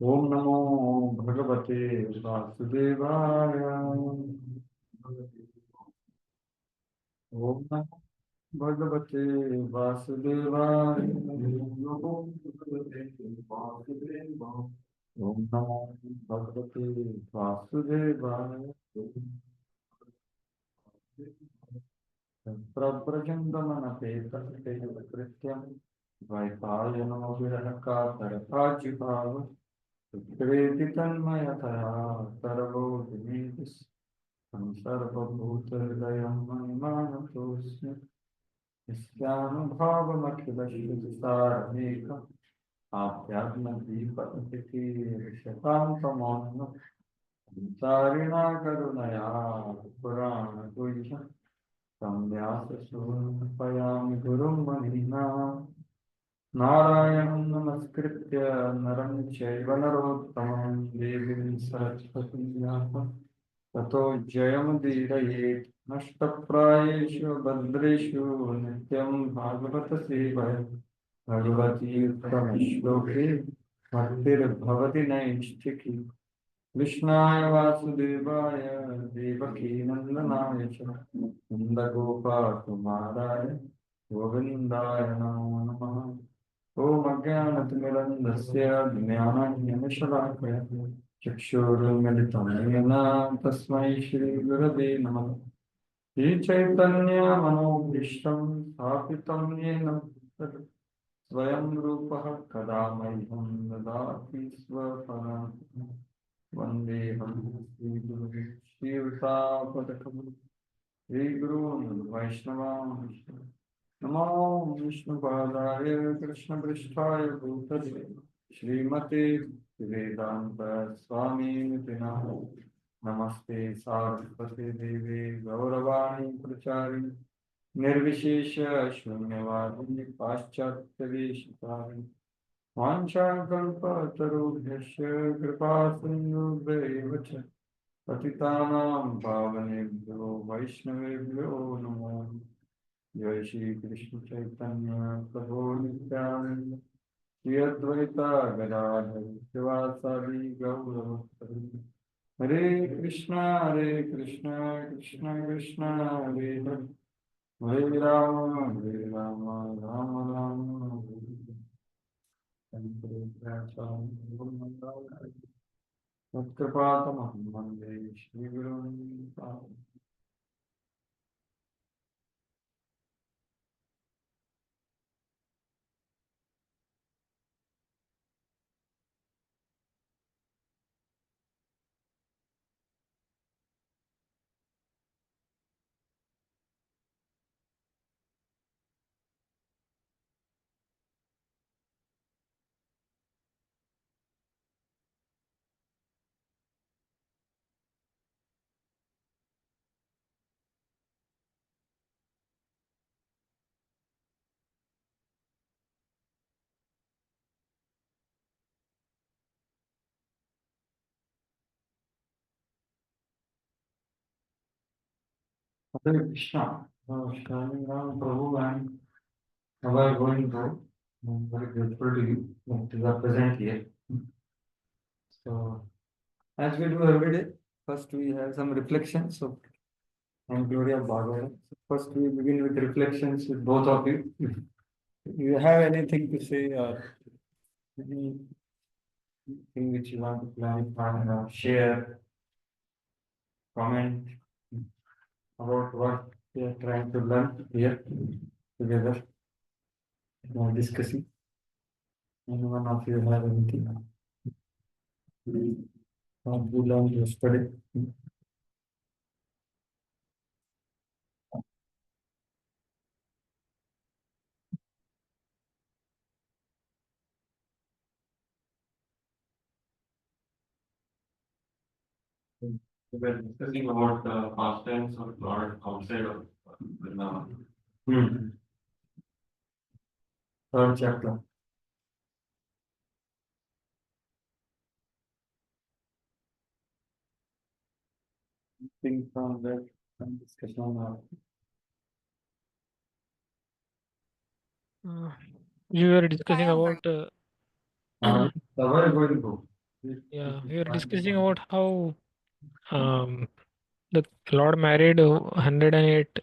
ओम नमो भगवते वासुदेवाय। ओम नमो भगवते वासुदेवाय। ओम नमो भगवते वासुदेवाय। प्रव्रजन्तमनपेतकृत्यं द्वैपायनो विरहकातरकाजिभाव प्रेति तन्मयतया सर्वोऽधिनीति सर्वभूतहृदयं मन्मानतोऽस्मि नित्यानुभावमखिलश्रुतिसारमेकम् आध्यात्मदीपतिथिशतां तमोन्नतं चारिणा करुणया पुराणगुह्यं तं व्याससूनुपयामि गुरुं मनीनाम् नारायणं नमस्कृत्य नरं चैव नरोत्तमं देवीं सरस्वतीं व्यासं ततो जयमुदीरयेत् नष्टप्रायेषु भद्रेषु नित्यं भागवतसेवया भगवती उत्तमश्लोके भक्तिर्भवति नैष्ठिकी कृष्णाय वासुदेवाय देवकीनन्दनाय च नन्दगोपाकुमाराय गोविन्दाय नमो नमः। ॐ अज्ञानतिमिरन्धस्य ज्ञानाञ्जनशलाकया चक्षुरुन्मिलितं येन तस्मै श्रीगुरवे नमः। श्रीचैतन्यमनोभीष्टं स्थापितं येन तत् स्वयं रूपः कदा मह्यं ददाति स्वपराक्रमः। वन्देऽहं श्रीगुरुं श्रीयुतापदकमलं श्रीगुरून् वैष्णवांश्च नमो विष्णुपादाय कृष्णपृष्ठाय भूतले श्रीमते वेदांत स्वामीति नाम नमस्ते सारस्वते देवे गौरवाणी प्रचारिणि निर्विशेष शून्यवादी पाश्चात्यदेशकारिणि वाञ्छाकल्पतरुभ्यश्च कृपा सिन्धुभ्यैव च पतितानां पावनेभ्यो वैष्णवेभ्यो नमो नमः। जय श्री कृष्ण चैतन्य प्रभु नित्यानंद श्री अद्वैता गदाधर शिवासादि गौरभक्तवृंद। हरे कृष्णा कृष्ण कृष्ण हरे हरे हरे राम राम राम हरे हरे। तत्कृपातमहं वन्दे श्रीगुरुं। Hare Krishna. Shining Ram Prabhu, and how are you going through? I'm very grateful to you that you are present here. So, as we do every day, first we have some reflections of and glory of Bhagavad. So first, we begin with reflections with both of you. If you have anything to say or anything which you want to clarify or share, comment about what we are trying to learn here together, discussing. Any one of you have anything what we learned yesterday? We were discussing about the pastimes of Lord outside of Vrindavan. Third chapter. Thing from that discussion. You were discussing about Where are you going to? Yeah, we are discussing about how um, the Lord married 108,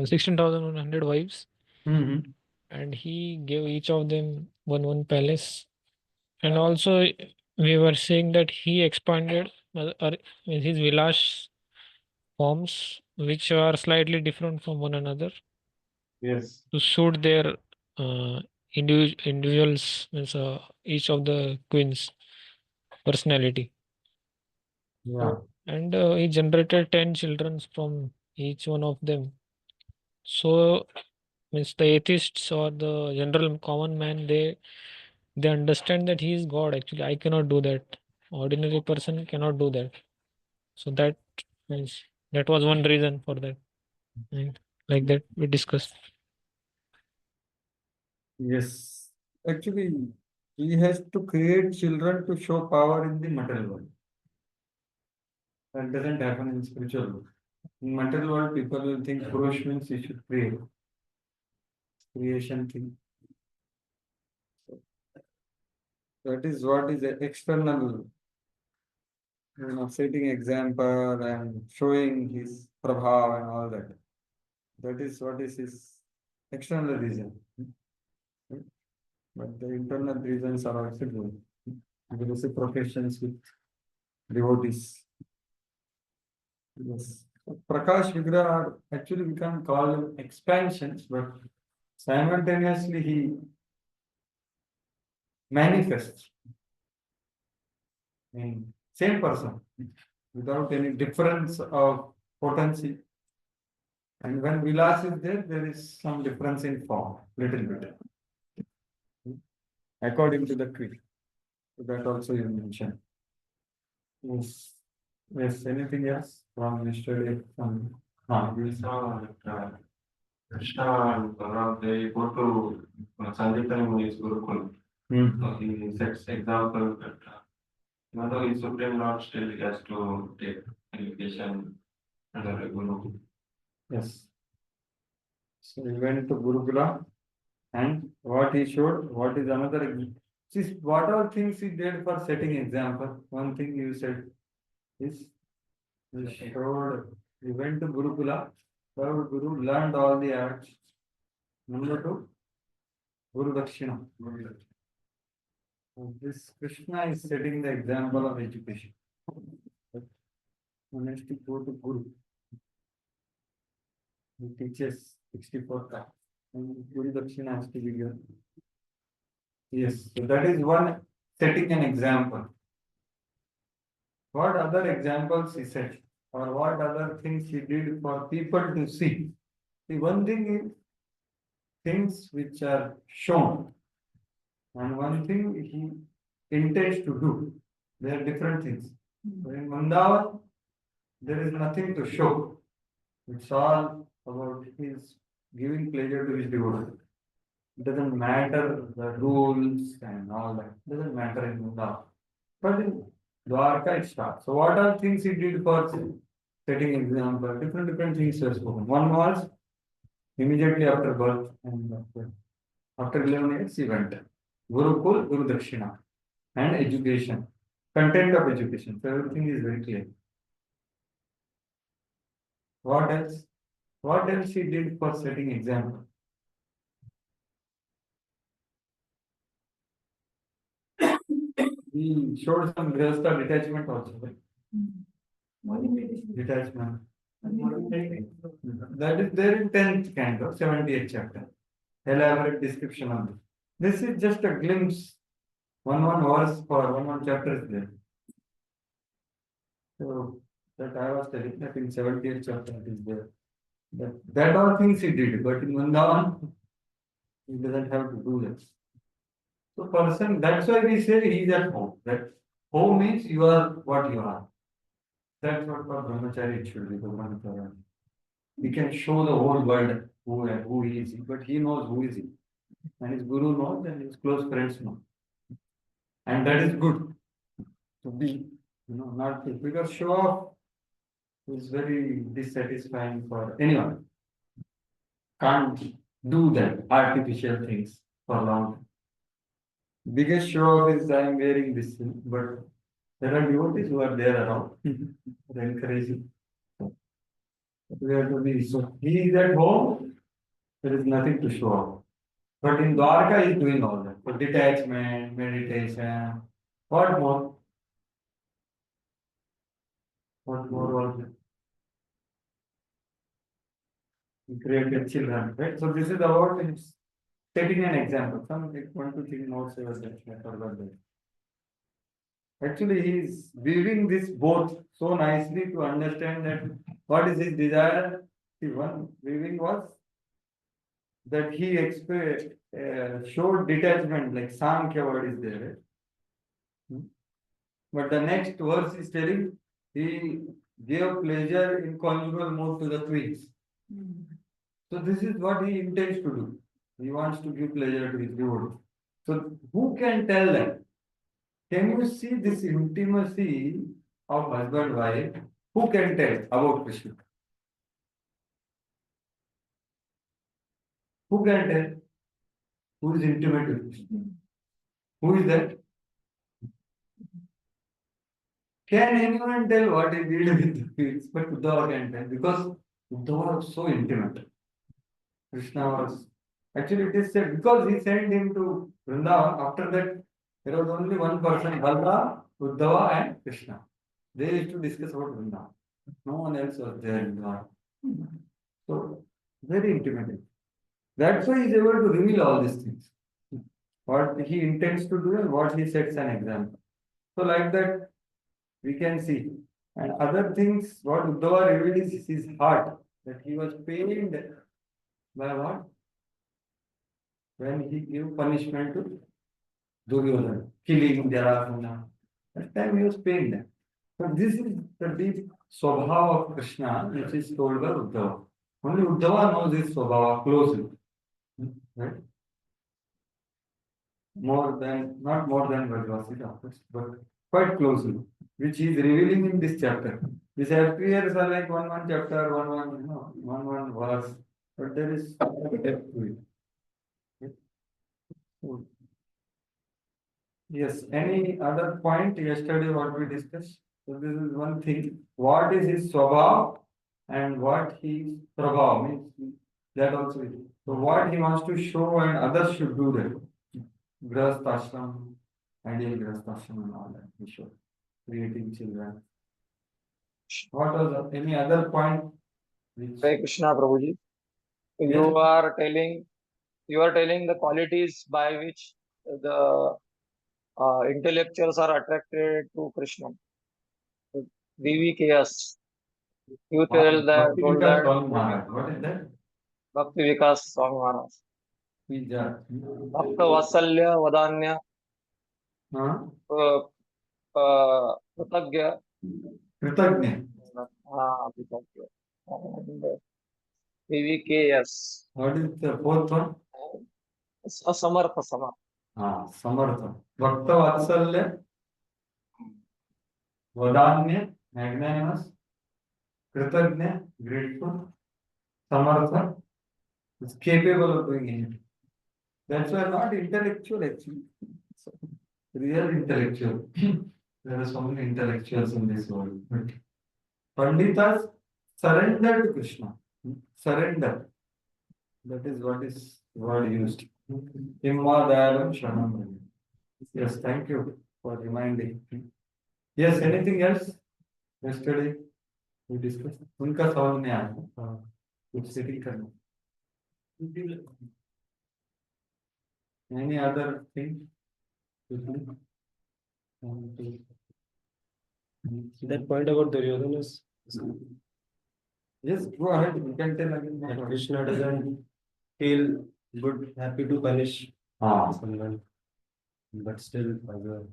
16,100 wives, Mm-hmm. and he gave each of them one palace. And also, we were saying that he expanded with his villas forms, which are slightly different from one another, Yes. to suit their uh, individuals, means each of the queens' personality. Yeah. So, and he generated 10 children from each one of them. So, means the atheists or the general common man, they understand that he is God. Actually, I cannot do that. Ordinary person cannot do that. So that means that was one reason for that. And like that we discussed. Yes. Actually, he has to create children to show power in the material world. That doesn't happen in spiritual world. In material world, people will think Purush means he should create. Creation thing. That is what is external, setting example and showing his prabhav and all that. That is what is his external reason. But the internal reasons are also good. Reciprocations with devotees. Yes. Prakash Vigraha are actually we can call them expansions, but simultaneously he manifests in same person without any difference of potency. And when Vilas is there, there is some difference in form, little bit, according to the queen. So that also you mentioned. Yes. Yes. Anything else from yesterday? We saw that Krishna and Balaram, they go to Sanjitani Muni's Gurukul. So he sets example that even though he's Supreme Lord, still he has to take education under a Guru. Yes. So he went to Gurukula and what he showed, what is another. See, what all things he did for setting example. One thing you said is he showed, he went to Gurukula, served Guru, learned all the arts. Number two, Guru Dakshina. So this Krishna is setting the example of education. One has to go to Guru. He teaches 64 times. And Guru Dakshina has to be given. Yes, so that is one setting an example. What other examples he set, or what other things he did for people to see? The one thing is things which are shown, and one thing he intends to do. They are different things. In Mandavan, there is nothing to show. It's all about his giving pleasure to his devotee. It doesn't matter the rules and all that. It doesn't matter in Mandavan. But in Dwarka it starts. So what are things he did for setting example? Different things were spoken. One was immediately after birth and after 11 years he went. Gurukul, Guru Dakshina and education. Content of education. So everything is very clear. What else? What else he did for setting example? He showed some Grihastha detachment also. Right? Detachment. That is there in 10th canto, 70th chapter. Elaborate description of this. This is just a glimpse. One verse for one chapter is there. So that I was telling that in 70th chapter it is there. That all things he did, but in Vrindavan, he doesn't have to do that. So person, that's why we say he is at home. That home means you are what you are. That's what for brahmachari it should be. Brahmachari. He can show the whole world who he is, but he knows who is he. And his guru knows and his close friends know. And that is good to be, not because show off is very dissatisfying for anyone. Can't do that artificial things for long. Biggest show off is I am wearing this thing, but There are devotees who are there around, encouraging. We have to be so. He is at home. There is nothing to show off. But in Dwarka, he is doing all that. So detachment, meditation. What more? What more was it? He created children, right? So this is about his taking an example. Some like 1 to 3 notes I was I forgot that. Actually, he is weaving this both so nicely to understand that what is his desire. See, one weaving was that he showed detachment, like Sankhya word is there. Right? Hmm. But the next verse is telling he gave pleasure in conjugal mode to the twins. So this is what he intends to do. He wants to give pleasure to his devotee. So who can tell that? Can you see this intimacy of husband wife? Who can tell about Krishna? Who can tell? Who is intimate with Krishna? Who is that? Can anyone tell what he did with the kids? But Uddhava can tell because Uddhava was so intimate. Krishna was actually it is said because he sent him to Vrindavan. After that, there was only one person, Balram, Uddhava, and Krishna. They used to discuss about Vrindavan. No one else was there in Dwarka. So very intimate. That's why he is able to reveal all these things. What he intends to do and what he sets an example. So like that we can see. And other things, what Uddhava revealed is his heart, that he was pained by what? When he gave punishment to Duryodhana, killing Jarasandha. That time he was pained. So this is the deep Swabhava of Krishna, which is told by Uddhava. Only Uddhava knows his Swabhava closely. Right? Not more than Vaibhava, of course, but quite closely, which he is revealing in this chapter. These appears are like one chapter, one verse, but there is depth to it. Yes, any other point yesterday what we discussed? So this is one thing. What is his swabhav and what his prabhav means that also is. So what he wants to show and others should do that. Grahasth ashram, ideal Grahasth ashram and all that we show. Creating children. What was any other point which Hare Krishna, Prabhuji. Yes. You are telling the qualities by which the intellectuals are attracted to Krishna. VVKS. You tell that, Bhakti told Vikas that Swami Maharaj? What is that? Bhakti Vikas Swami Maharaj. Pizza. Bhakta Vasalya Vadanya Huh? Kritagya. Kritagnya. Kritagya. And VVKS. What is the fourth one? Samarpa. Samarpan. Bhakta Vatsalya, Vadanya, magnanimous, Kritagnya, grateful, Samartha, is capable of doing anything. That's why not intellectual actually. So, real intellectual. There are so many intellectuals in this world. But Panditas surrender to Krishna. Surrender. That is what is word used. Imma dayalam shranam. Yes, thank you for reminding. Yes, anything else? Yesterday we discussed. उनका सवाल नहीं आया. कुछ setting करना. Any other thing? That point about Duryodhana is Yes, go ahead. You can tell again. that Krishna doesn't feel good, happy to punish someone, but still as a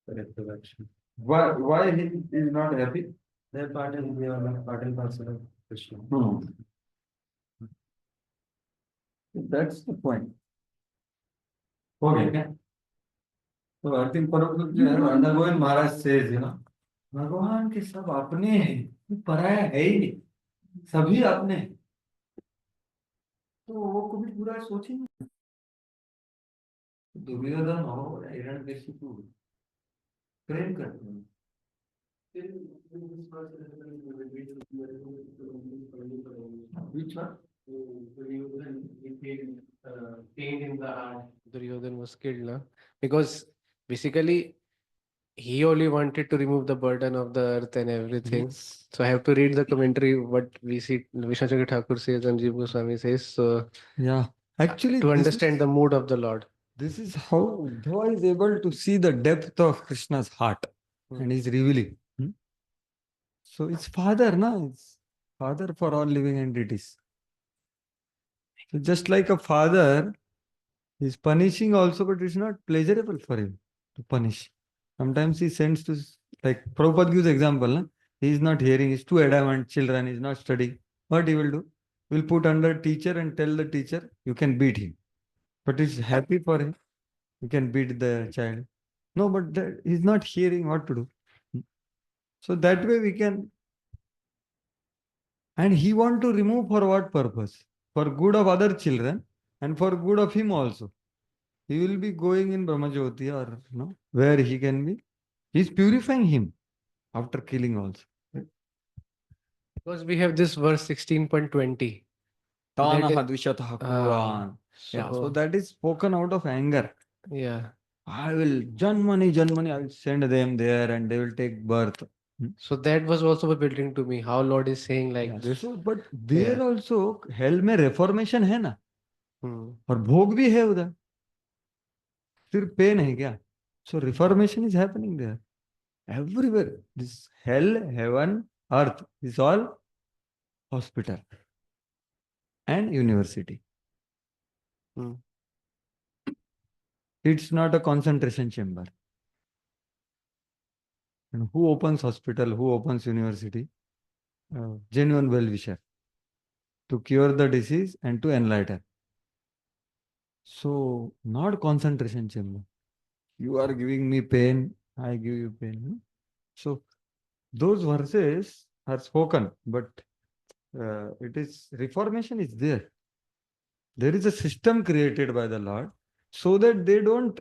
corrective action. Why he is not happy? They're part and parcel of Krishna. That's the point. Okay. So I think Radha Govind Maharaj says, भगवान के सब अपने हैं, पराया है ही नहीं, सभी अपने हैं. तो वो कभी बुरा सोची नहीं. दुर्योधन हो, हिरण्यकशिपु, प्रेम करते हैं। Which one? Duryodhan was killed, na? Because basically he only wanted to remove the burden of the earth and everything. Yes. So I have to read the commentary what we see Vishnu Thakur says and Jiva Goswami says. So Yeah. Actually, to this understand is, the mood of the Lord. this is how Uddhava is able to see the depth of Krishna's heart and he's revealing. So it's father, na? It's father for all living entities. So just like a father is punishing also, but it's not pleasurable for him to punish. Sometimes he sends to, like Prabhupada gives example, na? He is not hearing, he's too adamant, children, he's not studying. What he will do? He will put under teacher and tell the teacher, you can beat him. But it's happy for him. You can beat the child. No, but he's not hearing what to do. So that way we can, and he want to remove for what purpose? For good of other children and for good of him also. He will be going in Brahmajyoti or where he can be. He's purifying him after killing also. Because we have this verse 16.20. Tanaha dvishataha kuran. Yeah, so that is spoken out of anger. Yeah. I will, Janmani, I will send them there and they will take birth. So that was also building to me how Lord is saying like Yeah, this. so, but there also hell में reformation है ना और भोग भी है उधर सिर्फ pen है क्या so reformation is happening there everywhere this hell heaven earth is all hospital and university it's not a concentration chamber and who opens hospital who opens university genuine well-wisher to cure the disease and to enlighten so not concentration chamber you are giving me pain I give you pain so those verses are spoken but it is reformation is there there is a system created by the Lord so that they don't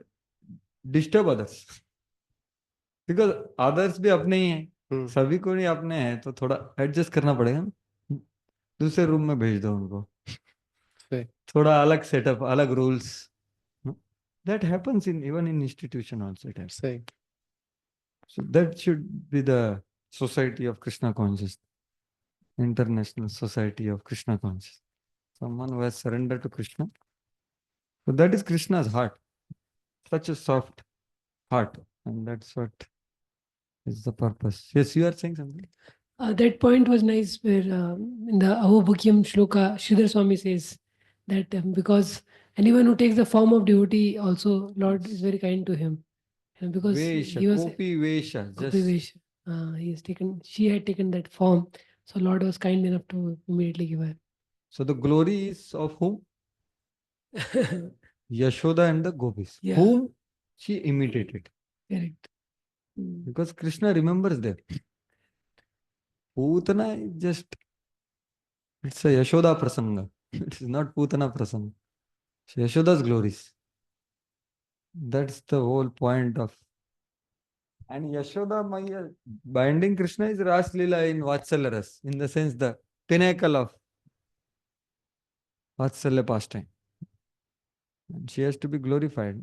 disturb others because others भी अपने ही हैं सभी को नहीं अपने हैं तो थोड़ा एडजस्ट करना पड़ेगा दूसरे रूम में भेज दो उनको थोड़ा अलग सेटअप अलग rules that happens in even in institution also it happens. So that should be the society of Krishna consciousness international society of Krishna consciousness someone who has surrendered to Krishna so that is Krishna's heart such a soft heart and that's what is the purpose. Yes, you are saying something. That point was nice where in the Avobhukyam Shloka, Sridhar Swami says that because anyone who takes the form of devotee also, Lord is very kind to him. And because Vesha, he was Kopi Vesha, Gopi just Vesha, she had taken that form. So Lord was kind enough to immediately give her. so the glory is of whom? Yashoda and the gopis. Yeah. Whom she imitated. Correct. Because Krishna remembers them. Putana is just, it's a Yashoda prasanga. It is not Putana prasanga. It's Yashoda's glories. That's the whole point of. And Yashoda Maya binding Krishna is Ras Leela in Vatsalya Ras, in the sense the pinnacle of Vatsalya pastime. And she has to be glorified.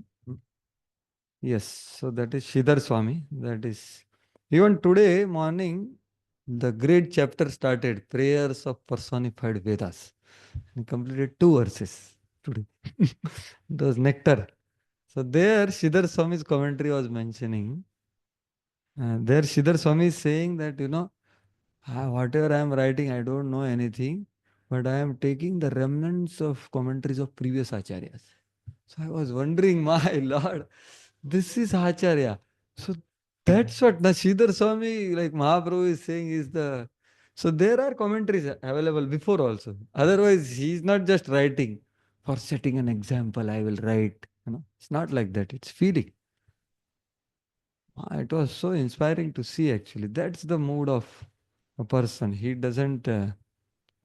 Yes, so that is Sridhar Swami. That is even today morning, the great chapter started prayers of personified Vedas. We completed 2 verses today. It was nectar. So there, Sridhar Swami's commentary was mentioning. There, Sridhar Swami is saying that whatever I am writing, I don't know anything, but I am taking the remnants of commentaries of previous acharyas. So I was wondering, my Lord, this is Acharya. So that's what Sridhar Swami, like Mahaprabhu is saying, is the. So there are commentaries available before also. Otherwise, he is not just writing for setting an example. I will write. It's not like that. It's feeling. It was so inspiring to see. Actually, that's the mood of a person. He doesn't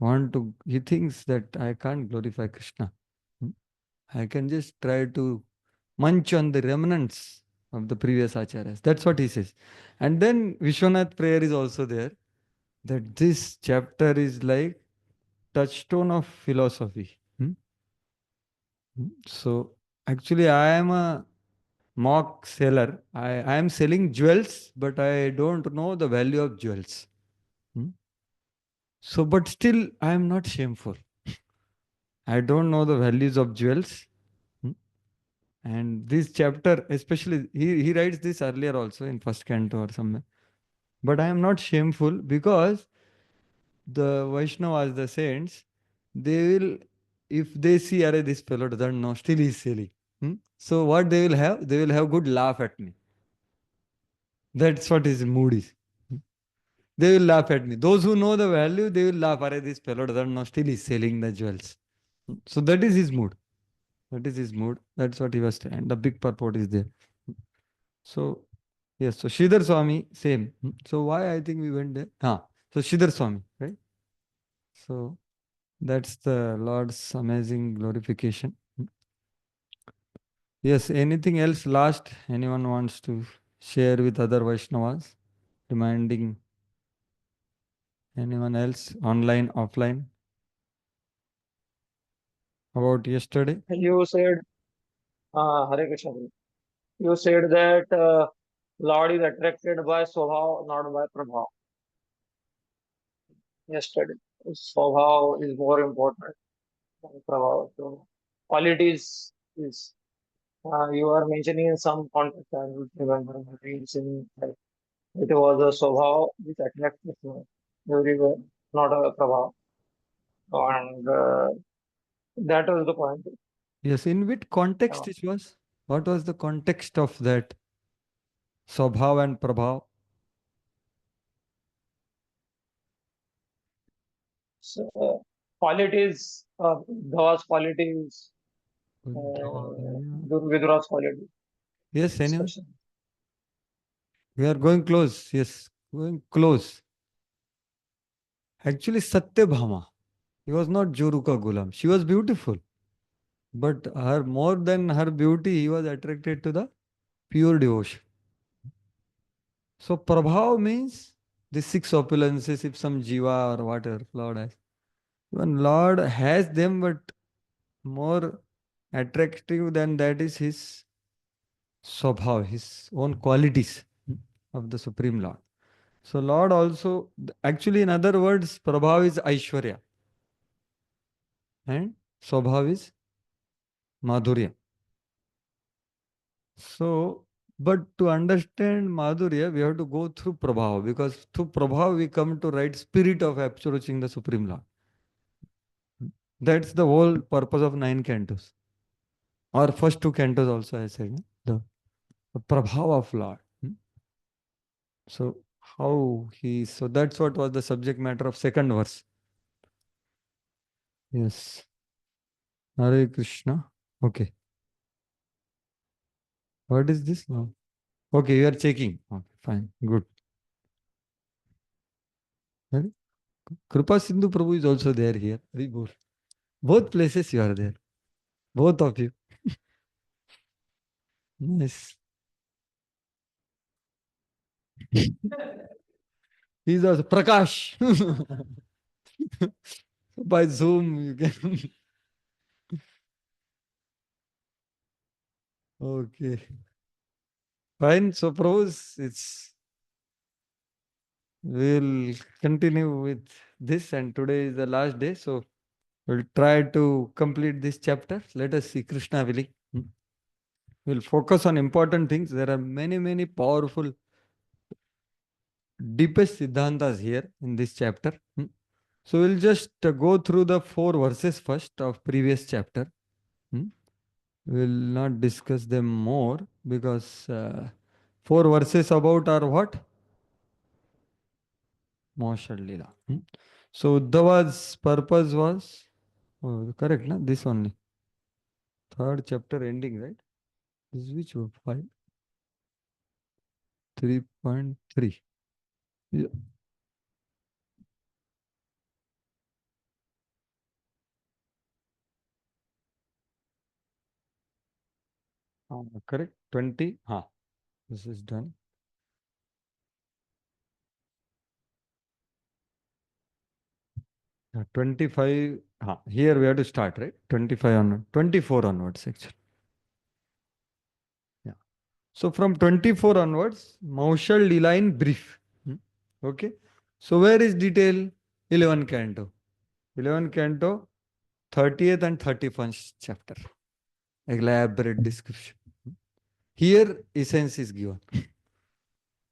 want to. He thinks that I can't glorify Krishna. I can just try to munch on the remnants of the previous acharyas. That's what he says. And then Vishwanath prayer is also there, that this chapter is like touchstone of philosophy. So actually I am a mock seller. I am selling jewels, but I don't know the value of jewels. So, but still I am not shameful. I don't know the values of jewels. And this chapter, especially, he writes this earlier also in first canto or somewhere. But I am not shameful because the Vaishnavas, the saints, they will, if they see, Arey, this fellow doesn't know, still he is selling. So what they will have? They will have good laugh at me. That's what his mood is. They will laugh at me. Those who know the value, they will laugh. Arey, this fellow doesn't know, still he is selling the jewels. So that is his mood. That is his mood. That's what he was saying. And the big purport is there. So, yes, so Sridhar Swami, same. So why I think we went there? So Sridhar Swami, right? So that's the Lord's amazing glorification. Yes, anything else last? Anyone wants to share with other Vaishnavas? Reminding anyone else, online, offline, about yesterday? You said, Hare Krishna. You said that Lord is attracted by Swabhav, not by Prabhav. Yesterday, Swabhav is more important than Prabhav. So, qualities is you are mentioning in some context. I don't remember mentioning that it was a Swabhav which attracted very well, not a Prabhav. And that was the point. Yes, in which context Uh, it was? What was the context of that Swabhav and Prabhav? so, qualities, Dhava's qualities, Uddhava. Viduра's qualities, Yes, anyone? especially. We are going close. Yes, going close. Actually, Satyabhama. He was not Joruka Gulam. She was beautiful. But her more than her beauty, he was attracted to the pure devotion. So Prabhav means the six opulences, if some jiva or whatever Lord has. Even Lord has them, but more attractive than that is his swabhav, his own qualities of the Supreme Lord. So Lord also, actually in other words, Prabhav is Aishwarya and Swabhav is Madhurya. So, but to understand Madhurya, we have to go through Prabhav, because through Prabhav we come to right spirit of approaching the Supreme Lord. That's the whole purpose of 9 cantos. Or first 2 cantos also I said, the Prabhav of Lord. So how he, so that's what was the subject matter of second verse. Yes. Hare Krishna. Okay. What is this now? Okay, you are checking. Okay, fine. Good. Hare? Kripa Sindhu Prabhu is also there here. Very good. Both places you are there. Both of you. Nice. He's also Prakash. By Zoom you can. Okay. Fine. So Prabhu's, we'll continue with this, and today is the last day. So we'll try to complete this chapter. Let us see Krishna willing. We'll focus on important things. There are many, many powerful, deepest Siddhantas here in this chapter. So we'll just go through the 4 verses first of previous chapter. We'll not discuss them more because 4 verses about are what? Moshad Leela. So Uddhava's purpose was, correct, na? This only. Third chapter ending, right? This is which one? 5? 3.3. Yeah. Correct? 20? This is done. Yeah, 25. Here we have to start, right? 25 onward, 24 onwards, actually. Yeah. So from 24 onwards, Maushal Leela in brief. Okay. So where is detail? 11 canto. 11 canto, 30th and 31st chapter. Elaborate description. Here, essence is given,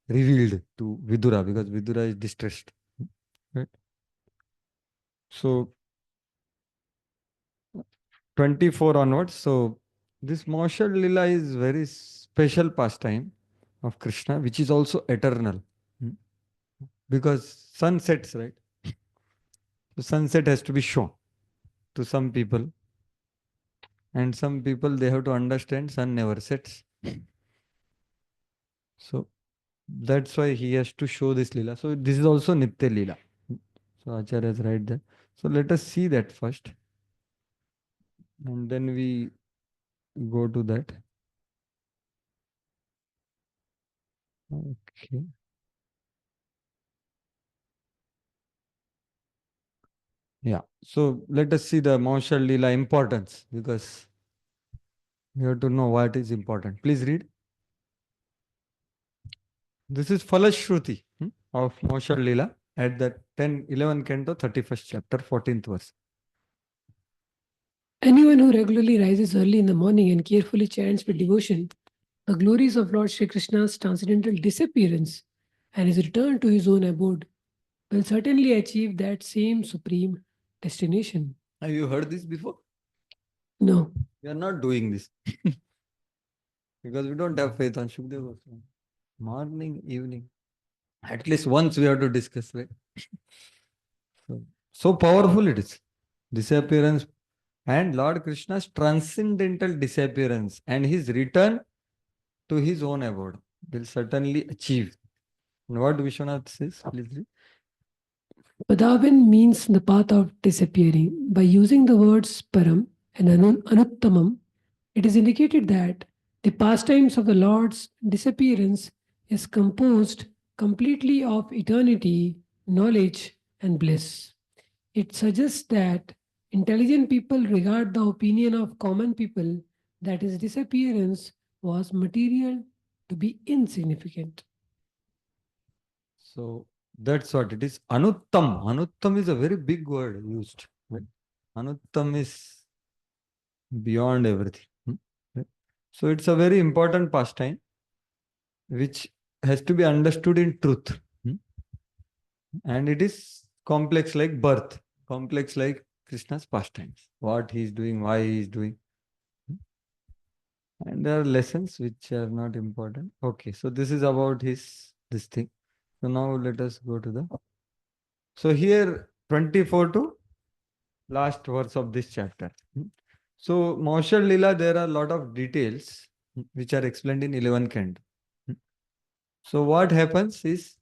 revealed to Vidura, because Vidura is distressed. Right? So 24 onwards. So this Maushal Lila is very special pastime of Krishna, which is also eternal. Because sun sets, right? The sunset has to be shown to some people. And some people, they have to understand sun never sets. So that's why he has to show this Lila. So this is also Nitya Lila. So Acharya is right there. So let us see that first. And then we go to that. Okay. Yeah. So let us see the Maushal Lila importance, because you have to know what is important. Please read. This is Falashruti of Maushal Lila at the 11 canto, 31st chapter, 14th verse. Anyone who regularly rises early in the morning and carefully chants with devotion the glories of Lord Shri Krishna's transcendental disappearance and his return to his own abode will certainly achieve that same supreme destination. Have you heard this before? No. We are not doing this because we don't have faith on Shukdev Goswami. Morning, evening. At least once we have to discuss, right? So powerful it is. Disappearance and Lord Krishna's transcendental disappearance and his return to his own abode will certainly achieve. And what Vishwanath says, please read. Padavan means the path of disappearing. By using the words param and anuttamam, it is indicated that the pastimes of the Lord's disappearance is composed completely of eternity, knowledge, and bliss. It suggests that intelligent people regard the opinion of common people that his disappearance was material to be insignificant. So that's what it is. Anuttam. Anuttam is a very big word used. Right? Anuttam is beyond everything. Right? So it's a very important pastime which has to be understood in truth. And it is complex like birth, complex like Krishna's pastimes, what he is doing, why he is doing. And there are lessons which are not important. Okay, so this is about this thing. So now let us go to the. So here 24 to last verse of this chapter. So Maushal Lila, there are a lot of details which are explained in 11 canto. So what happens is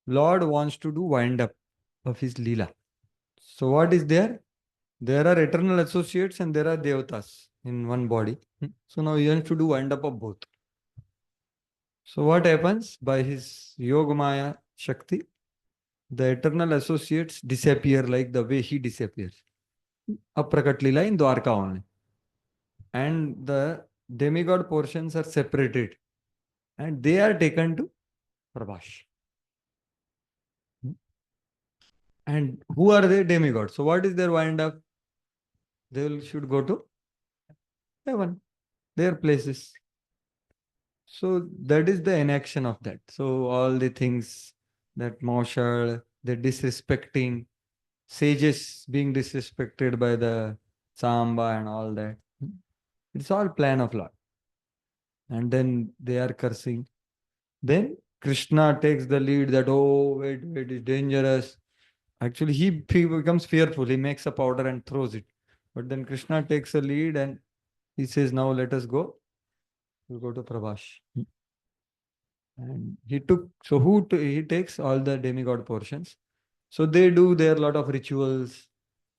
Lord wants to do wind up of his Lila. So what is there? There are eternal associates and there are devatas in one body. So now he wants to do wind up of both. So what happens? By his Yogamaya Shakti, the eternal associates disappear like the way he disappears. Aprakat Lila in Dwarka only. And the demigod portions are separated. And they are taken to Prabhash. And who are they? Demigods. So what is their wind up? Should go to heaven, their places. So that is the inaction of that. So all the things that Maushal, the disrespecting, sages being disrespected by the Samba and all that. It's all plan of Lord. And then they are cursing. Then Krishna takes the lead that, oh, wait, it's dangerous. Actually, he becomes fearful. He makes a powder and throws it. But then Krishna takes a lead and he says, now let us go. We'll go to Prabhash. And he takes all the demigod portions. So they do their lot of rituals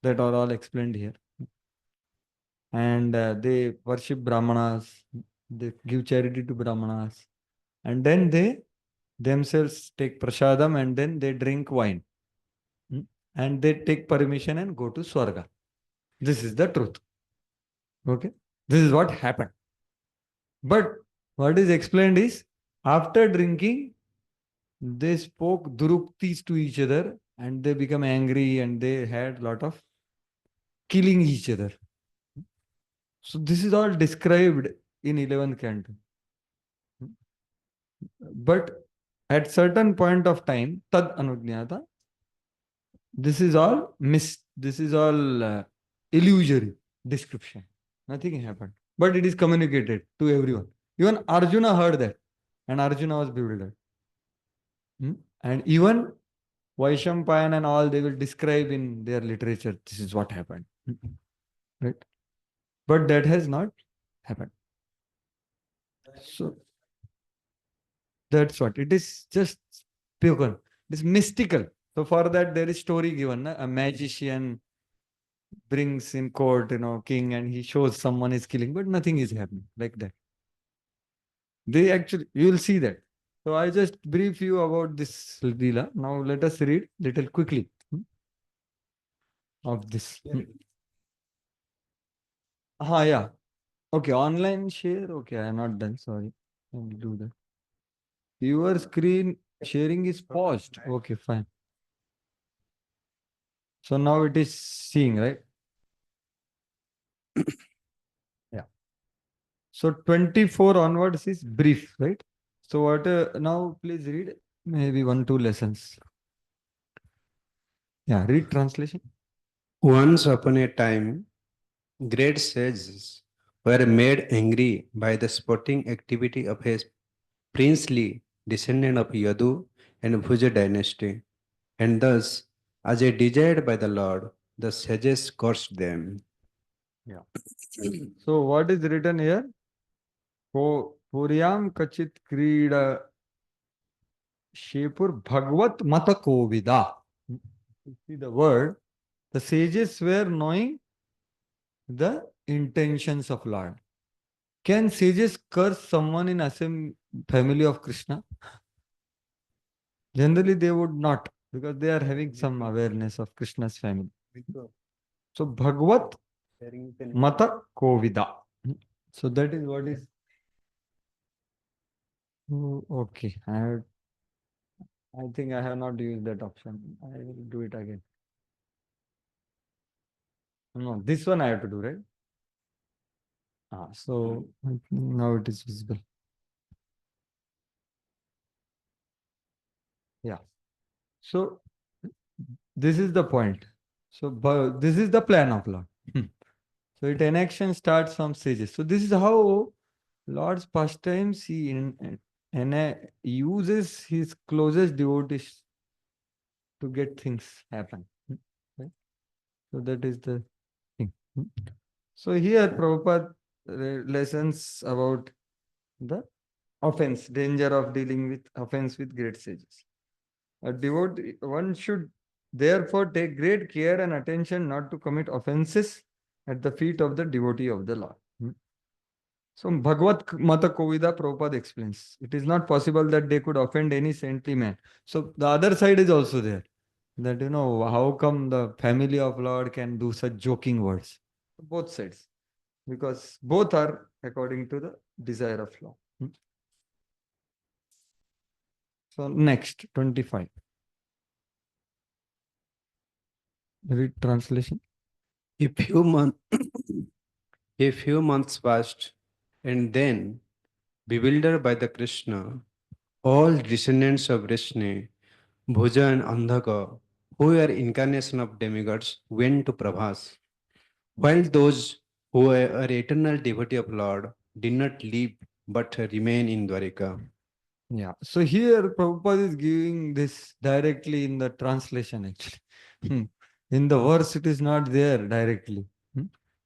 that are all explained here. And they worship Brahmanas. They give charity to Brahmanas. and then they themselves take prasadam and then they drink wine. And they take permission and go to Swarga. This is the truth. Okay. This is what happened. But what is explained is after drinking, they spoke duruktis to each other and they become angry and they had a lot of killing each other. So this is all described in 11th canto. But at certain point of time, tad anugnata, this is all illusory description. Nothing happened. But it is communicated to everyone. Even Arjuna heard that. And Arjuna was bewildered. And even Vaishampayan and all, they will describe in their literature, this is what happened. Right? But that has not happened. So that's what. It is just spoken. It is mystical. So for that, there is story given. A magician brings in court, king, and he shows someone is killing, but nothing is happening like that. They actually, you will see that. So I just brief you about this Leela. Now let us read little quickly of this. Yeah. Okay, online share. Okay, I am not done. Sorry. I will do that. Your screen sharing is paused. Okay, fine. So now it is seeing, right? Yeah. So 24 onwards is brief, right? So what now please read maybe 1-2 lessons. Yeah, read translation. Once upon a time, great sages were made angry by the sporting activity of a princely descendant of Yadu and Bhuja dynasty, and thus, as a desired by the Lord, the sages cursed them. Yeah. So what is written here? Puryam kachit krida shepur bhagvat mata kovida. See the word. The sages were knowing the intentions of Lord. Can sages curse someone in same family of Krishna? Generally, they would not, because they are having some awareness of Krishna's family. So, Bhagvat Mata Kovida. So, that is what is. Okay. I think I have not used that option. I will do it again. No, this one I have to do, right? So, I think now it is visible. Yeah. So, this is the point. So, this is the plan of Lord. So, it enaction starts from sages. So, this is how Lord's pastimes he uses his closest devotees to get things happen. Right? So, that is the thing. So, here Prabhupada lessons about the offense, danger of dealing with offense with great sages. A devotee, one should therefore take great care and attention not to commit offenses at the feet of the devotee of the Lord. So Bhagavad Mata Kovida Prabhupada explains, it is not possible that they could offend any saintly man. So the other side is also there. That how come the family of Lord can do such joking words? Both sides. Because both are according to the desire of Lord. So next, 25. Read translation. A few months passed, and then, bewildered by the Krishna, all descendants of Vrishni, Bhuja and Andhaka, who were incarnation of demigods, went to Prabhas, while those who were eternal devotee of Lord did not leave but remain in Dwarika. Yeah. So here Prabhupada is giving this directly in the translation actually. In the verse it is not there directly.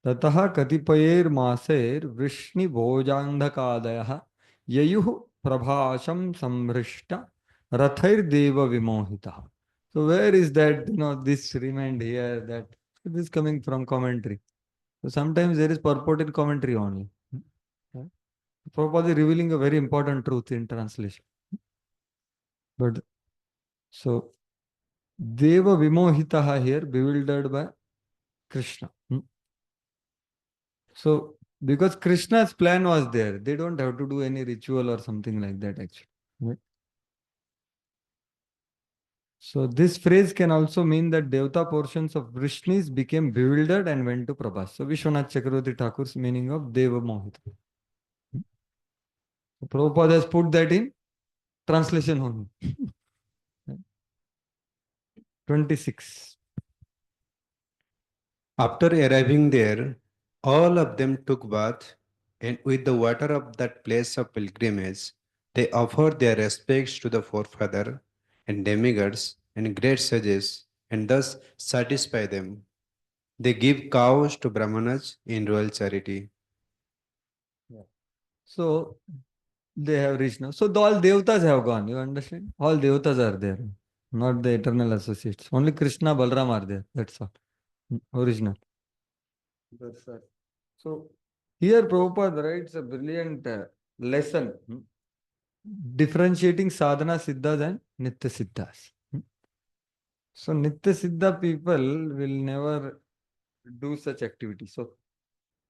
Tataha katipayer maser vrishni bhojandhakadayah yayuh prabhasham samrishta rathair deva vimohita. So where is that, this remained here that this is coming from commentary. So sometimes there is purport in commentary only. Prabhupada is revealing a very important truth in translation. But so Deva Vimohitaha here, bewildered by Krishna. So because Krishna's plan was there, they don't have to do any ritual or something like that actually. Right? So this phrase can also mean that Devta portions of Vrishnis became bewildered and went to Prabhas. So Vishwanath Chakravarti Thakur's meaning of Deva Mohita. So Prabhupada has put that in translation only. 26. After arriving there, all of them took bath, and with the water of that place of pilgrimage, they offered their respects to the forefather and demigods and great sages, and thus satisfy them. They give cows to Brahmanas in royal charity. So they have reached now. So all Devtas have gone, you understand? All Devtas are there, not the eternal associates. Only Krishna, Balram are there. That's all. Original. That's all. So here Prabhupada writes a brilliant lesson differentiating sadhana siddhas and nitya siddhas. So nitya siddha people will never do such activities. So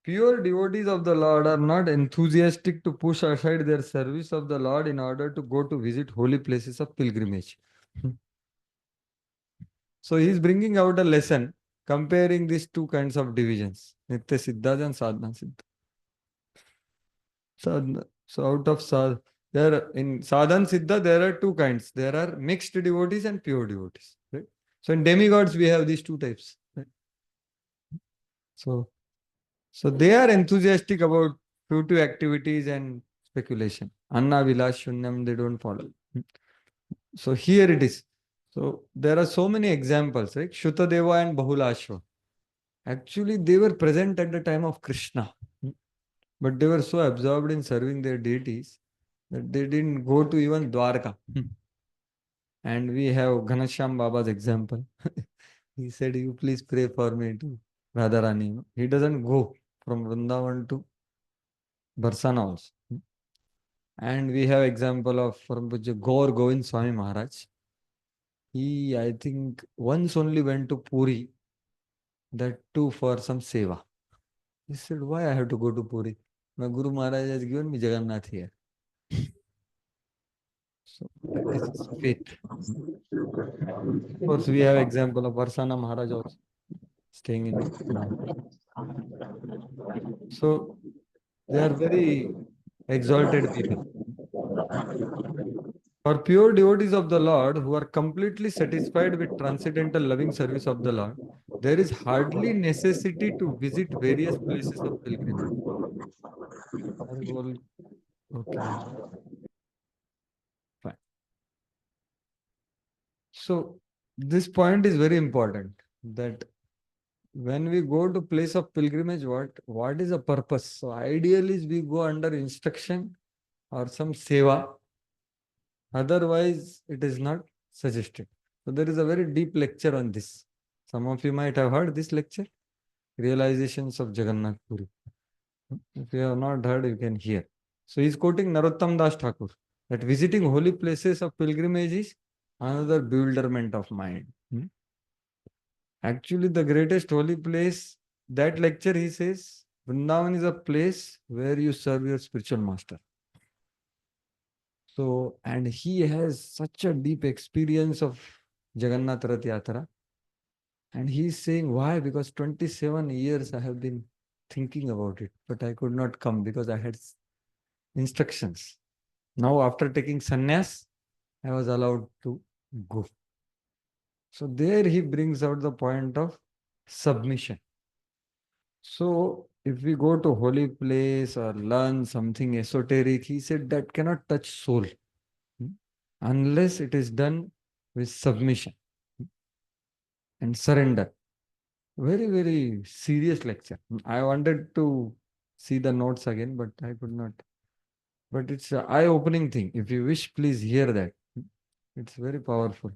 pure devotees of the Lord are not enthusiastic to push aside their service of the Lord in order to go to visit holy places of pilgrimage. So he is bringing out a lesson comparing these two kinds of divisions, Nitya Siddhas and Sadhana Siddha. So out of there in Sadhana Siddha, there are two kinds. There are mixed devotees and pure devotees. Right? So in demigods, we have these two types. Right? So they are enthusiastic about fruitive activities and speculation. Anna Vilas Shunyam, they don't follow. So here it is. So there are so many examples, right? Shutadeva and Bahulashva. Actually, they were present at the time of Krishna. But they were so absorbed in serving their deities that they didn't go to even Dwarka. And we have Ghanashyam Baba's example. He said, you please pray for me to Radharani. He doesn't go from Vrindavan to Barsana also. And we have example of from Gaur Govind Swami Maharaj. He, I think, once only went to Puri, that too for some seva. He said, why I have to go to Puri? My Guru Maharaj has given me Jagannath here. So that is his faith. Of course, we have example of Varsana Maharaj also staying in Vrindavan. So they are very exalted people. For pure devotees of the Lord who are completely satisfied with transcendental loving service of the Lord, there is hardly necessity to visit various places of pilgrimage. Okay. Fine. So this point is very important, that when we go to place of pilgrimage, what is the purpose? So ideally is we go under instruction or some seva. Otherwise, it is not suggested. So there is a very deep lecture on this. Some of you might have heard this lecture, Realizations of Jagannath Puri. If you have not heard, you can hear. So he is quoting Narottam Das Thakur, that visiting holy places of pilgrimage is another bewilderment of mind. Actually, the greatest holy place, that lecture he says, Vrindavan is a place where you serve your spiritual master. So, and he has such a deep experience of Jagannath Rath Yatra. And he is saying, why? Because 27 years I have been thinking about it, but I could not come because I had instructions. Now, after taking sannyas, I was allowed to go. So there he brings out the point of submission. So if we go to holy place or learn something esoteric, he said that cannot touch soul unless it is done with submission and surrender. Very, very serious lecture. I wanted to see the notes again, but I could not. But it's an eye-opening thing. If you wish, please hear that. It's very powerful.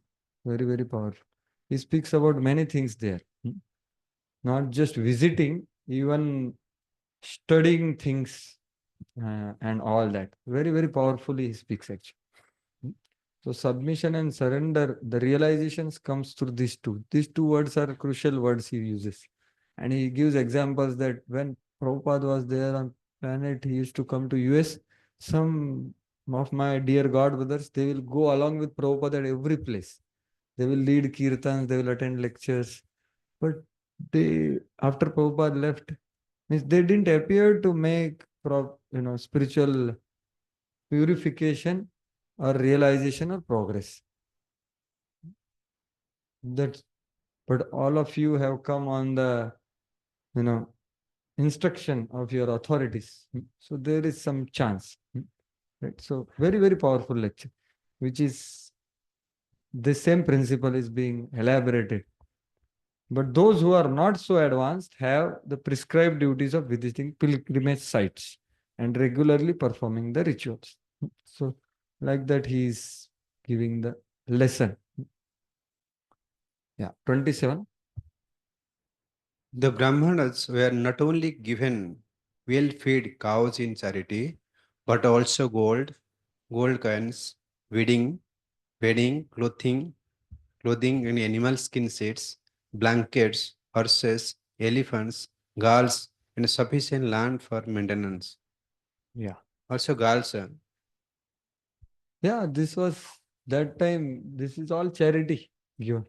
Very, very powerful. He speaks about many things there. Not just visiting, even studying things and all that. Very, very powerfully he speaks actually. So submission and surrender, the realizations comes through these two. These two words are crucial words he uses. And he gives examples that when Prabhupada was there on planet, he used to come to US. Some of my dear God brothers, they will go along with Prabhupada at every place. They will lead kirtans, they will attend lectures. But they, after Prabhupada left, means they didn't appear to make spiritual purification or realization or progress. That, but all of you have come on the instruction of your authorities. So there is some chance. Right? So very, very powerful lecture, which is the same principle is being elaborated. But those who are not so advanced have the prescribed duties of visiting pilgrimage sites and regularly performing the rituals. So like that he is giving the lesson. Yeah, 27. The Brahmanas were not only given well-fed cows in charity, but also gold coins, bedding, clothing and animal skin sets, blankets, horses, elephants, girls, and sufficient land for maintenance. Yeah. Also girls. Yeah, this was that time, this is all charity given.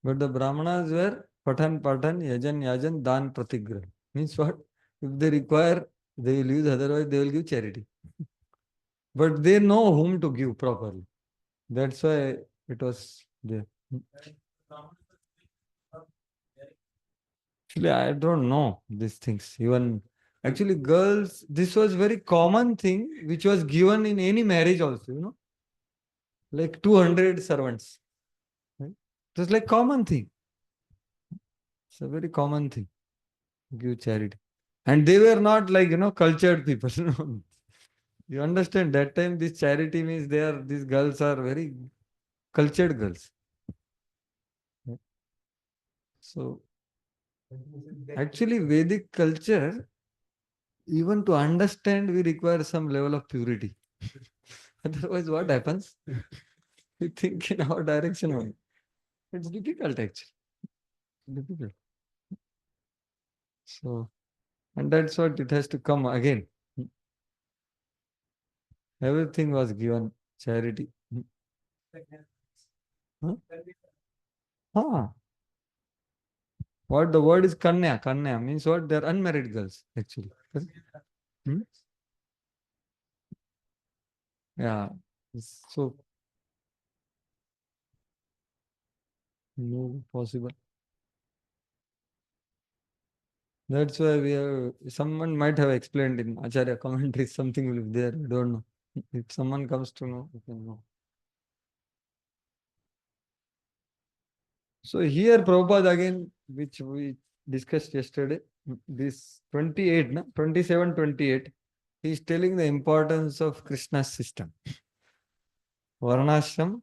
But the Brahmanas were Patan, Yajan, Dan, Pratigrah. Means what? If they require, they will use, otherwise they will give charity. But they know whom to give properly. That's why it was there. Actually, I don't know these things. Even actually, girls, this was very common thing which was given in any marriage also, like 200 servants. Right? It was like common thing. It's a very common thing. Give charity. And they were not like, cultured people. You understand that time this charity means these girls are very cultured girls. So actually Vedic culture, even to understand, we require some level of purity. Otherwise, what happens? We think in our direction only. It's difficult actually. Difficult. So, and that's what it has to come again. Everything was given charity. Huh? Ah, what the word is kanya? Kanya means what? They're unmarried girls actually. Hmm? Yeah. So no possible. That's why we have. Someone might have explained in Acharya commentary. Something will be there. We don't know. If someone comes to know, we can know. So here Prabhupada again, which we discussed yesterday, this 28, 27, 28, he is telling the importance of Krishna's system. Varnashram,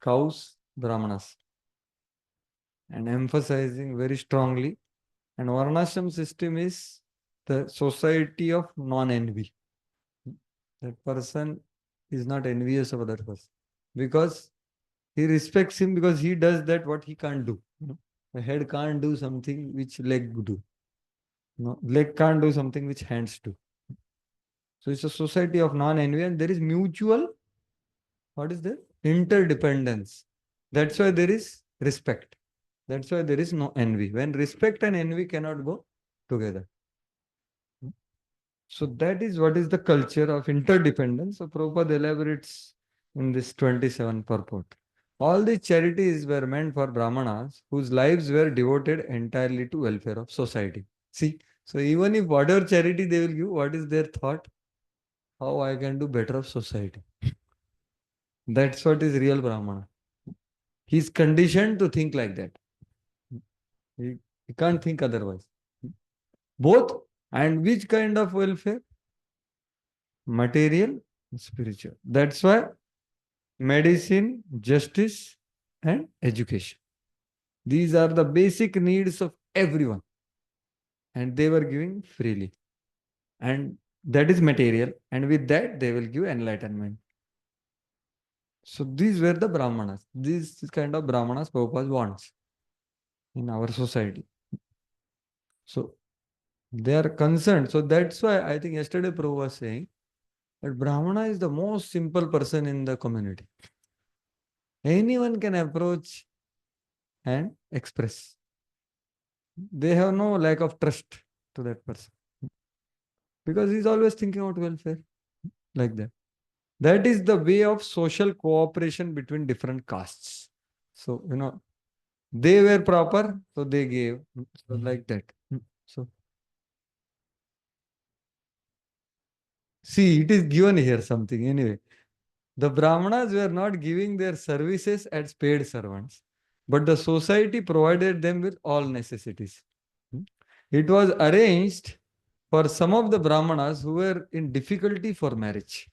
cows, Brahmanas. And emphasizing very strongly. And Varnashram system is the society of non-envy. That person is not envious of other person. Because he respects him because he does that what he can't do. The head can't do something which leg do. Leg can't do something which hands do. So it's a society of non-envy and there is mutual, what is there? Interdependence. That's why there is respect. That's why there is no envy. When respect and envy cannot go together. So that is what is the culture of interdependence. So Prabhupada elaborates in this 27 purport. All these charities were meant for Brahmanas whose lives were devoted entirely to welfare of society. See, so even if whatever charity they will give, what is their thought? How I can do better of society. That's what is real Brahmana. He is conditioned to think like that. He can't think otherwise. Both, and which kind of welfare? Material, spiritual. That's why medicine, justice, and education. These are the basic needs of everyone. And they were giving freely. and that is material, and with that they will give enlightenment. So these were the Brahmanas. This kind of Brahmanas Prabhupada wants in our society. So they are concerned. So that's why I think yesterday Prabhu was saying that Brahmana is the most simple person in the community. Anyone can approach and express. They have no lack of trust to that person because he's always thinking about welfare like that. That is the way of social cooperation between different castes. So, they were proper, so they gave. So like that. So, see, it is given here something anyway. The Brahmanas were not giving their services as paid servants, but the society provided them with all necessities. It was arranged for some of the Brahmanas who were in difficulty for marriage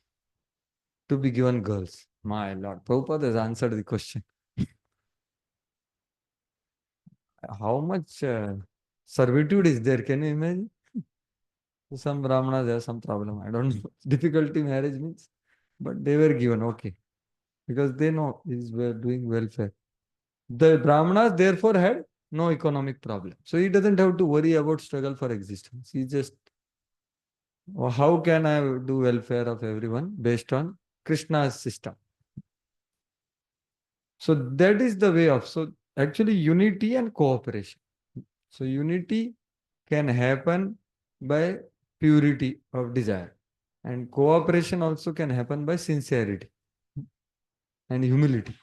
to be given girls. My Lord, Prabhupada has answered the question. How much servitude is there? Can you imagine? Some Brahmanas have some problem. I don't know. Difficulty marriage means, but they were given, okay, because they know is doing welfare. The Brahmanas therefore had no economic problem. So he doesn't have to worry about struggle for existence. He just, how can I do welfare of everyone based on Krishna's system? So that is the way of, so actually unity and cooperation. So unity can happen by purity of desire, and cooperation also can happen by sincerity and humility.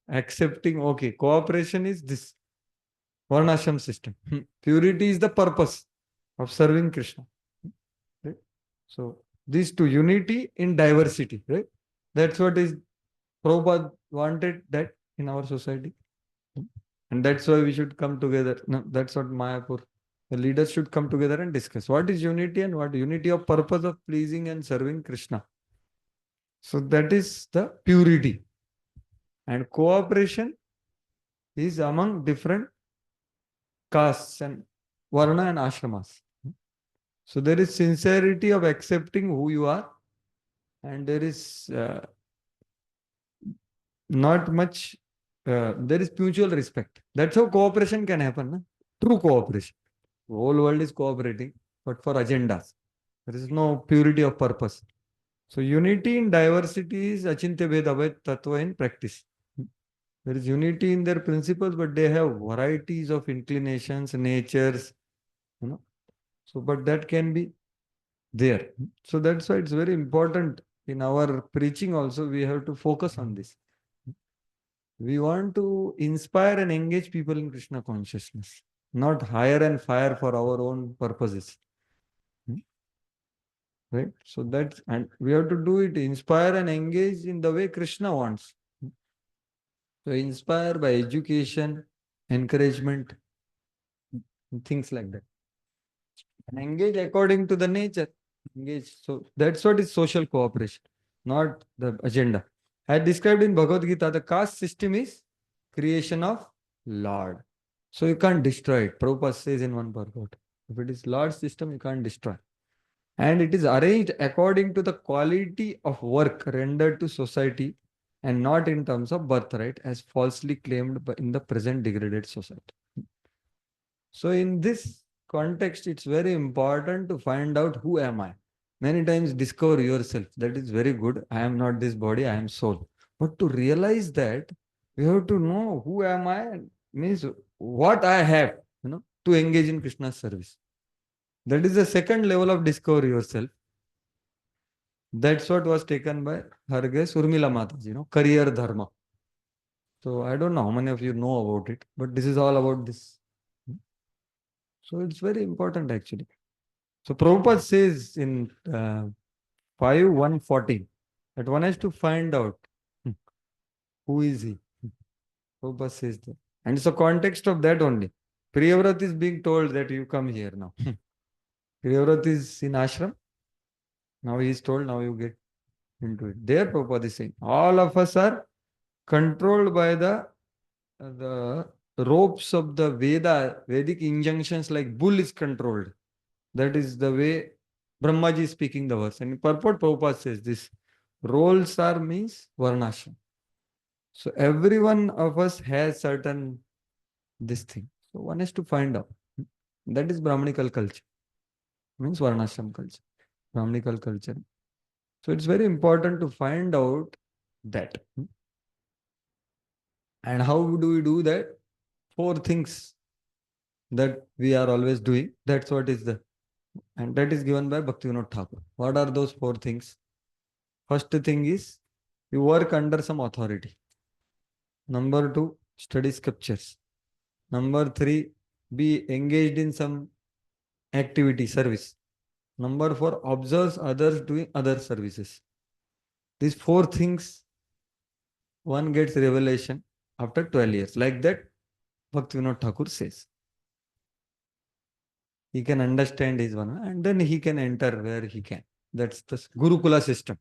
Accepting, okay, cooperation is this Varnashram system. Purity is the purpose of serving Krishna. Right? So these two, unity in diversity, right? That's what is Prabhupada wanted that in our society. And that's why we should come together. No, that's what Mayapur. The leaders should come together and discuss what is unity and what unity of purpose of pleasing and serving Krishna. So that is the purity. And cooperation is among different castes and varna and ashramas. So there is sincerity of accepting who you are, and there is not much, there is mutual respect. That's how cooperation can happen. Na? True cooperation. The whole world is cooperating, but for agendas. There is no purity of purpose. So unity in diversity is achintya bhed abhed tattva in practice. There is unity in their principles, but they have varieties of inclinations, natures, So, but that can be there. So that's why it's very important in our preaching also, we have to focus on this. We want to inspire and engage people in Krishna consciousness, not hire and fire for our own purposes. Right? So that's, and we have to do it, inspire and engage in the way Krishna wants. So inspire by education, encouragement, things like that. And engage according to the nature. Engage. So that's what is social cooperation, not the agenda. As described in Bhagavad Gita, the caste system is creation of Lord. So you can't destroy it. Prabhupada says in one purport. If it is Lord system, you can't destroy. And it is arranged according to the quality of work rendered to society and not in terms of birthright as falsely claimed in the present degraded society. So in this context, it's very important to find out who am I. Many times discover yourself. That is very good. I am not this body, I am soul. But to realize that, we have to know who am I, means what I have, to engage in Krishna's service. That is the second level of discover yourself. That's what was taken by Harge Surmila Mataji, career dharma. So I don't know how many of you know about it, but this is all about this. So it's very important actually. So Prabhupada says in 5:114 that one has to find out who is he. Prabhupada says that. And it's a context of that only. Priyavrat is being told that you come here now. Priyavrat is in ashram. Now he is told, now you get into it. There Prabhupada is saying, all of us are controlled by the ropes of the Vedic injunctions, like bull is controlled. That is the way Brahmaji is speaking the verse. And in purport, Prabhupada says this. Roles are means varnashram. So every one of us has certain this thing. So one has to find out. That is Brahmanical culture. Means varnashram culture. Brahmanical culture. So it's very important to find out that. And how do we do that? 4 things that we are always doing. That's what is the, and that is given by Bhaktivinoda Thakur. What are those 4 things? First thing is, you work under some authority. Number 2, study scriptures. Number 3, be engaged in some activity, service. Number 4, observes others doing other services. These 4 things, one gets revelation after 12 years. Like that, Bhaktivinoda Thakur says. He can understand his one and then he can enter where he can. That's the Gurukula system.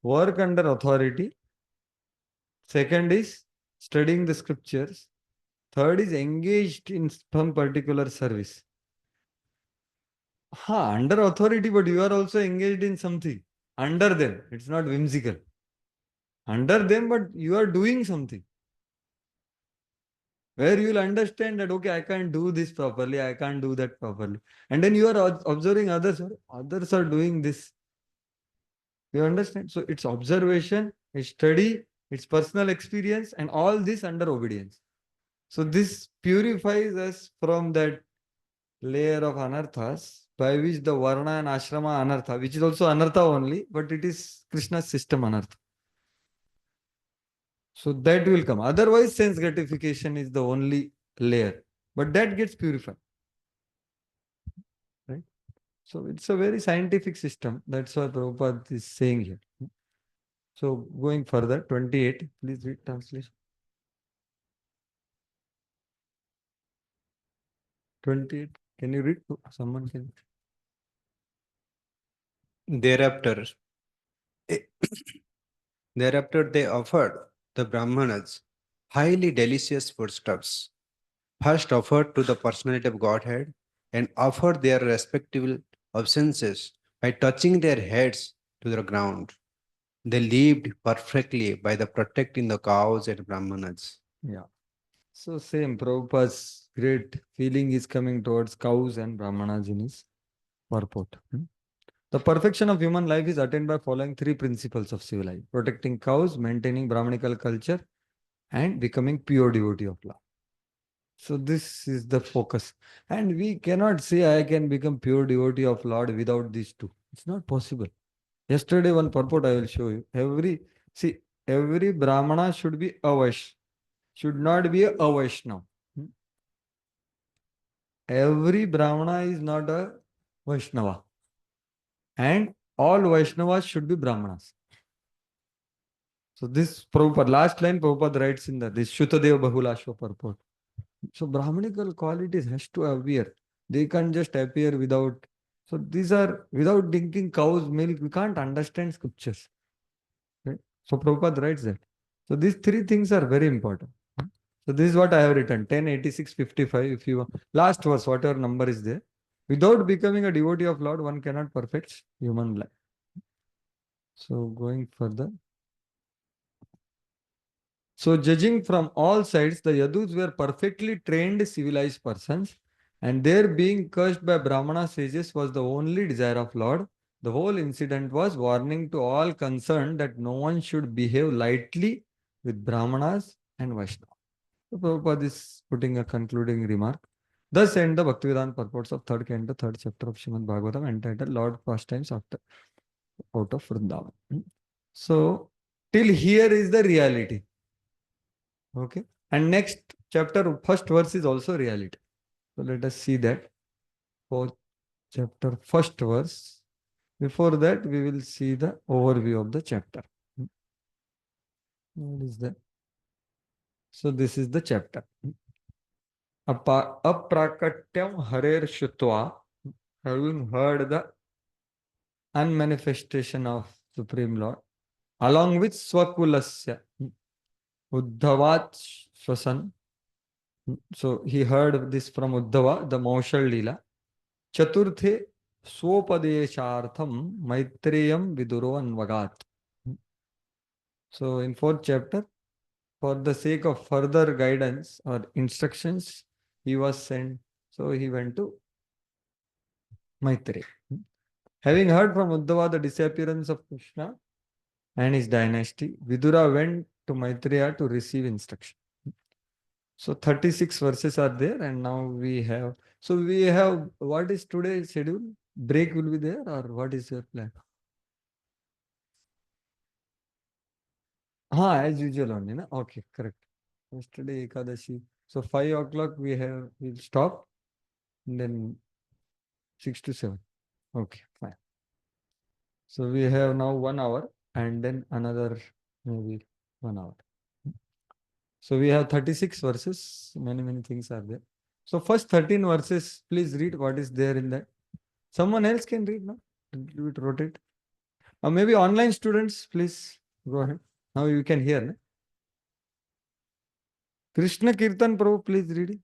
Work under authority. Second is studying the scriptures. Third is engaged in some particular service. Under authority, but you are also engaged in something. Under them. It's not whimsical. Under them, but you are doing something. Where you will understand that, okay, I can't do this properly, I can't do that properly. And then you are observing others. Others are doing this. You understand? So it's observation, it's study, it's personal experience, and all this under obedience. So this purifies us from that layer of anarthas by which the varna and ashrama anartha, which is also anartha only, but it is Krishna's system anartha. So that will come. Otherwise, sense gratification is the only layer. But that gets purified. Right? So it's a very scientific system. That's what Prabhupada is saying here. So going further, 28, please read translation. 28. Can you read? Someone can. Thereafter, thereafter they offered the Brahmanas highly delicious foodstuffs, first offered to the personality of Godhead and offered their respective obeisances by touching their heads to the ground. They lived perfectly by the protecting the cows and Brahmanas. Yeah. So same, Prabhupada's great feeling is coming towards cows and Brahmanas in his purport. The perfection of human life is attained by following 3 principles of civilization: protecting cows, maintaining Brahmanical culture, and becoming pure devotee of love. So this is the focus. And we cannot say I can become pure devotee of Lord without these 2. It's not possible. Yesterday one purport I will show you. Every Brahmana should be a Vaishnav. Should not be a Vaishnav. Every Brahmana is not a Vaishnava. And all Vaishnavas should be Brahmanas. So this Prabhupada, last line Prabhupada writes in this Shutadeva Bahulashva purport. So Brahmanical qualities has to appear. They can't just appear without. So these are, without drinking cow's milk, we can't understand scriptures. Right? So Prabhupada writes that. So these 3 things are very important. So this is what I have written, 10, 86, 55. If you last verse, whatever number is there. Without becoming a devotee of Lord, one cannot perfect human life. So going further. So judging from all sides, the Yadus were perfectly trained civilized persons, and their being cursed by Brahmana sages was the only desire of Lord. The whole incident was warning to all concerned that no one should behave lightly with Brahmanas and Vaishnavas. So Prabhupada is putting a concluding remark. Thus end the Bhaktivedanta purports of 3rd canto, 3rd chapter of Srimad Bhagavatam, entitled Lord Pastimes out of Vrindavan. So till here is the reality. Okay. And next chapter, first verse is also reality. So let us see that. 4th chapter, first verse. Before that, we will see the overview of the chapter. What is that? So this is the chapter. Aprakatyam harer shutva, having heard the unmanifestation of Supreme Lord, along with Swakulasya, Uddhavat Swasan. So he heard this from Uddhava, the Maushal Leela. Chaturthe Swopadeshartham Maitreyam Viduro Anvagat. So in fourth chapter, for the sake of further guidance or instructions, he was sent. So he went to Maitreya. Having heard from Uddhava the disappearance of Krishna and his dynasty, Vidura went to Maitreya to receive instruction. So 36 verses are there, and now we have. So we have, what is today's schedule? Break will be there, or what is your plan? As usual only, na? Okay, correct. Yesterday Ekadashi. So 5 o'clock we'll stop, and then 6 to 7. Okay, fine. So we have now 1 hour, and then another maybe 1 hour. So we have 36 verses, many things are there. So first 13 verses, please read what is there in that. Someone else can read now. Do it rotate. Or maybe online students, please go ahead. Now you can hear. Na? Krishna Kirtan Prabhu, please read it.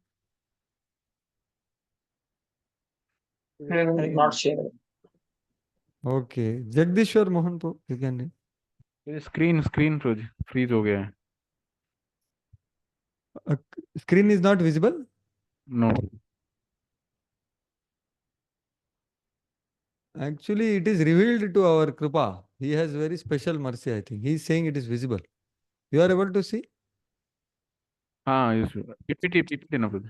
Not sharing. Okay. Jagdishwar Mohan Prabhu, you can read. ये screen freeze हो गया है. Screen is not visible? No. Actually, it is revealed to our Kripa. He has very special mercy, I think. He is saying it is visible. You are able to see? हाँ yes. PPT ना प्रभु.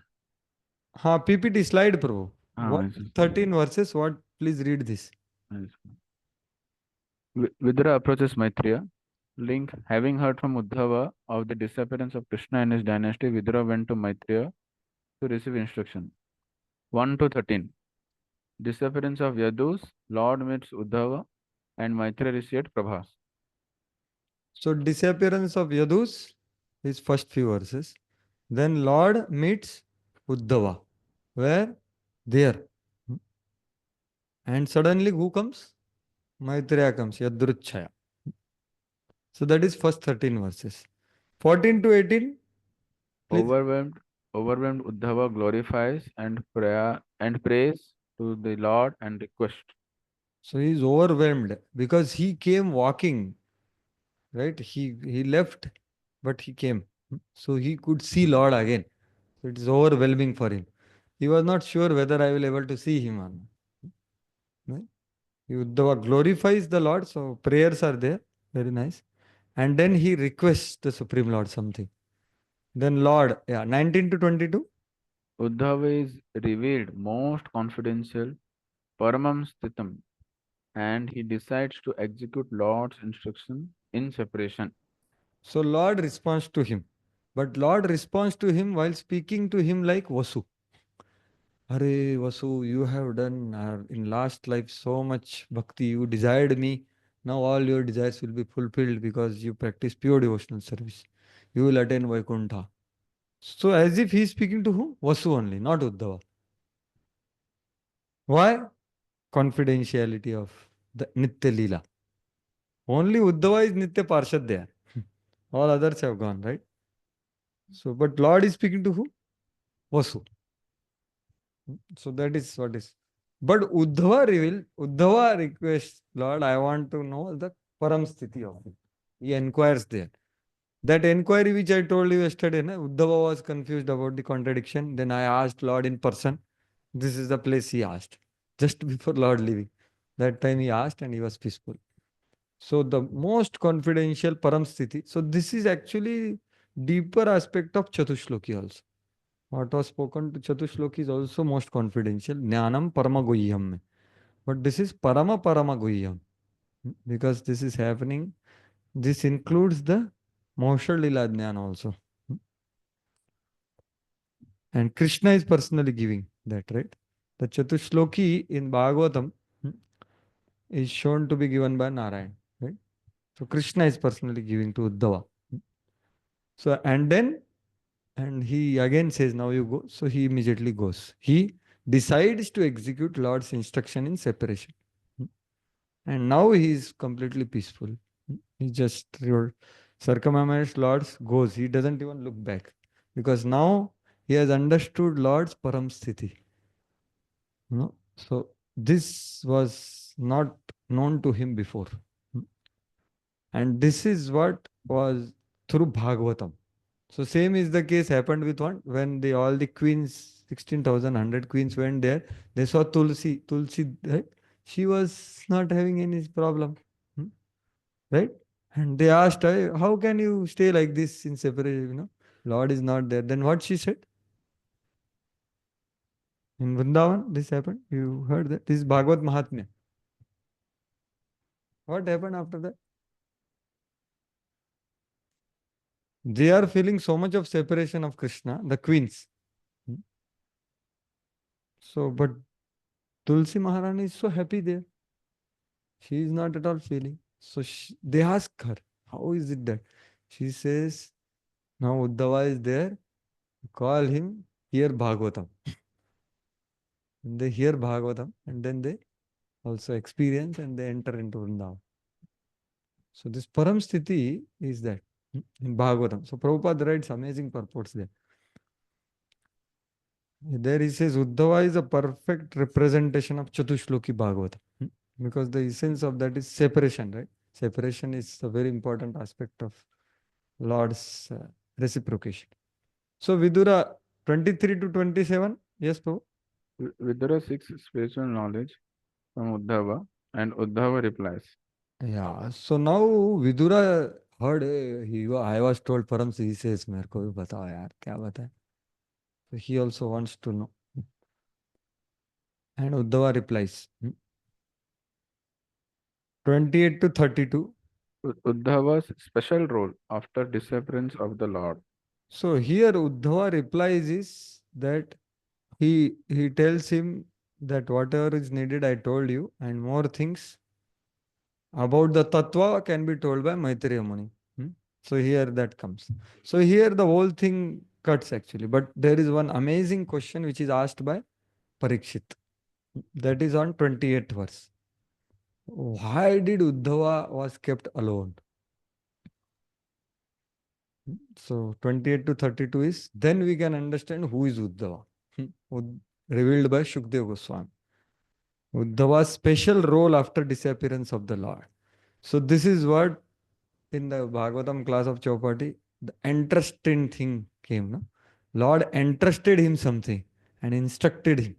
PPT slide, Prabhu. What yes. 13 verses? What? Please read this. Yes. Vidura approaches Maitreya. Link, having heard from Uddhava of the disappearance of Krishna and his dynasty, Vidura went to Maitreya to receive instruction. 1 to 13. Disappearance of Yadus, Lord meets Uddhava and Maitreya received Prabhas. So disappearance of Yadus is first few verses. Then Lord meets Uddhava. Where? There. And suddenly who comes? Maitreya comes, Yadruchaya. So that is first 13 verses. 14 to 18. Please. Overwhelmed Uddhava glorifies and prays to the Lord and request. So he is overwhelmed because he came walking, right? He left, but he came. So he could see Lord again. So it is overwhelming for him. He was not sure whether I will able to see him or not. Right? Uddhava glorifies the Lord, so prayers are there. Very nice. And then he requests the Supreme Lord something. Then Lord, 19 to 22. Uddhava is revealed most confidential, Paramam Sthitam, and he decides to execute Lord's instruction in separation. So Lord responds to him. But Lord responds to him while speaking to him like Vasu. Hare Vasu, you have done in last life so much bhakti. You desired me. Now all your desires will be fulfilled because you practice pure devotional service. You will attain Vaikuntha. So as if he is speaking to whom? Vasu only, not Uddhava. Why? Confidentiality of the Nitya Leela. Only Uddhava is Nitya Parshad there. All others have gone, right? So, but Lord is speaking to who? Vasu. So that is what is. But Uddhava requests, Lord, I want to know the Param Sthiti of it. He inquires there. That inquiry which I told you yesterday, Uddhava was confused about the contradiction. Then I asked Lord in person. This is the place he asked. Just before Lord leaving. That time he asked and he was peaceful. So the most confidential Param Sthiti. So this is actually deeper aspect of Chatushloki also. What was spoken to Chatushloki is also most confidential. Jnanam Paramaguhyam. But this is Parama Paramaguhyam. Because this is happening. This includes the Moksha Lila Jnana also. And Krishna is personally giving that, right? The Chatushloki in Bhagavatam is shown to be given by Narayan, right? So Krishna is personally giving to Uddhava. So, and he again says, now you go. So he immediately goes. He decides to execute Lord's instruction in separation. And now he is completely peaceful. He just circumambulates Lord's goes. He doesn't even look back. Because now he has understood Lord's Param Sthiti. So this was not known to him before. And this is what was through Bhagavatam. So same is the case happened with one when all the queens, 16,100 queens went there. They saw Tulsi, right? She was not having any problem, right? And they asked her, how can you stay like this in separation? Lord is not there. Then what she said? In Vrindavan, this happened. You heard that? This is Bhagavad Mahatmya. What happened after that? They are feeling so much of separation of Krishna, the queens. So, but Tulsi Maharani is so happy there. She is not at all feeling. So they ask her, how is it that? She says, now Uddhava is there. Call him, hear Bhagavatam. And they hear Bhagavatam and then they also experience and they enter into Vrindavan. So this Param Sthiti is that in Bhagavatam. So Prabhupada writes amazing purports there. There he says Uddhava is a perfect representation of Chatushloki Bhagavatam. Because the essence of that is separation, right? Separation is a very important aspect of Lord's reciprocation. So Vidura 23 to 27. Yes, Prabhu. Vidura seeks spiritual knowledge from Uddhava, and Uddhava replies. Yeah. So now Vidura heard, I was told Param he says, मेरे को भी बताओ यार, क्या बताए? So he also wants to know. And Uddhava replies. 28 to 32. Uddhava's special role after disappearance of the Lord. So here Uddhava replies is that he tells him that whatever is needed I told you and more things about the tattva can be told by Maitreya Muni. So here that comes. So here the whole thing cuts actually. But there is one amazing question which is asked by Parikshit. That is on 28th verse. Why did Uddhava was kept alone? So 28 to 32 is, then we can understand who is Uddhava. Revealed by Shukdev Goswami. Uddhava's special role after disappearance of the Lord. So this is what in the Bhagavatam class of Chopati, the interesting thing came. No? Lord entrusted him something and instructed him.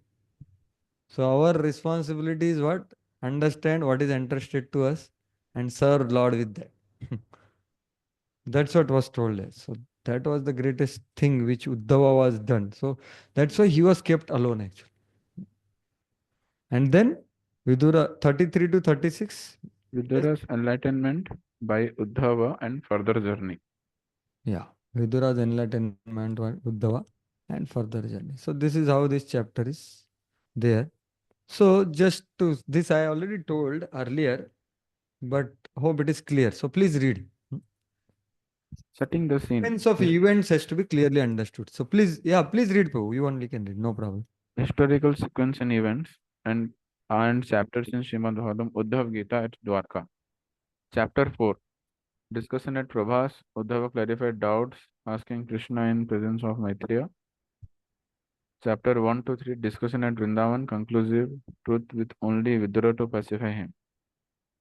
So our responsibility is what? Understand what is entrusted to us and serve Lord with that. That's what was told there. So that was the greatest thing which Uddhava was done. So that's why he was kept alone actually. And then Vidura 33 to 36. Vidura's enlightenment by Uddhava and further journey. Yeah, Vidura's enlightenment by Uddhava and further journey. So this is how this chapter is there. So just to this I already told earlier, but hope it is clear. So please read. Setting the scene. Sequence of events has to be clearly understood. So please, please read, Prabhu. You only can read, no problem. Historical sequence and events and chapters in Srimad Bhagavatam Uddhav Gita at Dwarka. Chapter 4. Discussion at Prabhas. Uddhava clarified doubts, asking Krishna in presence of Maitreya. Chapter 1 to 3. Discussion at Vrindavan. Conclusive truth with only Vidura to pacify him.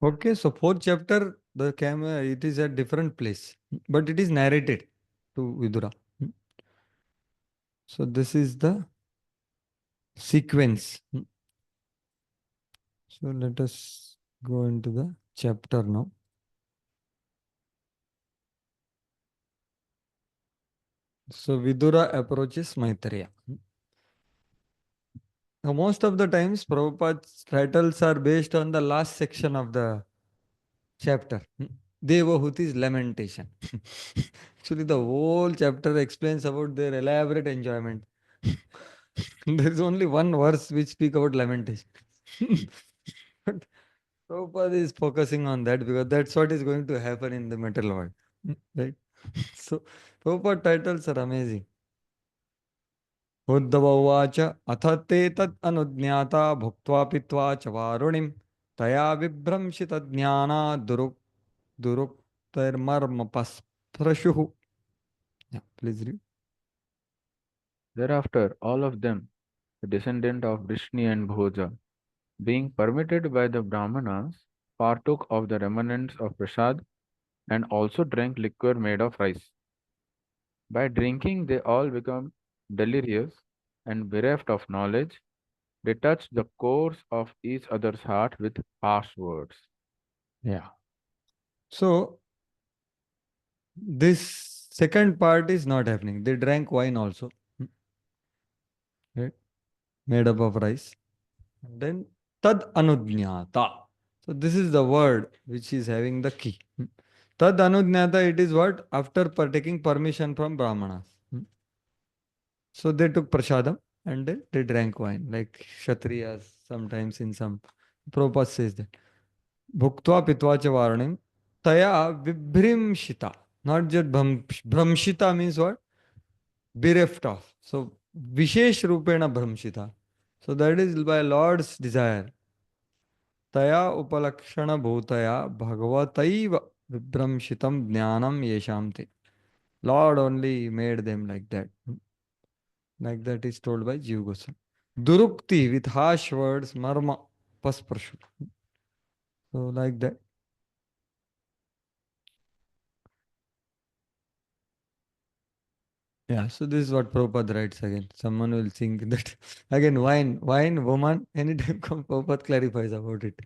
Okay, so fourth chapter, the camera, it is at different place, but it is narrated to Vidura. So this is the sequence. So let us go into the chapter now. So Vidura approaches Maitreya. Now, most of the times, Prabhupada's titles are based on the last section of the chapter. Devahuti's lamentation. Actually, the whole chapter explains about their elaborate enjoyment. There is only one verse which speak about lamentation. But Prabhupada is focusing on that because that's what is going to happen in the material world. Right? So, Prabhupada titles are amazing. Uddhav उवाच अथ ते तत् अनुज्ञाता भुक्त्वा पीत्वा च वारुणिं तया विभ्रंशितज्ञाना दुरुक्तैर्मर्मपस्पृशुः. Yeah, please read. Thereafter, all of them, the descendant of Vrishni and Bhoja, being permitted by the Brahmanas, partook of the remnants of prasad and also drank liquor made of rice. By drinking, they all become delirious and bereft of knowledge. They touch the cores of each other's heart with harsh words. Yeah. So this second part is not happening. They drank wine also, right? Made up of rice. And then tad anudnyata. So this is the word which is having the key. Tad anudnyata, it is what? After taking permission from Brahmanas. So they took prasadam and then they drank wine, like Kshatriyas sometimes in some. Prabhupada says that. Bhuktva pitva cha varnim taya vibhrimshita. Not just bhramshita means what? Bereft of. So vishesh rupena bhramshita. So that is by Lord's desire. Taya upalakshana bhutaya bhagavataiva vibramshitam jnanam yeshamte. Lord only made them like that. Like that is told by Jiva Goswami. Durukti with harsh words, marma pasparshu. So like that. Yeah, so this is what Prabhupada writes again. Someone will think that again wine, woman, anytime come Prabhupada clarifies about it.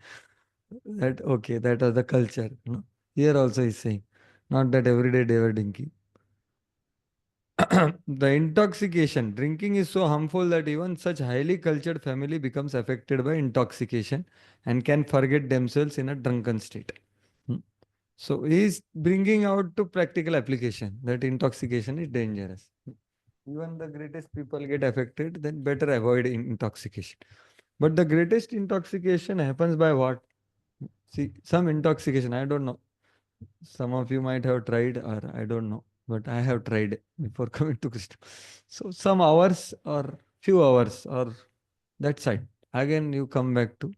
That okay, that was the culture. No? Here also he's saying, not that everyday they were drinking. The intoxication, drinking is so harmful that even such highly cultured family becomes affected by intoxication and can forget themselves in a drunken state. Hmm. So he is bringing out to practical application that intoxication is dangerous. Even the greatest people get affected, then better avoid intoxication. But the greatest intoxication happens by what? See, some intoxication, I don't know. Some of you might have tried, or I don't know, but I have tried before coming to Krishna. So some hours or few hours or that side. Again, you come back to.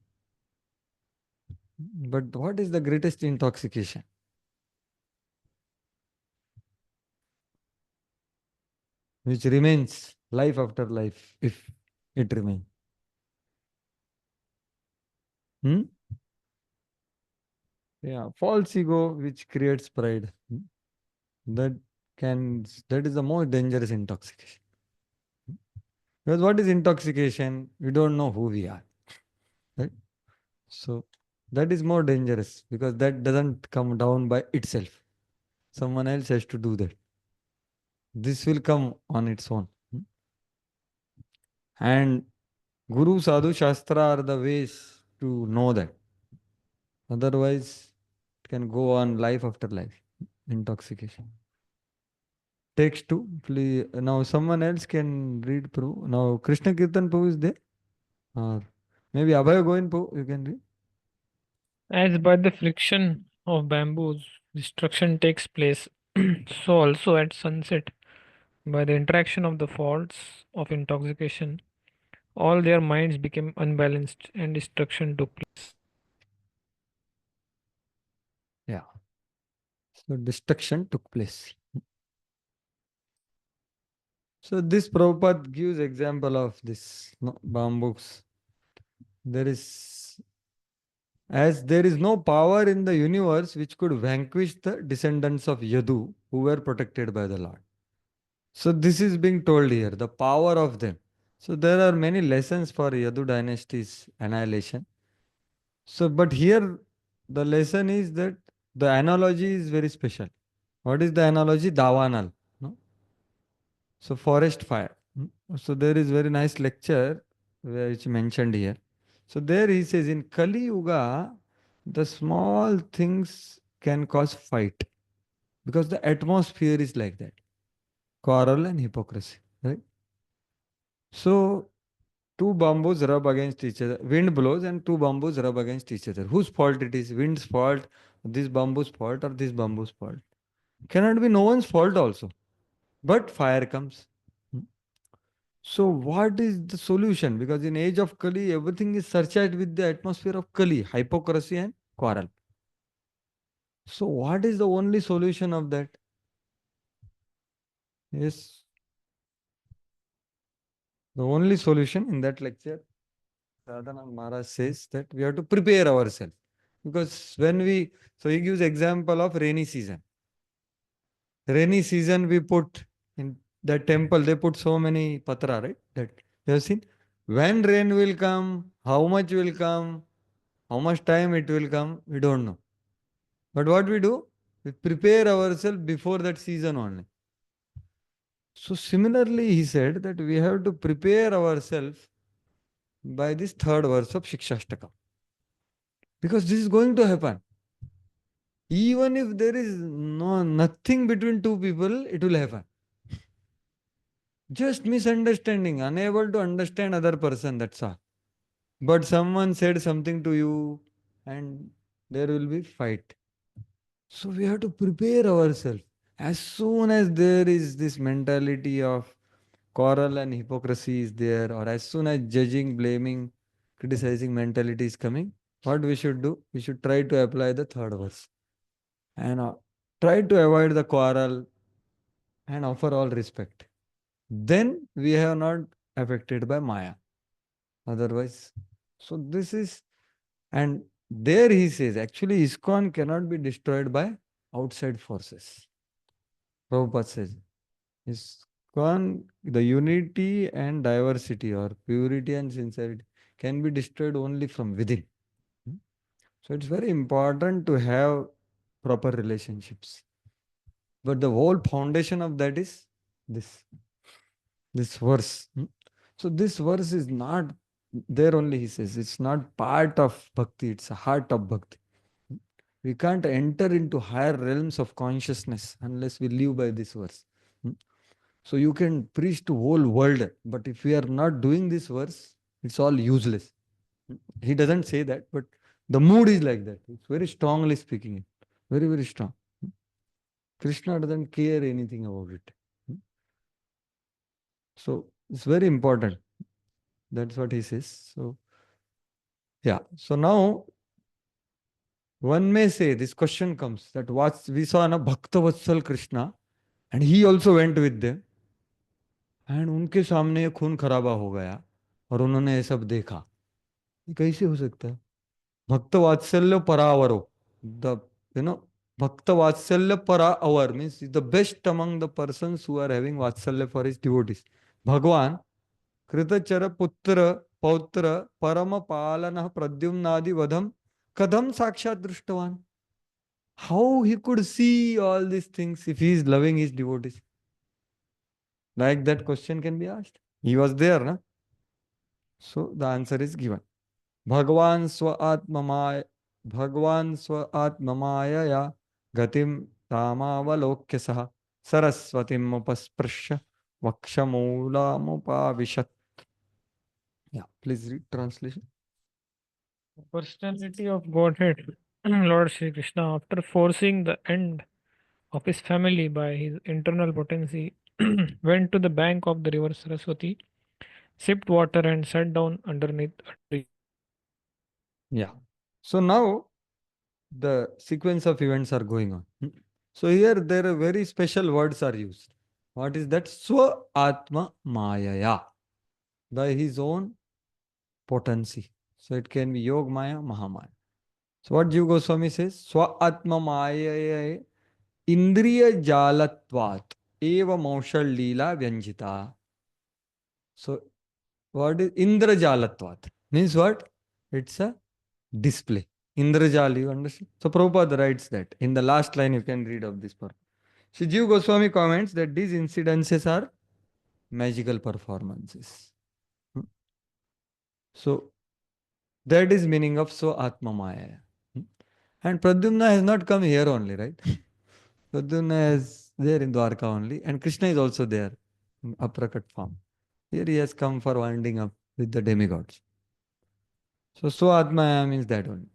But what is the greatest intoxication? Which remains life after life, if it remains. Hmm? Yeah, false ego which creates pride. That that is the most dangerous intoxication. Because what is intoxication? We don't know who we are. Right? So that is more dangerous because that doesn't come down by itself. Someone else has to do that. This will come on its own. And Guru, Sadhu, Shastra are the ways to know that. Otherwise, it can go on life after life. Intoxication. Text 2, please. Now someone else can read Prabhu. Now Krishna Kirtan Prabhu is there. Or maybe Abhay Govind Prabhu, you can read. As by the friction of bamboos, destruction takes place, so also at sunset, by the interaction of the faults of intoxication, all their minds became unbalanced and destruction took place. Yeah. So destruction took place. So this Prabhupada gives example of this bamboos. There is no power in the universe which could vanquish the descendants of Yadu who were protected by the Lord. So this is being told here, the power of them. So there are many lessons for Yadu dynasty's annihilation. So, but here the lesson is that the analogy is very special. What is the analogy? Dawanal. No? So forest fire. So there is very nice lecture which mentioned here. So there he says in Kali Yuga, the small things can cause fight because the atmosphere is like that. Quarrel and hypocrisy. Right? So two bamboos rub against each other. Wind blows and two bamboos rub against each other. Whose fault it is? Wind's fault, this bamboo's fault, or this bamboo's fault? Cannot be no one's fault also. But fire comes. So what is the solution? Because in age of Kali, everything is surcharged with the atmosphere of Kali, hypocrisy and quarrel. So what is the only solution of that? Yes. The only solution in that lecture Radhanand Maharaj says that we have to prepare ourselves. Because so he gives example of rainy season. Rainy season we put in the temple, they put so many patra, right? That you have seen. When rain will come, how much will come, how much time it will come, we don't know. But what we do? We prepare ourselves before that season only. So similarly, he said that we have to prepare ourselves by this third verse of Shikshastakam. Because this is going to happen. Even if there is nothing between two people, it will happen. Just misunderstanding, unable to understand other person, that's all. But someone said something to you and there will be fight. So we have to prepare ourselves. As soon as there is this mentality of quarrel and hypocrisy is there, or as soon as judging, blaming, criticizing mentality is coming, what we should do? We should try to apply the third verse. And try to avoid the quarrel and offer all respect. Then we have not affected by Maya. Otherwise, so this is, and there he says, actually ISKCON cannot be destroyed by outside forces. Prabhupada says, ISKCON, the unity and diversity or purity and sincerity can be destroyed only from within. So it's very important to have proper relationships. But the whole foundation of that is this verse. So this verse is not there only, he says, it's not part of bhakti, it's a heart of bhakti. We can't enter into higher realms of consciousness unless we live by this verse. So you can preach to whole world, but if we are not doing this verse, it's all useless. He doesn't say that, but the mood is like that. It's very strongly speaking. Very, very strong. Krishna doesn't care anything about it. So it's very important. That's what he says. So, yeah. So now, one may say, this question comes that what we saw na Bhakta Vatsal Krishna, and he also went with them, and उनके सामने ये खून खराबा हो गया और उन्होंने ये सब देखा. ये कैसे हो सकता है? भक्त वात्सल्य परावरो, the Bhakta Vatsalya para avar means the best among the persons who are having Vatsalya for his devotees. Bhagwan कृतचर पुत्र पौत्र परम पालन प्रद्युम्नादि वधम kadam sakshat दृष्टवान. How he could see all these things if he is loving his devotees? Like that question can be asked. He was there, na? So the answer is given. Bhagwan swa atmamaya gatim tamavalokya saha saraswatim upasprashya vakshamoolamupavishad. Yeah, please read translation. Personality of Godhead, Lord Shri Krishna, after forcing the end of his family by his internal potency, went to the bank of the river Saraswati, sipped water, and sat down underneath a tree. Yeah. So now the sequence of events are going on. So here there are very special words are used. What is that? Swa Atma Mayaya. By his own potency. So it can be Yog Maya, Mahamaya. So what Jiva Goswami says? Swa Atma Mayaya Indriya Jalatvat Eva Maushal Leela Vyanjita. So what is Indra Jalatvat? Means what? It's a display. Indrajal, you understand? So Prabhupada writes that. In the last line, you can read of this part. So Jiva Goswami comments that these incidences are magical performances. So that is meaning of so Atma Maya. And Pradyumna has not come here only, right? Pradyumna is there in Dwarka only. And Krishna is also there in aprakat form. Here he has come for winding up with the demigods. So Atma means that only.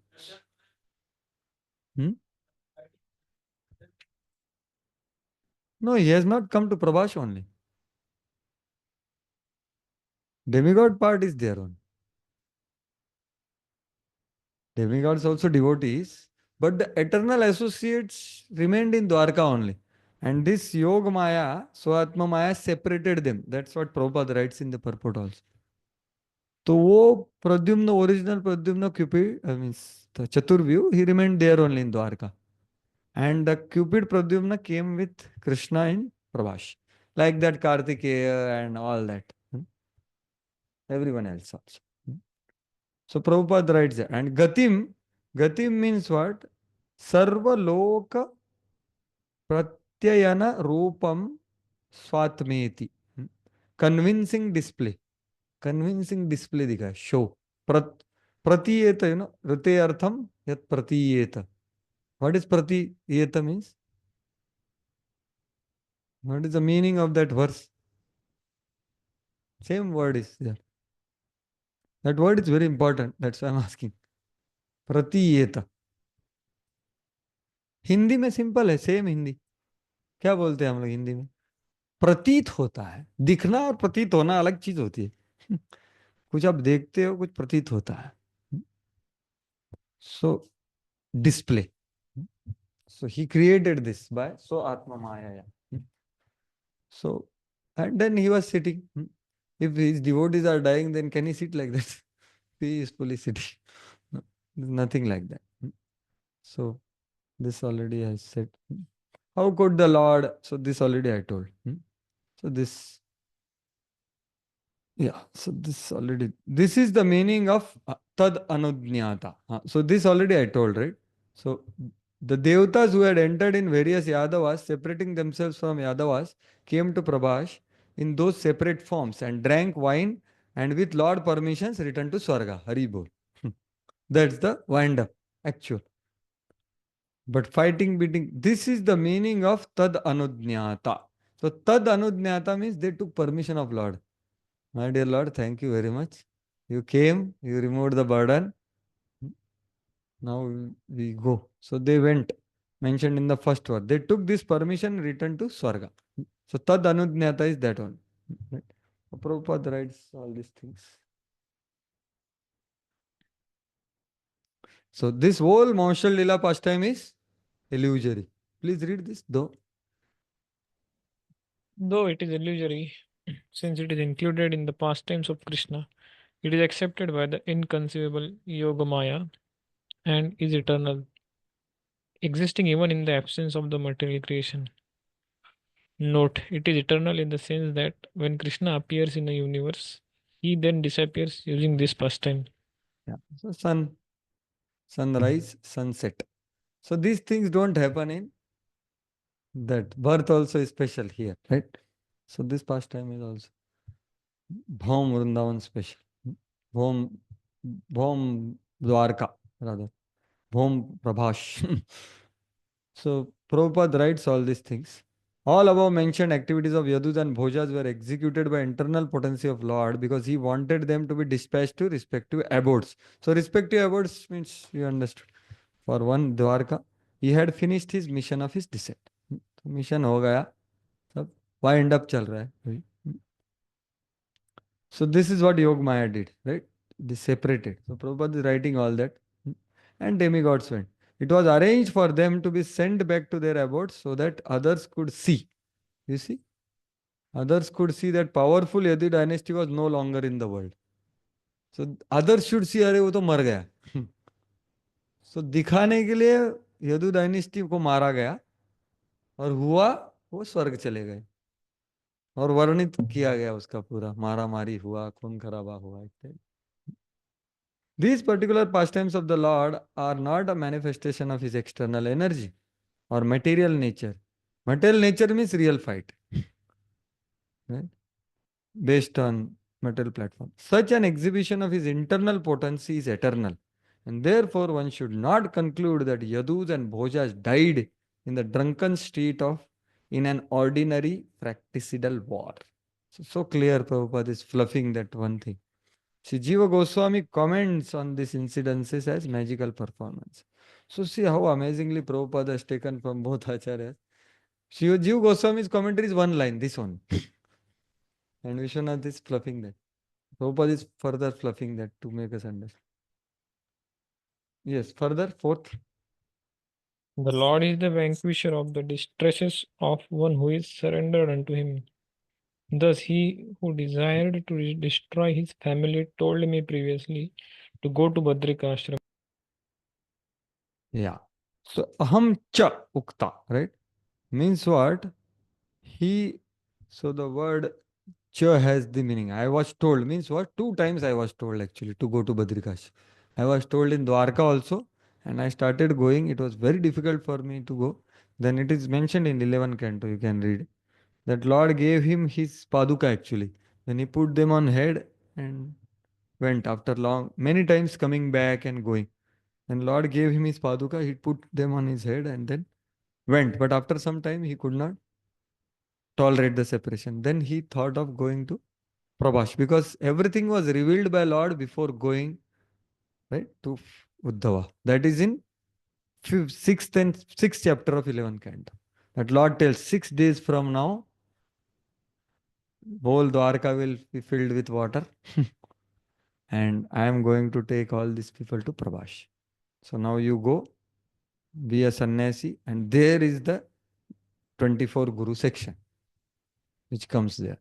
No, he has not come to Prabhash only. Demigod part is there only. Demigods also devotees, but the eternal associates remained in Dwarka only. And this Yoga Maya, Swatma Maya separated them. That's what Prabhupada writes in the purport also. तो वो Pradyumna, original Pradyumna Cupid, means the Chaturvyu, he remained there only in Dwarka. And the Cupid Pradyumna came with Krishna in Prabhash. Like that Kartikeya and all that. Everyone else also. So Prabhupada writes that. And Gatim means what? Sarva Loka Pratyayana Rupam Swatmeti. Convincing display. Convincing display दिखा show. Pratiyeta, Rite artham yat pratiyeta. What is pratiyeta means? What is the meaning of that verse? Same word is there. That word is very important. That's why I'm asking. Pratiyeta. Hindi में simple है, same Hindi. क्या बोलते हैं हम लोग हिंदी में? प्रतीत होता है. दिखना और प्रतीत होना अलग चीज होती है. कुछ आप देखते हो, कुछ प्रतीत होता है. So display. So he created this by so Atma Maya. So, and then he was sitting. If his devotees are dying, then can he sit like that? Peacefully sitting. No, nothing like that. So this already I said. How could the Lord? So this already I told. So this, yeah. So this already. This is the meaning of tad anudnyata. So this already I told, right? So the Devatas who had entered in various Yadavas, separating themselves from Yadavas, came to Prabhash in those separate forms and drank wine and with Lord permissions returned to Swarga. Hari Bol. That's the wind up, actual. But fighting, beating, this is the meaning of tad anudnyata. So tad anudnyata means they took permission of Lord. My dear Lord, thank you very much. You came, you removed the burden. Now we go. So they went, mentioned in the first word. They took this permission, returned to Swarga. So tad anudnyata is that one. Right? Prabhupada writes all these things. So this whole martial lila pastime is illusory. Please read this though. Though it is illusory, since it is included in the pastimes of Krishna, it is accepted by the inconceivable Yogamaya and is eternal, existing even in the absence of the material creation. Note, it is eternal in the sense that when Krishna appears in a universe, he then disappears using this pastime. Yeah. So sunrise, sunset. So these things don't happen in that. Birth also is special here, right? So this pastime is also Bhom Vrindavan special. Bhom Dwarka, rather. Bhom Prabhash. So Prabhupada writes all these things. All above mentioned activities of Yadus and Bhojas were executed by internal potency of Lord because he wanted them to be dispatched to respective abodes. So respective abodes means you understood. For one Dwarka, he had finished his mission of his descent. तो mission हो गया, सब wind up चल रहा है. So this is what Yog Maya did, right? They separated. So Prabhupada is writing all that. And demigods went. It was arranged for them to be sent back to their abodes so that others could see. You see? Others could see that powerful Yadu dynasty was no longer in the world. So others should see, अरे वो तो मर गया. So दिखाने के लिए Yadu dynasty को मारा गया और हुआ वो स्वर्ग चले गए और वर्णित किया गया उसका पूरा मारा मारी हुआ, खून खराबा हुआ इत्यादि. These particular pastimes of the Lord are not a manifestation of his external energy or material nature. Material nature means real fight, right? Based on material platform. Such an exhibition of his internal potency is eternal. And therefore, one should not conclude that Yadus and Bhojas died in the drunken street of in an ordinary fratricidal war. So clear, Prabhupada is fluffing that one thing. See, Jiva Goswami comments on these incidences as magical performance. So see how amazingly Prabhupada has taken from both acharyas. Jiva Goswami's commentary is one line, this one. And Vishwanath is fluffing that. Prabhupada is further fluffing that to make us understand. Yes, further, fourth. The Lord is the vanquisher of the distresses of one who is surrendered unto him. Thus, he who desired to destroy his family told me previously to go to Badrikashram. Yeah. So aham cha ukta, right? Means what? He, so the word cha has the meaning. I was told means what? Two times I was told actually to go to Badrikash. I was told in Dwarka also, and I started going. It was very difficult for me to go. Then it is mentioned in 11 canto, you can read. That Lord gave him his paduka actually. Then he put them on head and went after long, many times coming back and going. And Lord gave him his paduka, he put them on his head and then went. But after some time, he could not tolerate the separation. Then he thought of going to Prabhash because everything was revealed by Lord before going right to Uddhava. That is in sixth chapter of 11th canto. That Lord tells 6 days from now, whole Dwarka will be filled with water, and I am going to take all these people to Prabhash. So now you go, be a sannyasi, and there is the 24 Guru section which comes there.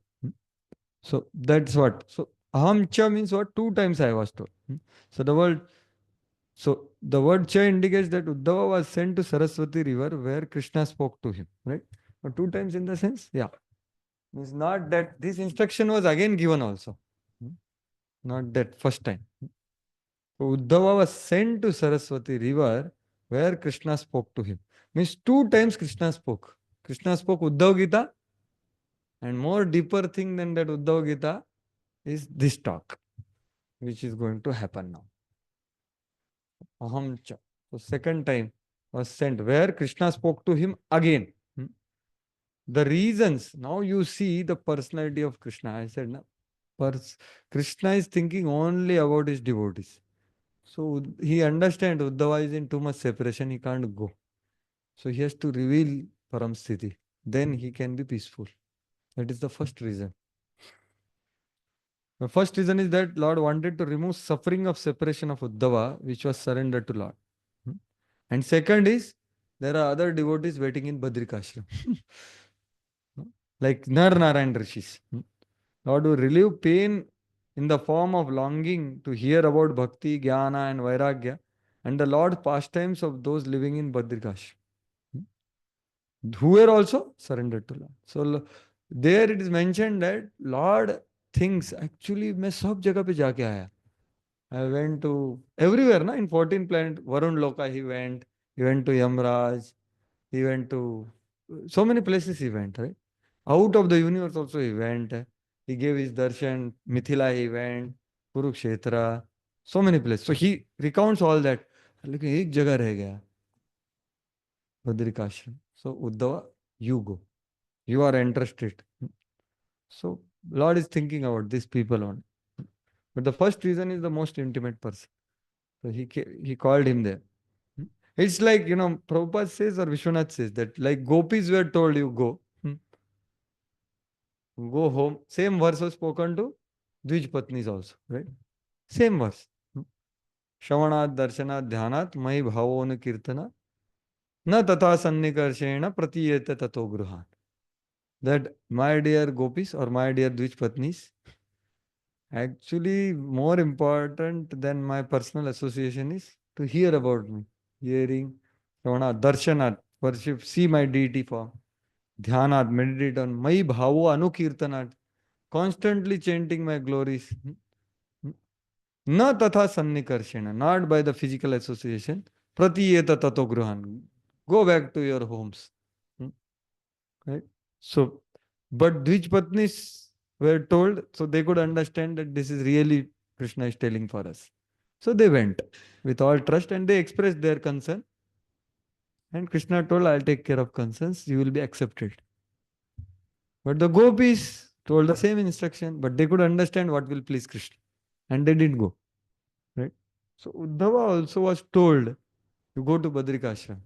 So that's what. So aham cha means what? Two times I was told. So the word cha indicates that Uddhava was sent to Saraswati river where Krishna spoke to him, right? But two times in the sense, yeah. Means not that this instruction was again given also. Not that first time. So Uddhava was sent to Saraswati river where Krishna spoke to him. Means two times Krishna spoke. Krishna spoke Uddhava Gita, and more deeper thing than that Uddhava Gita is this talk, which is going to happen now. Aham cha. So second time was sent where Krishna spoke to him again. The reasons, now you see the personality of Krishna. I said, na, Krishna is thinking only about his devotees. So he understands Uddhava is in too much separation, he can't go. So he has to reveal Param Sthiti. Then he can be peaceful. That is the first reason. The first reason is that Lord wanted to remove suffering of separation of Uddhava, which was surrendered to Lord. And second is, there are other devotees waiting in Badrikashram. Like Nar Narayan Rishis. Lord will relieve pain in the form of longing to hear about Bhakti, Jnana and Vairagya and the Lord pastimes of those living in Badrikashram. Who were also surrendered to Lord. So there it is mentioned that Lord thinks actually मैं सब जगह पे जाके आया. I went to everywhere, na? In 14 planet, Varun Loka he went to Yamraj, he went to so many places he went, right? Out of the universe also he went. He gave his darshan, Mithila he went, Kurukshetra, so many places. So he recounts all that. लेकिन एक जगह रह गया, Badrikashram. So Uddhava, you go. You are interested. So Lord is thinking about these people only. But the first reason is the most intimate person. So he called him there. It's like, Prabhupada says or Vishwanath says that like gopis were told you go. Go home. Same verse was spoken to Dvij Patnis also, right? Same verse. Shravanat, Darshanat, Dhyanat, Mai Bhavon Kirtana, Na Tata Sannikarshena Pratiyeta Tato Gruhan. That my dear gopis or my dear Dvij Patnis, actually more important than my personal association is to hear about me. Hearing, Shravanat, Darshanat, worship, see my deity form. Dhyanat, meditate on Mai Bhavo Anukirtanat, constantly chanting my glories. Na tatha sannikarshena, not by the physical association. Pratiyeta tato gruhan. Go back to your homes. Right? So, but Dvij Patnis were told, so they could understand that this is really Krishna is telling for us. So they went with all trust and they expressed their concern. And Krishna told, I'll take care of concerns, you will be accepted. But the gopis told the same instruction, but they could understand what will please Krishna. And they didn't go. Right? So Uddhava also was told to go to Badrikashram.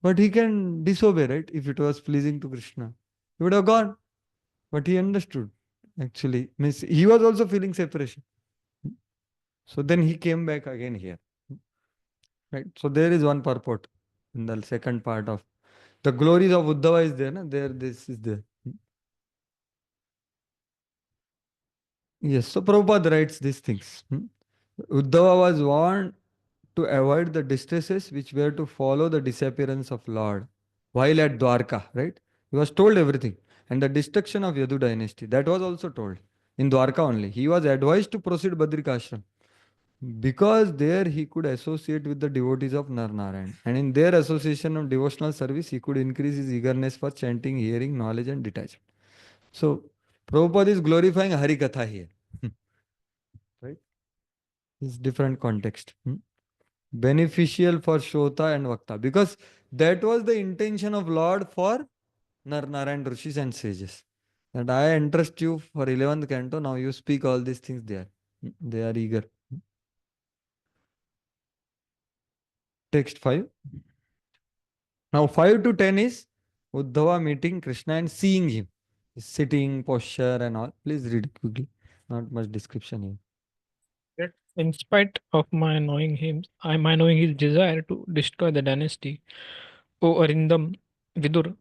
But he can disobey, right? If it was pleasing to Krishna. He would have gone. But he understood. Actually, means he was also feeling separation. So then he came back again here. Right? So there is one purport in the second part of the glories of Uddhava is there. Na? There, this is there. Yes, so Prabhupada writes these things. Uddhava was warned to avoid the distresses which were to follow the disappearance of Lord while at Dwarka, right? He was told everything. And the destruction of Yadu dynasty, that was also told in Dwarka only. He was advised to proceed Badrikashram because there he could associate with the devotees of Narnarayan. And in their association of devotional service, he could increase his eagerness for chanting, hearing, knowledge, and detachment. So, Prabhupada is glorifying Harikatha here. Right? It's different context. Beneficial for Shota and Vakta because that was the intention of Lord for Narnarayan Rishis and sages. That I entrust you for 11th canto, now you speak all these things there. They are eager. Text 5. Now 5 to 10 is Uddhava meeting Krishna and seeing him. Sitting, posture and all. Please read quickly. Not much description here. Yet, in spite of my knowing his desire to destroy the dynasty, O Arindam Vidur,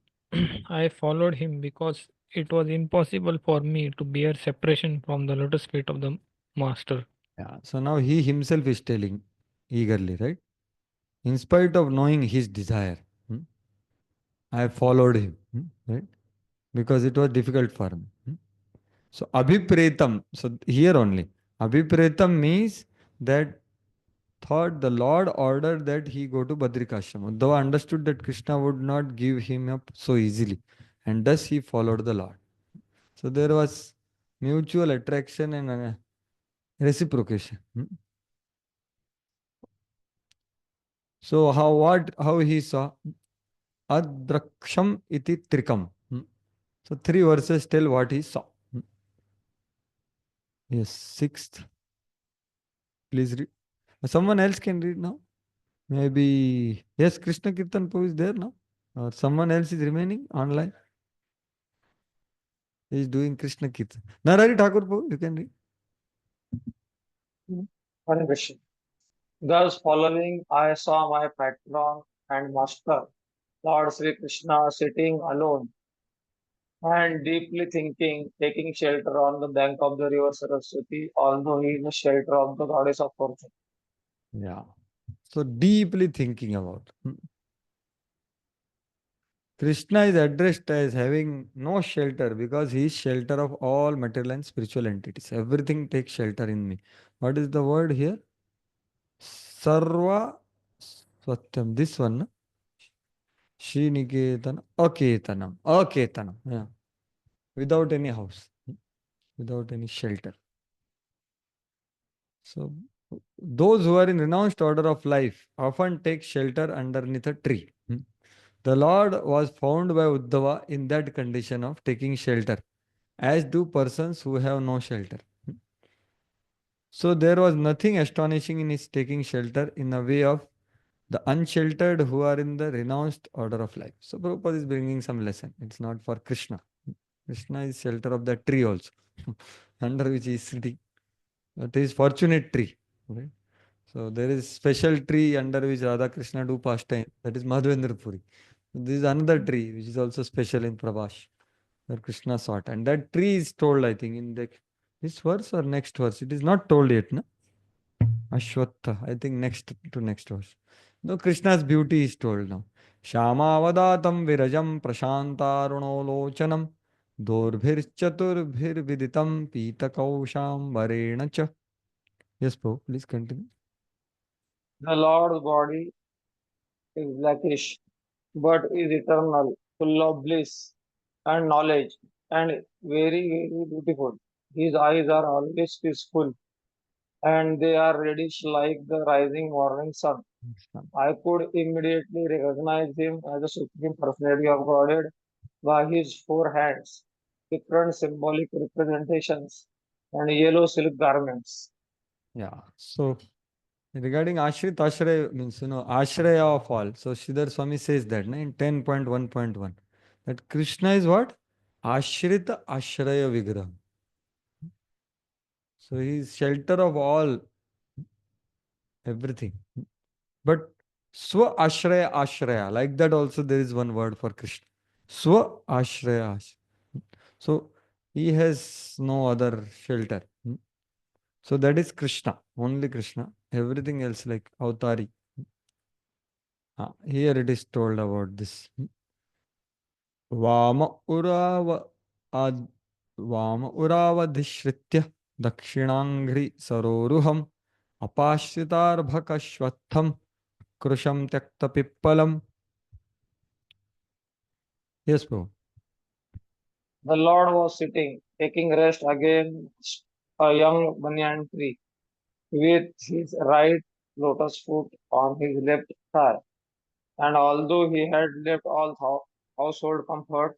I followed him because it was impossible for me to bear separation from the lotus feet of the master. Yeah. So now he himself is telling eagerly, right? In spite of knowing his desire, I followed him, right? Because it was difficult for me. So abhipretam, so here only, abhipretam means that thought the Lord ordered that he go to Badrikashram. Uddhava understood that Krishna would not give him up so easily, and thus he followed the Lord. So there was mutual attraction and reciprocation. So how he saw adraksham iti trikam. So 3 verses tell what he saw. Yes, 6th. Please read. Someone else can read now. Maybe yes, Krishna Kirtan Prabhu is there now, or someone else is remaining online. He is doing Krishna Kirtan. Narari Thakur Prabhu, you can read. Hare Krishna. Thus following, I saw my patron and master, Lord Sri Krishna, sitting alone and deeply thinking, taking shelter on the bank of the river Saraswati, although he is the shelter of the goddess of fortune. Yeah. So deeply thinking about. Krishna is addressed as having no shelter because he is shelter of all material and spiritual entities. Everything takes shelter in me. What is the word here? Sarva Swatyam. This one. No? Sriniketan Aketanam. Aketanam. Yeah. Without any house. Without any shelter. So those who are in renounced order of life often take shelter underneath a tree. The Lord was found by Uddhava in that condition of taking shelter, as do persons who have no shelter. So there was nothing astonishing in his taking shelter in a way of the unsheltered who are in the renounced order of life. So Prabhupada is bringing some lesson. It's not for Krishna. Krishna is shelter of that tree also, under which he is sitting. That is fortunate tree. Right? So there is special tree under which Radha Krishna do pastime. That is Madhavendra Puri. This is another tree which is also special in Prabhash, where Krishna sought. And that tree is told, I think, in this verse or next verse. It is not told yet, no? Ashwatha. I think next to next verse. No, Krishna's beauty is told now. Shamavadatam virajam prashantarunolochanam dorbhir chaturbhir viditam pitakausham varena cha. Yes, Prabhu, please continue. The Lord's body is blackish, but is eternal, full of bliss and knowledge, and very, very beautiful. His eyes are always peaceful, and they are reddish like the rising morning sun. I could immediately recognize him as the Supreme Personality of Godhead by his 4 hands, different symbolic representations, and yellow silk garments. Yeah. So regarding Ashrit Ashraya means, Ashraya of all. So Sridhar Swami says that in 10.1.1 that Krishna is what? Ashrita Ashraya Vigraha. So he is shelter of all, everything. But Swa Ashraya Ashraya, like that also there is one word for Krishna. Swa Ashraya. So he has no other shelter. So that is Krishna, only Krishna. Everything else like Avatari. Here it is told about this. Vama Urava Ad Vama Uravadhishritya Dakshinangri Saroruham Apashritarbhakashvatham Krusham Tyakta Pippalam. Yes, bro. The Lord was sitting, taking rest against a young banyan tree, with his right lotus foot on his left thigh. And although he had left all household comfort,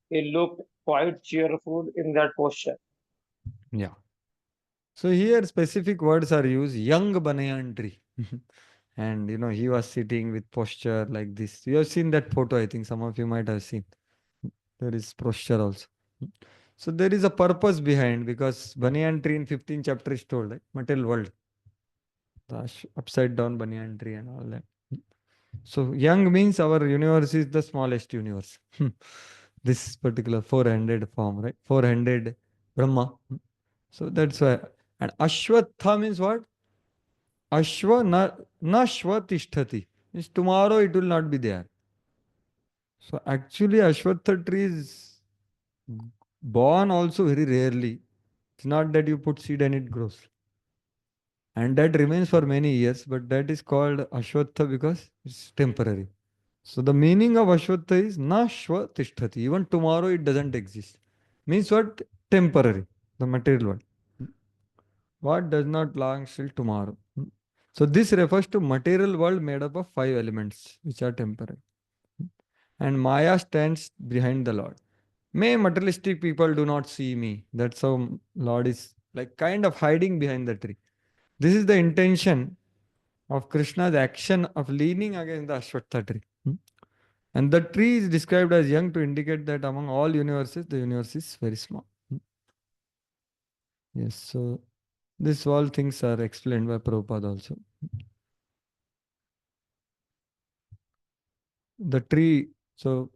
he looked quite cheerful in that posture. Yeah. So here specific words are used, young banyan tree. And he was sitting with posture like this. You have seen that photo, I think some of you might have seen. There is posture also. So there is a purpose behind, because banyan tree in 15th chapter is told, right? Material world. The upside down banyan tree and all that. So young means our universe is the smallest universe. This particular four-handed form, right? Four-handed Brahma. So that's why. And Ashwatha means what? Ashwa na shva tishtati. Means tomorrow it will not be there. So actually Ashwatha tree is born also very rarely. It's not that you put seed and it grows. And that remains for many years, but that is called Ashwatha because it's temporary. So the meaning of Ashwatha is na shva tishtati. Even tomorrow it doesn't exist. Means what? Temporary. The material world. What does not last till tomorrow. So this refers to material world made up of 5 elements, which are temporary. And Maya stands behind the Lord. May materialistic people do not see me. That's how Lord is like kind of hiding behind the tree. This is the intention of Krishna's action of leaning against the Ashwatha tree. And the tree is described as young to indicate that among all universes, the universe is very small. Yes, so these all things are explained by Prabhupada also. The tree, so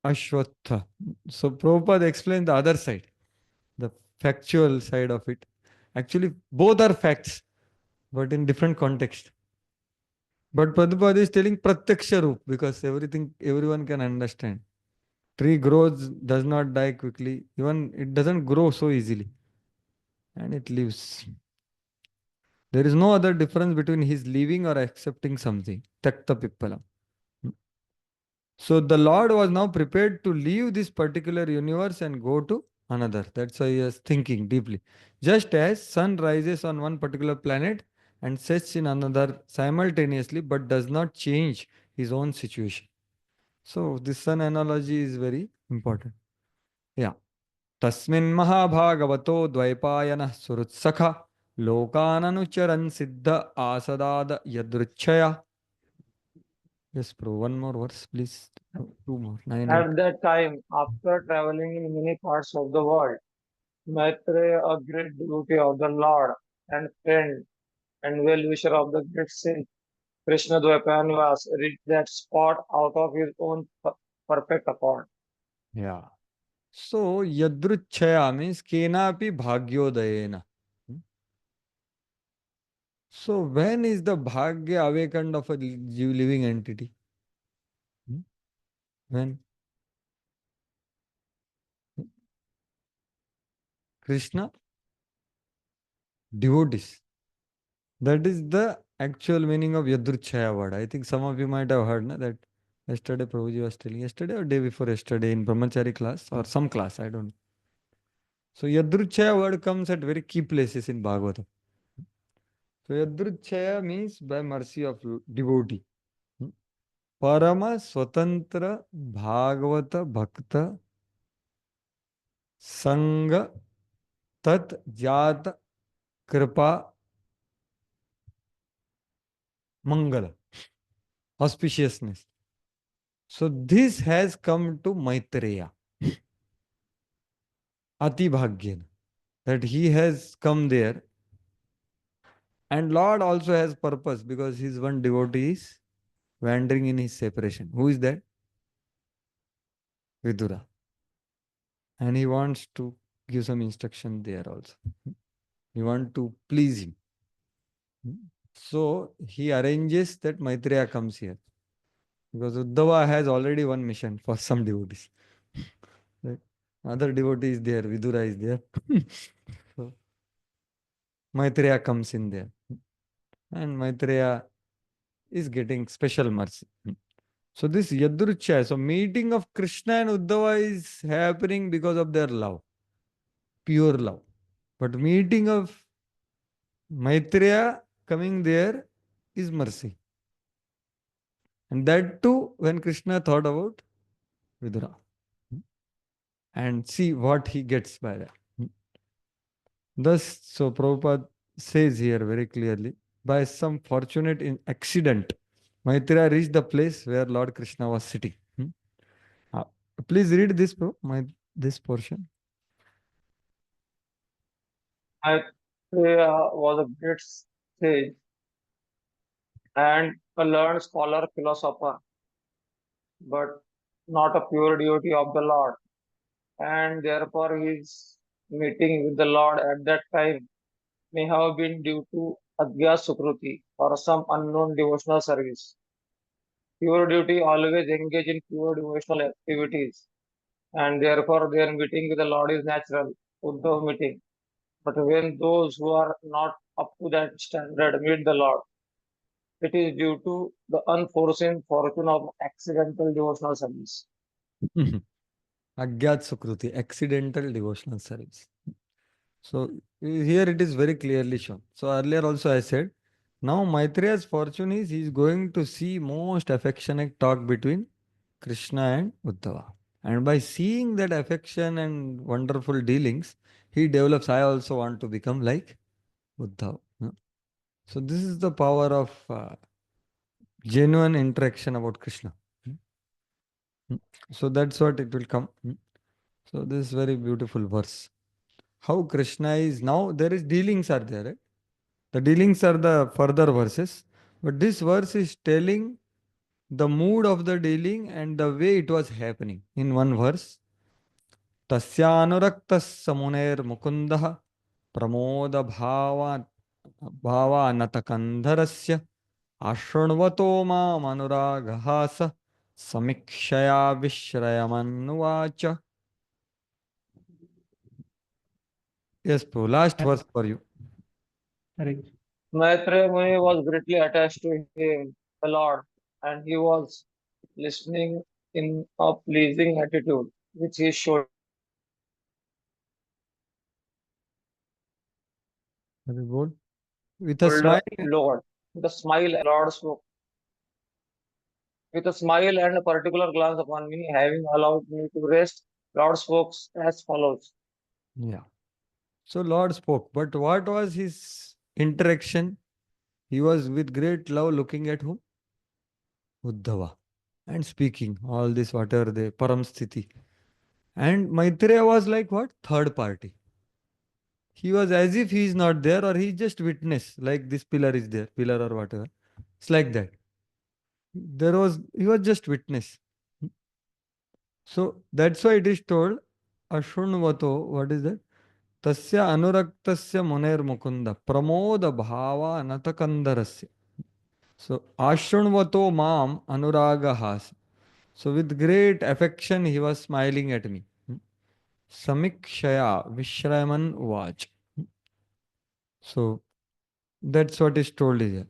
Ashwatha. So Prabhupada explained the other side, the factual side of it. Actually, both are facts, but in different context. But Prabhupada is telling Pratyaksha Roop because everyone can understand. Tree grows, does not die quickly. Even it doesn't grow so easily. And it lives. There is no other difference between his leaving or accepting something. Takta Pippalam. So the Lord was now prepared to leave this particular universe and go to another. That's why he was thinking deeply. Just as sun rises on one particular planet and sets in another simultaneously, but does not change his own situation. So this sun analogy is very important. Yeah. Tasmin Mahabhagavato Dvaipayanah Surutsakha Lokananucharan Siddha Asadada Yadruchaya. Yes, bro. One more verse, please. Two more. 9, 8. At that time, after traveling in many parts of the world, Maitreya, a great devotee of the Lord and friend and well-wisher of the great saint Krishna Dvaipayanvas, reached that spot out of his own perfect accord. Yeah. So Yadruchaya means kenapi bhagyodayena. So when is the bhagya awakened of a living entity? When? Krishna devotees. That is the actual meaning of Yadruchaya word. I think some of you might have heard that yesterday Prabhuji was telling, yesterday or day before yesterday in Brahmachari class or some class, I don't know. So Yadruchaya word comes at very key places in Bhagavatam. So Yadruchaya means by mercy of devotee. Parama Swatantra Bhagavata Bhakta Sangha Tat Jata Kripa Mangala. Auspiciousness. So this has come to Maitreya. Ati Bhagyena. That he has come there. And Lord also has purpose because his one devotee is wandering in his separation. Who is that? Vidura. And he wants to give some instruction there also. He want to please him. So he arranges that Maitreya comes here. Because Uddhava has already one mission for some devotees. Right? Other devotee is there, Vidura is there. So Maitreya comes in there. And Maitreya is getting special mercy. So this Yadrucha, so meeting of Krishna and Uddhava is happening because of their love, pure love. But meeting of Maitreya coming there is mercy. And that too, when Krishna thought about Vidura. And see what he gets by that. Thus, so Prabhupada says here very clearly, by some fortunate accident, Maitreya reached the place where Lord Krishna was sitting. Uh, Please read this, this portion. Maitreya was a great sage and a learned scholar philosopher, but not a pure devotee of the Lord. And therefore his meeting with the Lord at that time may have been due to Adya Sukruti or some unknown devotional service. Pure devotee always engage in pure devotional activities, and therefore their meeting with the Lord is natural, Uddhav meeting. But when those who are not up to that standard meet the Lord, it is due to the unforeseen fortune of accidental devotional service. Agyat Sukruti, accidental devotional service. So here it is very clearly shown. So earlier also I said, now Maitreya's fortune is he is going to see most affectionate talk between Krishna and Uddhava. And by seeing that affection and wonderful dealings, he develops, I also want to become like Uddhava. So this is the power of genuine interaction about Krishna. So that's what it will come. So this is very beautiful verse. How Krishna is now, there is dealings are there, right? The dealings are the further verses, but this verse is telling the mood of the dealing and the way it was happening. In one verse, Tasyanuraktas samuner mukundah pramoda bhavanatakandarasya ashranvato ma manuragahasa samikshaya vishrayamannuvacha. Yes, Prabhu, last verse for you. Maitreya Muni was greatly attached to him, the Lord, and he was listening in a pleasing attitude, which he showed Very good. With a the smile. Lord. With a smile, the Lord spoke. With a smile and a particular glance upon me, having allowed me to rest, Lord spoke as follows. Yeah. So Lord spoke, but what was his interaction? He was with great love looking at whom? Uddhava. And speaking all this, whatever the param sthiti. And Maitreya was like what? Third party. He was as if he is not there or he just witness, like this pillar is there, pillar or whatever. It's like that. He was just witness. So that's why it is told, Ashunvato, what is that? Tasya anuraktasya muner mukunda pramoda bhava natakandarasya. So Ashunvato mam anuragahas. So with great affection he was smiling at me. Samikshaya Vishraman Vach. So that's what is told here.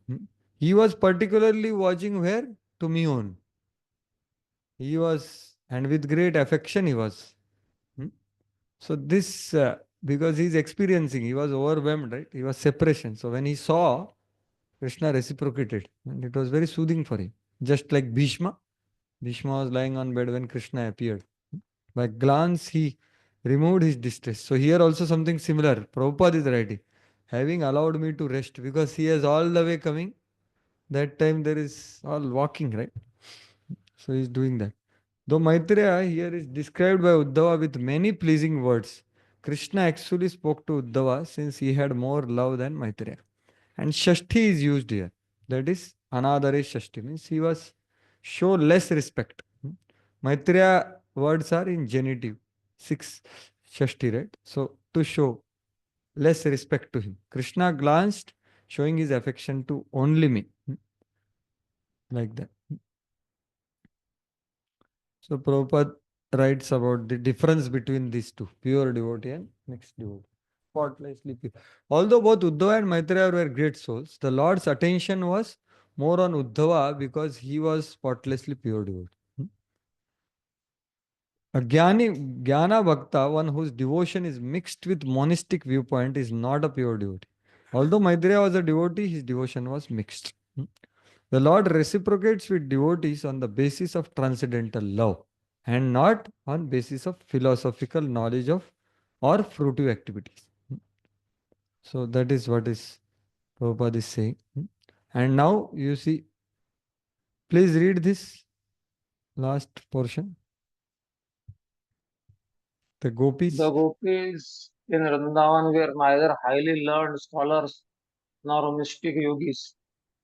He was particularly watching where? To me on. He was, and with great affection he was. So this, because he is experiencing, he was overwhelmed, right? He was separation. So when he saw, Krishna reciprocated, and it was very soothing for him. Just like Bhishma. Bhishma was lying on bed when Krishna appeared. By glance, he removed his distress. So here also something similar. Prabhupada is writing, having allowed me to rest, because he is all the way coming. That time there is all walking, right? So he is doing that. Though Maitreya here is described by Uddhava with many pleasing words, Krishna actually spoke to Uddhava since he had more love than Maitreya. And Shashti is used here. That is, Anadare Shashti means he was show less respect. Maitreya words are in genitive. 6 Shashti, right? So to show. less respect to him. Krishna glanced, showing his affection to only me. Like that. So Prabhupada writes about the difference between these two, pure devotee and mixed devotee. Spotlessly pure. Although both Uddhava and Maitreya were great souls, the Lord's attention was more on Uddhava because he was spotlessly pure devotee. A Jnana Bhakta, one whose devotion is mixed with monastic viewpoint, is not a pure devotee. Although Maitreya was a devotee, his devotion was mixed. The Lord reciprocates with devotees on the basis of transcendental love and not on basis of philosophical knowledge of or fruitive activities. So that is what is Prabhupada is saying. And now you see, please read this last portion. The gopis. The gopis in Vrindavan were neither highly learned scholars nor mystic yogis.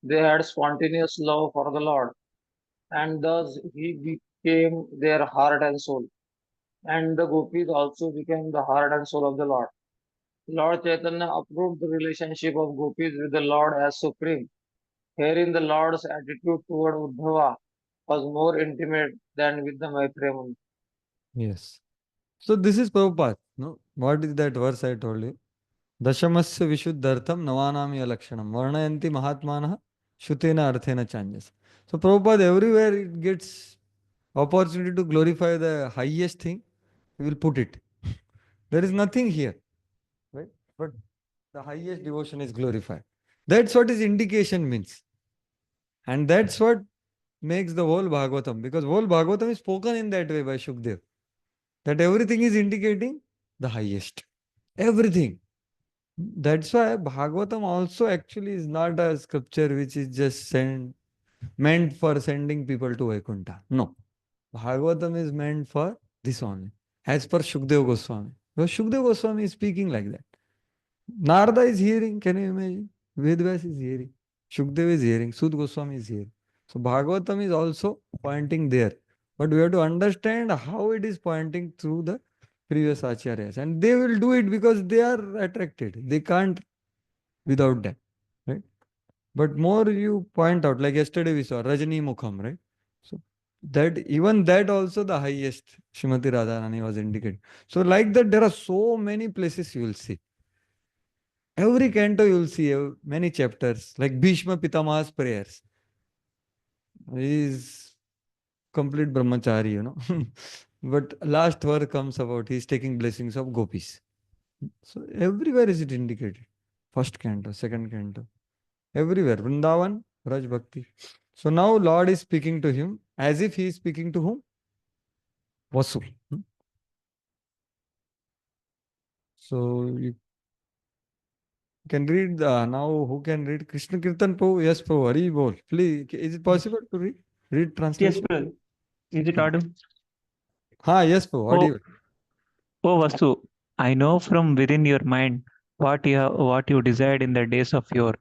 They had spontaneous love for the Lord, and thus he became their heart and soul. And the gopis also became the heart and soul of the Lord. Lord Chaitanya approved the relationship of gopis with the Lord as supreme. Herein the Lord's attitude toward Uddhava was more intimate than with the Maitreya Muni. Yes. So this is Prabhupada. No? What is that verse I told you? Dashamasya vishuddhartham navanami alakshanam varnayanti mahatmanah shutena arthena chanjas. So Prabhupada everywhere it gets opportunity to glorify the highest thing, he will put it. There is nothing here, right? But the highest devotion is glorified. That's what his indication means. And that's what makes the whole Bhagavatam, because whole Bhagavatam is spoken in that way by Shukdev. That everything is indicating the highest. Everything. That's why Bhagavatam also actually is not a scripture which is just meant for sending people to Vaikuntha. No. Bhagavatam is meant for this only. As per Shukdev Goswami. Because Shukdev Goswami is speaking like that. Narada is hearing, can you imagine? Vedvyas is hearing. Shukdev is hearing. Sud Goswami is hearing. So Bhagavatam is also pointing there. But we have to understand how it is pointing through the previous acharyas. And they will do it because they are attracted. They can't without that. Right? But more you point out, like yesterday we saw Rajani Mukham, right? So that even that also the highest Srimati Radharani was indicated. So like that there are so many places you will see. Every canto you will see many chapters, like Bhishma Pitamaha's prayers. He is complete brahmachari, you know. But last verse comes about he is taking blessings of gopis. So everywhere is it indicated. First canto, second canto. Everywhere. Vrindavan, Raj Bhakti. So now Lord is speaking to him as if he is speaking to whom? Vasu. So you can read now who can read Krishna Kirtan Prabhu? Yes, Prabhu. Hari Bol. Please, is it possible to read? Read Yes, translation? brother. Is it audible? Ha, yes, Prabhu. Oh, Audible. oh, Vasu, I know from within your mind what you desired in the days of yore,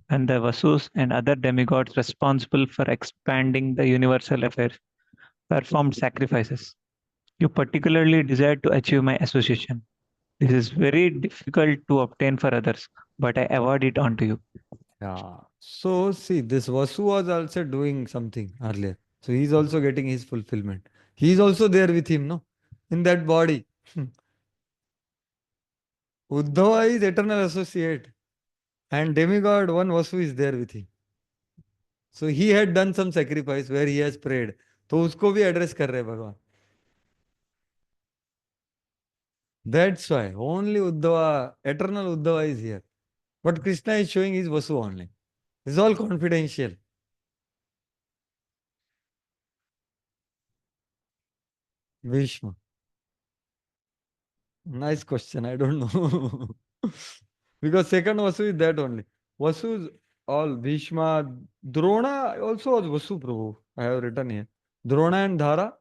and the Vasus and other demigods responsible for expanding the universal affairs performed sacrifices. You particularly desired to achieve my association. This is very difficult to obtain for others, but I award it onto you. Yeah. So see, this Vasu was also doing something earlier. So he's also getting his fulfillment. He's also there with him, no? In that body. Uddhava is eternal associate. And demigod, one Vasu is there with him. So he had done some sacrifice where he has prayed. तो उसको भी address कर रहे हैं भगवान. That's why only Uddhava, eternal Uddhava is here. But Krishna is showing his Vasu only. It's all confidential. Bhishma. Nice question. I don't know. Because second Vasu is that only. Vasu is all Bhishma. Drona also was Vasu Prabhu. I have written here. Drona and Dhara.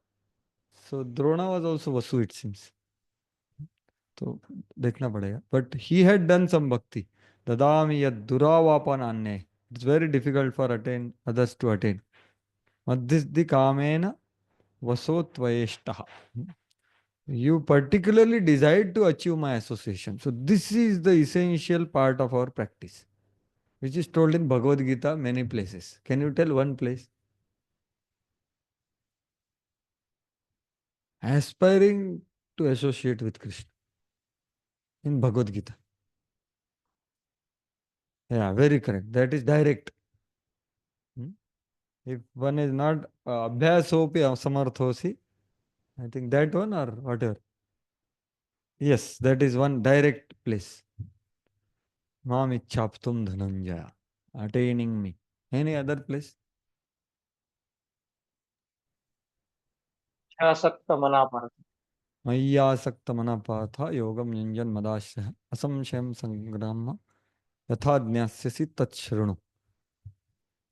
So Drona was also Vasu, it seems. तो देखना पड़ेगा. But he had done some bhakti. Dadami yad duravapananne. It's very difficult for others to attain. Madhisdi kamena vasotvayeshtaha. You particularly decide to achieve my association. So this is the essential part of our practice, which is told in Bhagavad Gita many places. Can you tell one place? Aspiring to associate with Krishna in Bhagavad Gita. Yeah, very correct. That is direct. Hmm? If one is not abhyasopi asamarthosi, I think that one or whatever. Yes, that is one direct place. Mam ichhaptum dhananjaya. Attaining me. Any other place? ख्यासक्त मना पर मय्यासक्त मनपाथ योगम युञ्जन मदाश्रयः असंशयं संग्राम यथा ज्ञास्यसि तच्छृणु.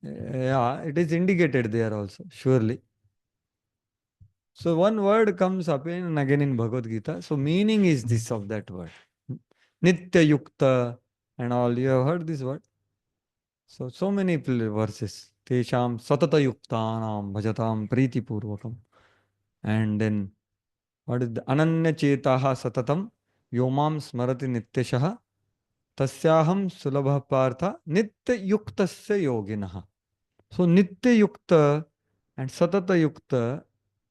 Yeah, it is indicated there also, surely. So one word comes up in again in Bhagavad Gita. So meaning is this of that word. Nitya yukta and all. You have heard this word? So many verses. Tesham satata yuktanam bhajatam priti purvakam. And then what is the ananya chetaha satatam yomam smarati nityashah tasyaham sulabha partha nitya yuktasya yoginaha. So nitya yukta and satata yukta,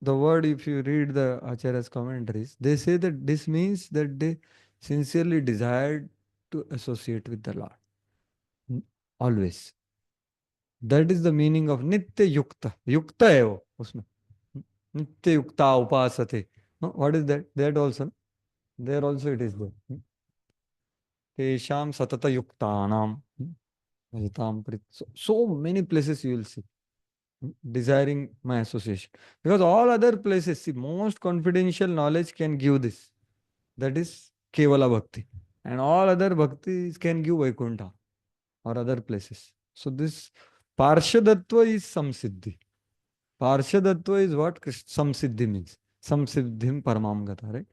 the word, if you read the Acharya's commentaries, they say that this means that they sincerely desired to associate with the Lord. Always. That is the meaning of nitya yukta. Yukta hai wo usme. Nitya yukta upasate. No, what is that? That also. No? There also it is there. Tesham satata yuktanam. So many places you will see. Desiring my association. Because all other places, see, most confidential knowledge can give this. That is Kevala Bhakti. And all other bhaktis can give Vaikuntha or other places. So this Parshadattva is Samsiddhi. Parshadattva is what Samsiddhi means. Samsiddhim Paramam Gata, right?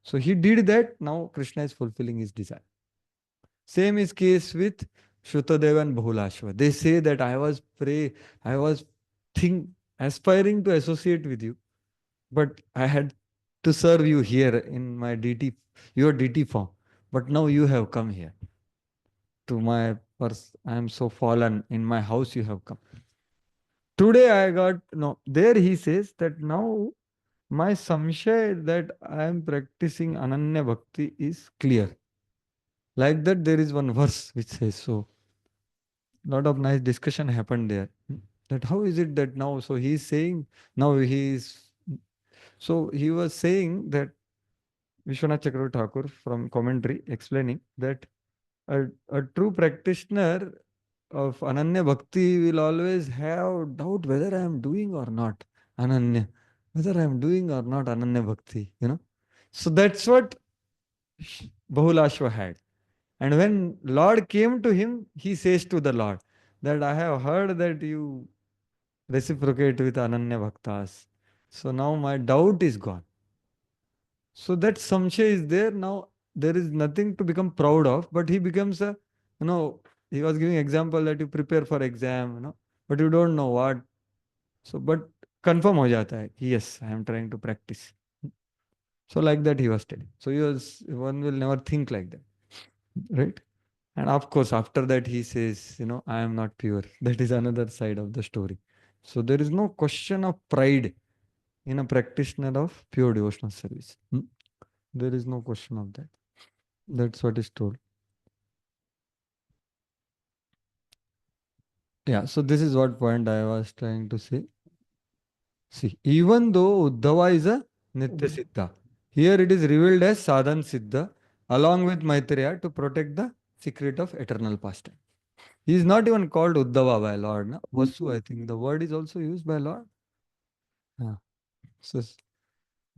So he did that, now Krishna is fulfilling his desire. Same is case with Shrutadeva and Bahulashva. They say that I was aspiring to associate with you, but I had to serve you here in my DT, your DT form. But now you have come here to my purse. I am so fallen. In my house you have come. Today I got, no, there he says that now my samshay that I am practicing Ananya Bhakti is clear. Like that, there is one verse which says so. Lot of nice discussion happened there. That how is it that now? So he is saying, now he is. So he was saying that Vishwanath Chakravarti Thakur from commentary explaining that a true practitioner of Ananya Bhakti will always have doubt whether I am doing or not Ananya, whether I am doing or not Ananya Bhakti, you know. So that's what Bahulashva had. And when Lord came to him, he says to the Lord that I have heard that you reciprocate with Ananya Bhaktas. So now my doubt is gone. So that samshay is there. Now there is nothing to become proud of, but he becomes a, you know, he was giving example that you prepare for exam, you know, but you don't know what. So, but confirm ho jata hai, yes, I am trying to practice. So like that he was telling. So one will never think like that, right? And of course, after that he says, you know, I am not pure. That is another side of the story. So there is no question of pride in a practitioner of pure devotional service. There is no question of that. That's what is told. Yeah, so this is what point I was trying to say. See, even though Uddhava is a Nitya Siddha, here it is revealed as Sadhan Siddha along with Maitreya to protect the secret of eternal pastime. He is not even called Uddhava by Lord. No? Vasu, I think the word is also used by Lord. Yeah. So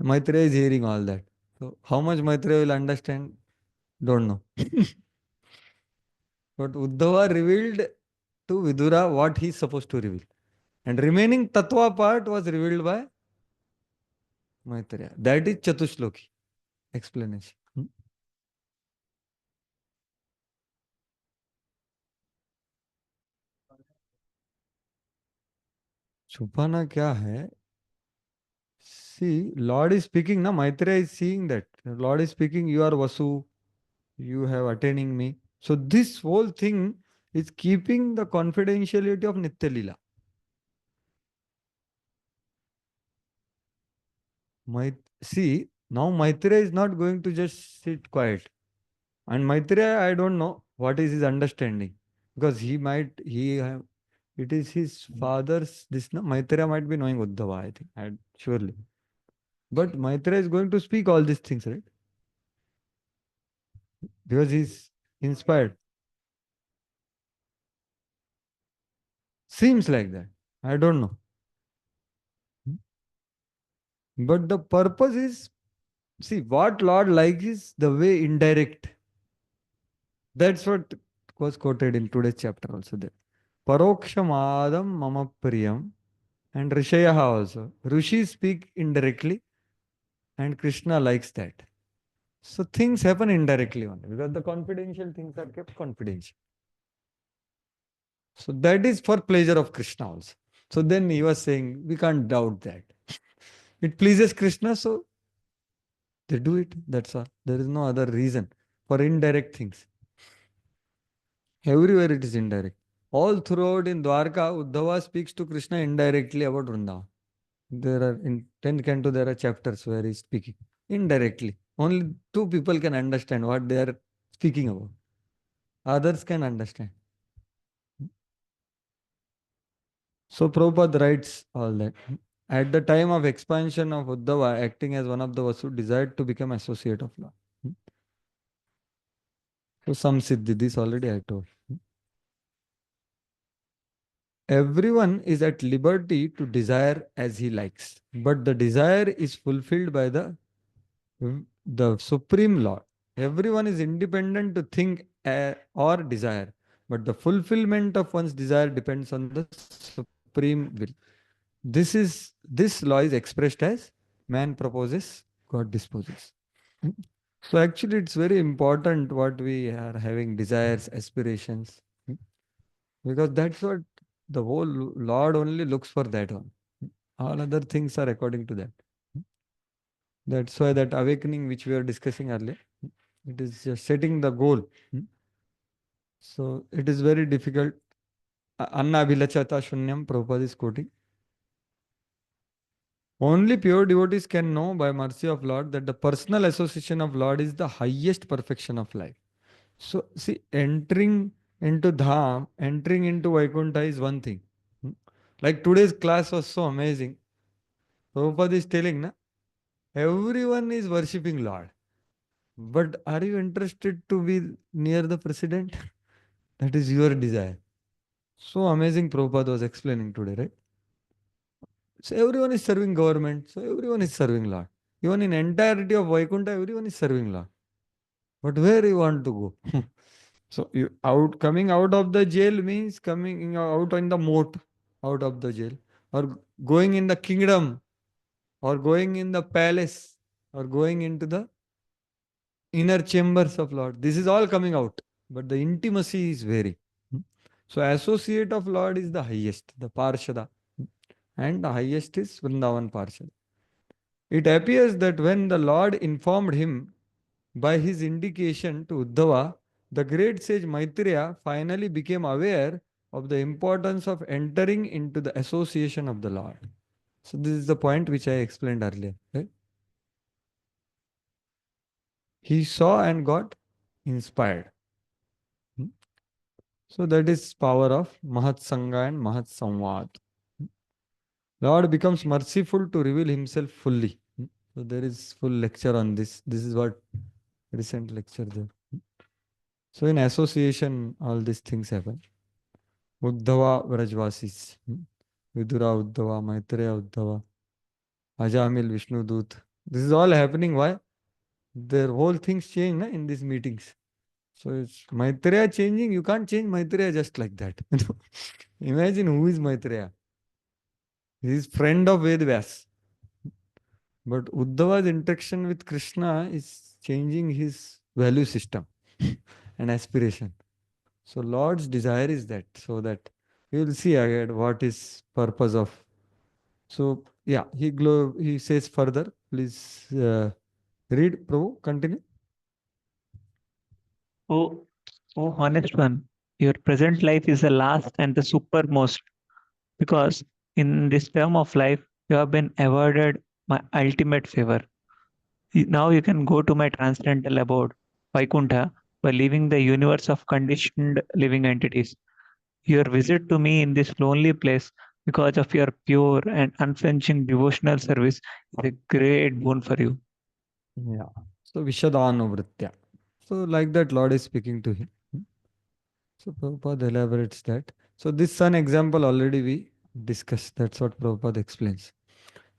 Maitreya is hearing all that. So how much Maitreya will understand? Don't know. But Uddhava revealed to Vidura what he is supposed to reveal. And remaining Tattva part was revealed by Maitreya. That is Chatushloki explanation. छुपाना क्या है? See, Lord is speaking, na Maitreya is seeing that. Lord is speaking, you are Vasu, you have attaining me. So this whole thing is keeping the confidentiality of Nitya Leela. See, now Maitreya is not going to just sit quiet. And Maitreya, I don't know what is his understanding. Because it is his father's, Maitreya might be knowing Uddhava, I think, surely. But Maitreya is going to speak all these things, right? Because he's inspired. Seems like that. I don't know. But the purpose is, see, what Lord likes is the way indirect. That's what was quoted in today's chapter also there. Parokshamadam mama priyam and Rishayaha also. Rishis speak indirectly and Krishna likes that. So things happen indirectly only because the confidential things are kept confidential. So that is for pleasure of Krishna also. So then he was saying, we can't doubt that. It pleases Krishna, so they do it. That's all. There is no other reason for indirect things. Everywhere it is indirect. All throughout in Dwarka, Uddhava speaks to Krishna indirectly about Vrindavan. There are in 10th canto, there are chapters where he is speaking indirectly. Only two people can understand what they are speaking about. Others can understand. So Prabhupada writes all that. At the time of expansion of Uddhava, acting as one of the Vasu, desired to become associate of Lord. So some Siddhi, this already I told. Everyone is at liberty to desire as he likes, but the desire is fulfilled by the Supreme Lord. Everyone is independent to think or desire, but the fulfillment of one's desire depends on the Supreme Will. This law is expressed as man proposes, God disposes. So actually it's very important what we are having desires, aspirations, because that's what the whole Lord only looks for that one. All other things are according to that. That's why that awakening which we were discussing earlier, it is just setting the goal. So it is very difficult. Anna Abhilachata Shunyam, Prabhupada is quoting. Only pure devotees can know by mercy of Lord that the personal association of Lord is the highest perfection of life. So see, entering into Dham, entering into Vaikuntha is one thing. Like today's class was so amazing. Prabhupada is telling, na, everyone is worshipping Lord. But are you interested to be near the president? That is your desire. So amazing Prabhupada was explaining today, right? So everyone is serving government. So everyone is serving Lord. Even in entirety of Vaikuntha, everyone is serving Lord. But where you want to go? So you coming out of the jail means coming out in the moat, out of the jail, or going in the kingdom, or going in the palace, or going into the inner chambers of Lord. This is all coming out, but the intimacy is very. So associate of Lord is the highest, the Parshada, and the highest is Vrindavan Parshada. It appears that when the Lord informed him by his indication to Uddhava, the great sage Maitreya finally became aware of the importance of entering into the association of the Lord. So this is the point which I explained earlier. Right? He saw and got inspired. So that is power of Mahat Sangha and Mahat Samvad. Lord becomes merciful to reveal himself fully. So there is full lecture on this. This is what recent lecture there. So in association, all these things happen. Uddhava Vrajvasis. Vidura Uddhava, Maitreya Uddhava, Ajamil Vishnu Dut. This is all happening. Why? Their whole things change na, in these meetings. So it's Maitreya changing. You can't change Maitreya just like that. Imagine who is Maitreya. He is friend of Ved Vyas. But Uddhava's interaction with Krishna is changing his value system and aspiration. So Lord's desire is that, so that we will see again what is purpose of So yeah, he says further. Please read, Prabhu. Continue. Oh, oh, honest one, your present life is the last and the supermost, because in this term of life you have been awarded my ultimate favor. Now you can go to my transcendental abode, Vaikuntha, by leaving the universe of conditioned living entities. Your visit to me in this lonely place, because of your pure and unflinching devotional service, is a great boon for you. Yeah. So Vishadanovritya. So like that, Lord is speaking to him. So Prabhupada elaborates that. So this sun example already we discussed. That's what Prabhupada explains.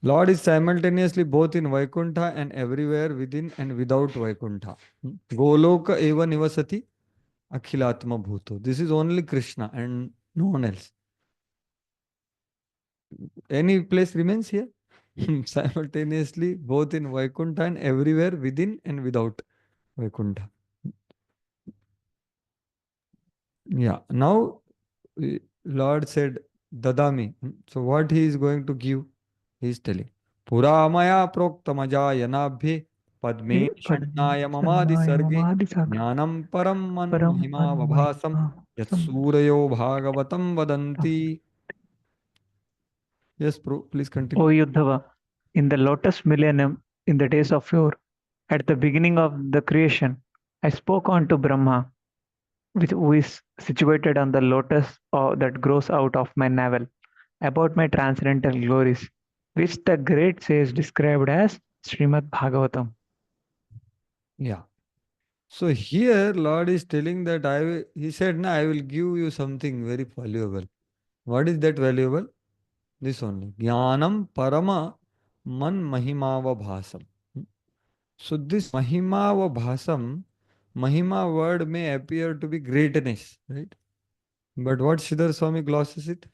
Lord is simultaneously both in Vaikuntha and everywhere within and without Vaikuntha. Goloka eva nivasati akhilatma bhuto. This is only Krishna and no one else. Any place remains here? Simultaneously both in Vaikuntha and everywhere within and without Vaikuntha. Yeah. Now Lord said, Dadami. So what he is going to give? He is telling. Pura maya prokta yanabhi padme shanaya mamadi sargi jnanam param man mahima vabhasam yat surayo bhagavatam vadanti. Yes, please continue. O Yudhava, in the lotus millennium, in the days of yore, at the beginning of the creation, I spoke unto Brahma, who is situated on the lotus that grows out of my navel, about my transcendental glories, which the great sage described as Srimad Bhagavatam. Yeah. So here Lord is telling that he said, "Na, I will give you something very valuable." What is that valuable? This only. Jnanam parama man mahimava bhasam. So this mahimava bhasam, mahima word may appear to be greatness, right? But what Sridhar Swami glosses it?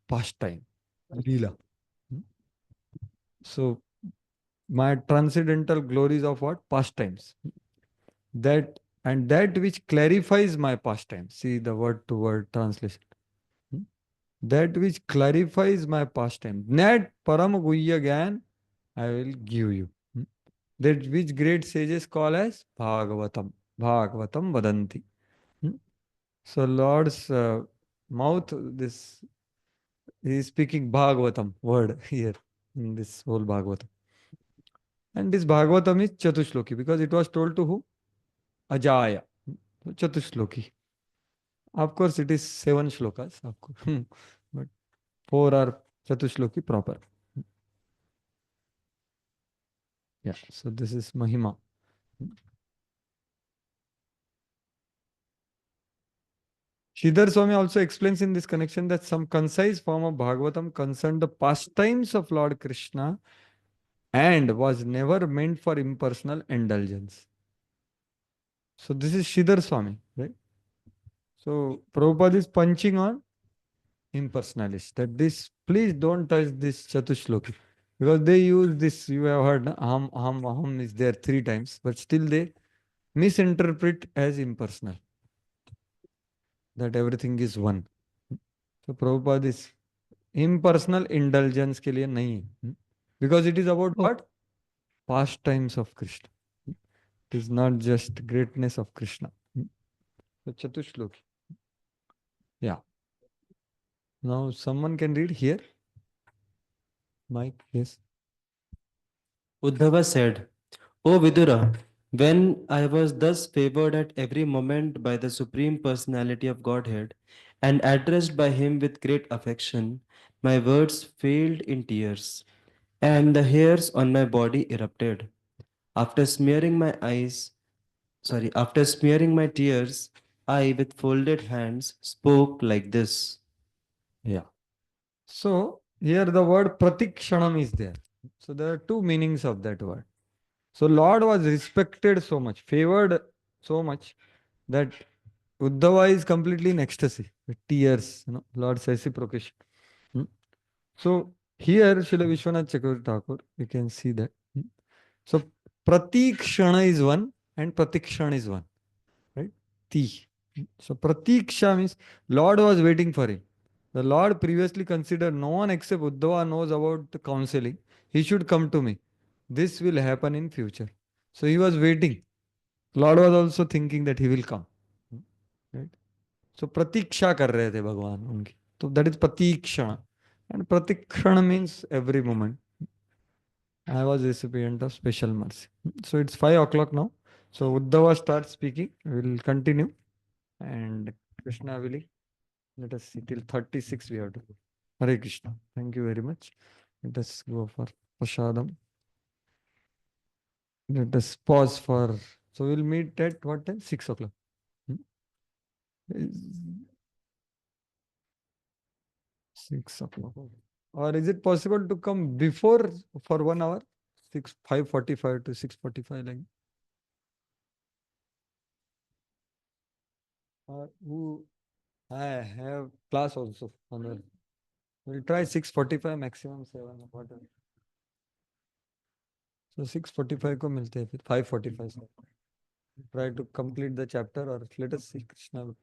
Pastime, Leela. So my transcendental glories of what? Pastimes. That and that which clarifies my pastime. See the word to word translation. That which clarifies my pastime. That param guhya gyan I will give you. That which great sages call as Bhagavatam. Bhagavatam vadanti. So Lord's mouth, this he is speaking Bhagavatam word here in this whole Bhagavatam. And this Bhagavatam is Chatushloki because it was told to who? Ajaya. So Chatushloki. Of course, it is 7 shlokas, of course. But 4 are Chatushloki proper. Yeah, so this is Mahima. Sridhar Swami also explains in this connection that some concise form of Bhagavatam concerned the pastimes of Lord Krishna and was never meant for impersonal indulgence. So this is Sridhar Swami, right? So Prabhupada is punching on impersonalists that this, please don't touch this Chatushloki. Because they use this, you have heard, aham, aham, aham is there 3 times, but still they misinterpret as impersonal. That everything is one. So Prabhupada is impersonal indulgence के लिए नहीं है. Because it is about what? Pastimes of Krishna. It is not just greatness of Krishna. So Chatushloki. Yeah. Now someone can read here. Mike, yes. Uddhava said, O Vidura, when I was thus favored at every moment by the Supreme Personality of Godhead and addressed by him with great affection, my words failed in tears, and the hairs on my body erupted. After smearing my tears, I, with folded hands, spoke like this. Yeah. So here the word pratikshanam is there. So there are 2 meanings of that word. So Lord was respected so much, favored so much that Uddhava is completely in ecstasy with tears, Lord's reciprocation. So here Srila Vishwanath Chakravarti Thakur, you can see that. So pratikshana is one and pratikshana is one, right? Ti. So pratiksha means Lord was waiting for him. The Lord previously considered no one except Uddhava knows about the counseling. He should come to me. This will happen in future. So he was waiting. Lord was also thinking that he will come. Right? So pratiksha कर रहे थे भगवान उनकी. So that is pratikshana. And pratikshana means every moment. I was recipient of special mercy. So it's 5 o'clock now. So Uddhava starts speaking. We'll continue. And Krishna will let us see till 36 we have to go. Hare Krishna. Thank you very much. Let us go for Prasadam. Let us pause for. So we'll meet at what time? 6 o'clock. Is 6 o'clock. Or is it possible to come before for 1 hour? 5:45 to 6:45 like. Who I have class also. We'll try 6:45 maximum 7 whatever. So 6:45 को मिलते हैं फिर 5:45 से. Try to complete the chapter or let us see Krishna.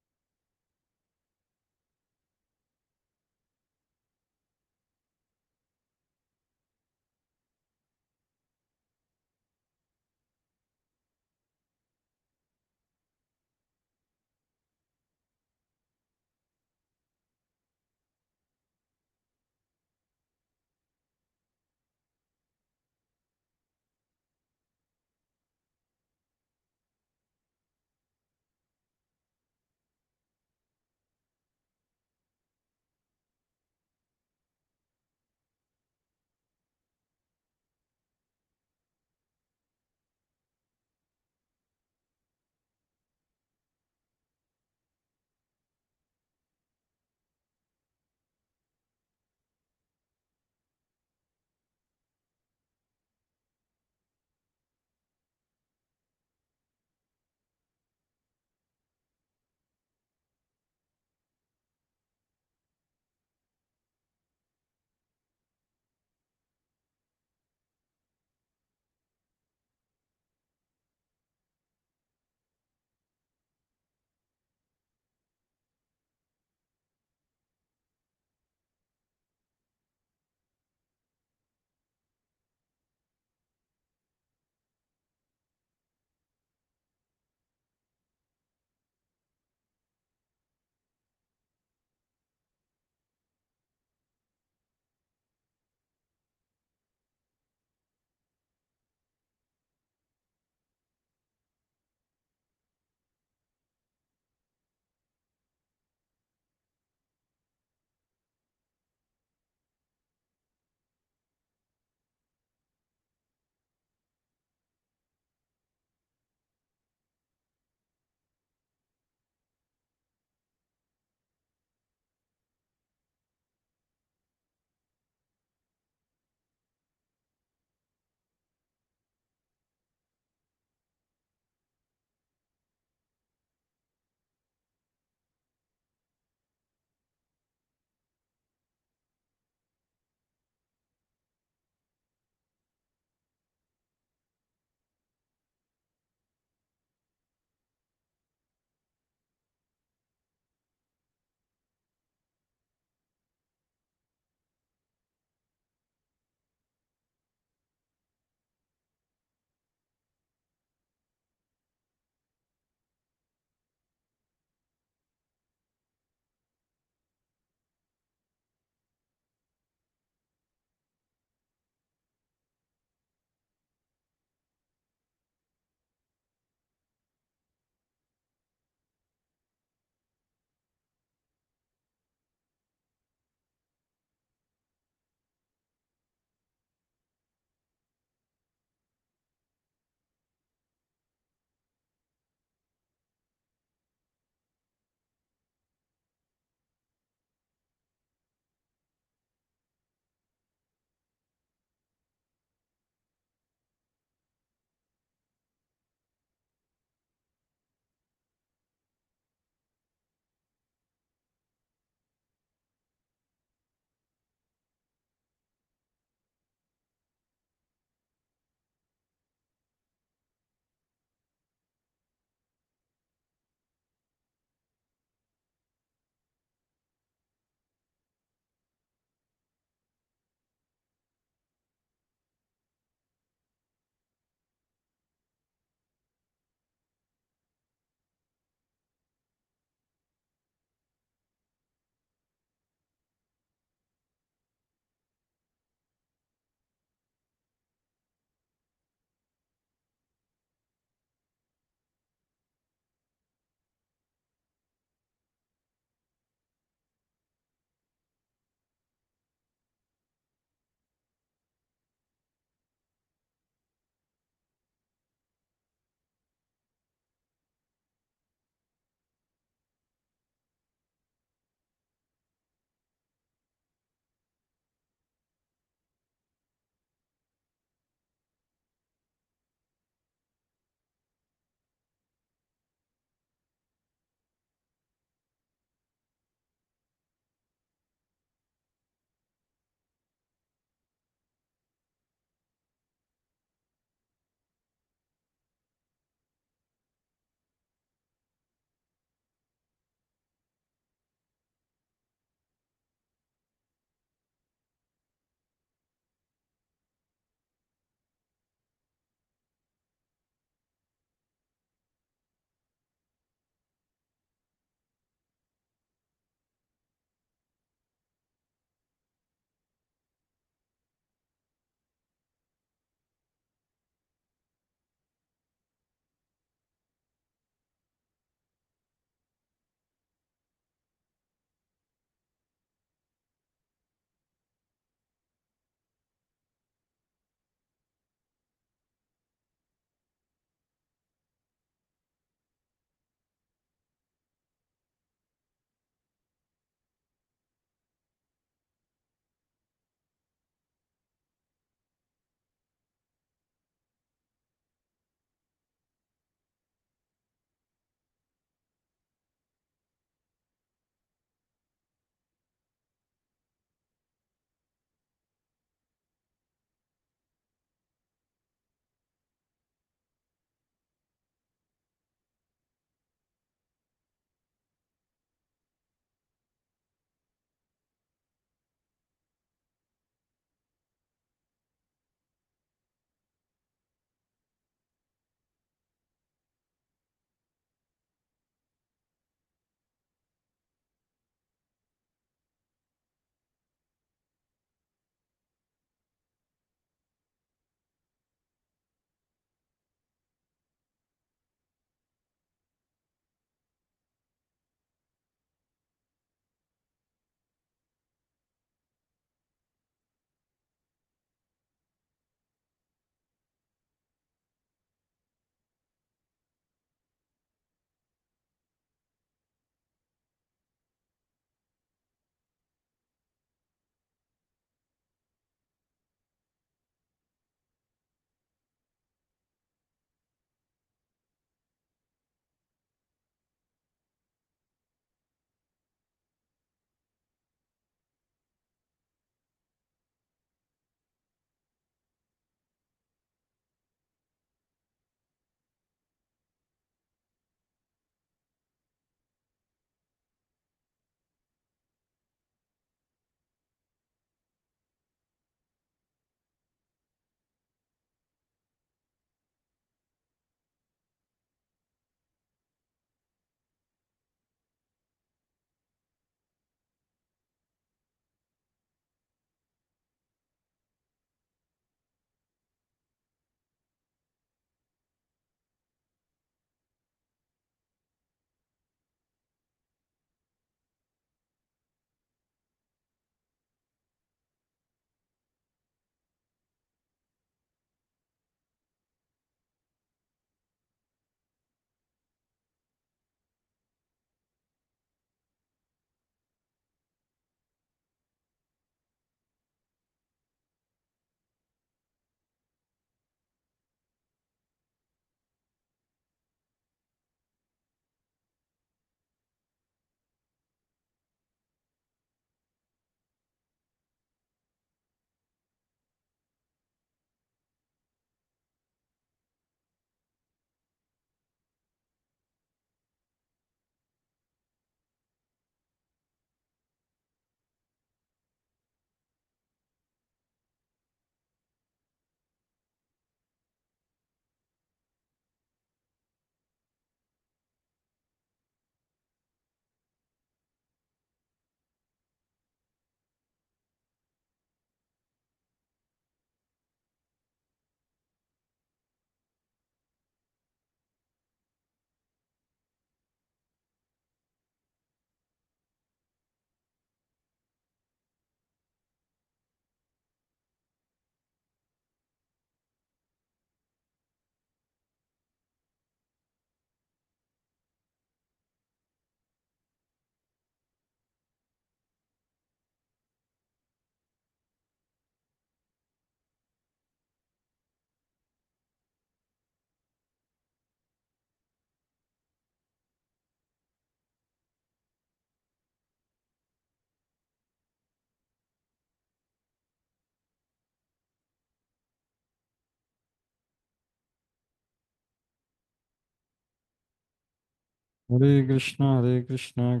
Hare Krishna, Krishna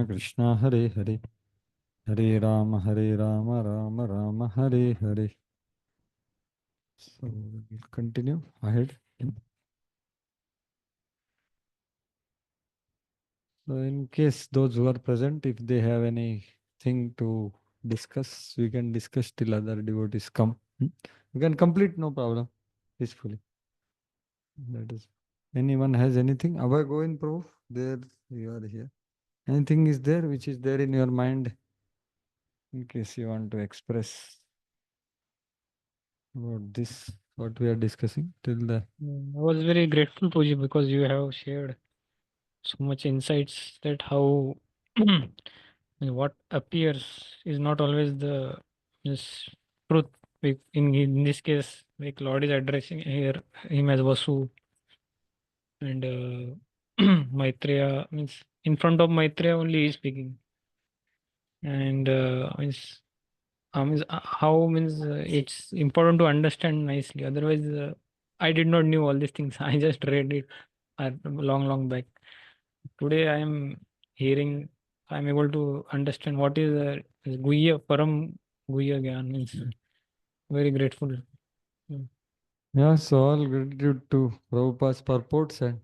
Krishna, Hare Hare, Hare Rama, Rama Rama, Hare Hare. So we'll continue ahead. So in case those who are present, if they have anything to discuss, we can discuss till other devotees come. We can complete, no problem, peacefully. That is. Anyone has anything? Abhay, go in proof. There you are here. Anything is there which is there in your mind in case you want to express about this, what we are discussing till the. I was very grateful, Puji, because you have shared so much insights that how what appears is not always the is truth. In this case, like Lord is addressing here him as Vasu, and Maitreya means in front of Maitreya only he is speaking, and how means it's important to understand nicely. Otherwise, I did not knew all these things. I just read it long back. Today I am hearing. I am able to understand what is Guhya Param Guhya Gyan means. Very grateful. Yeah, so all gratitude to Prabhupada's purports and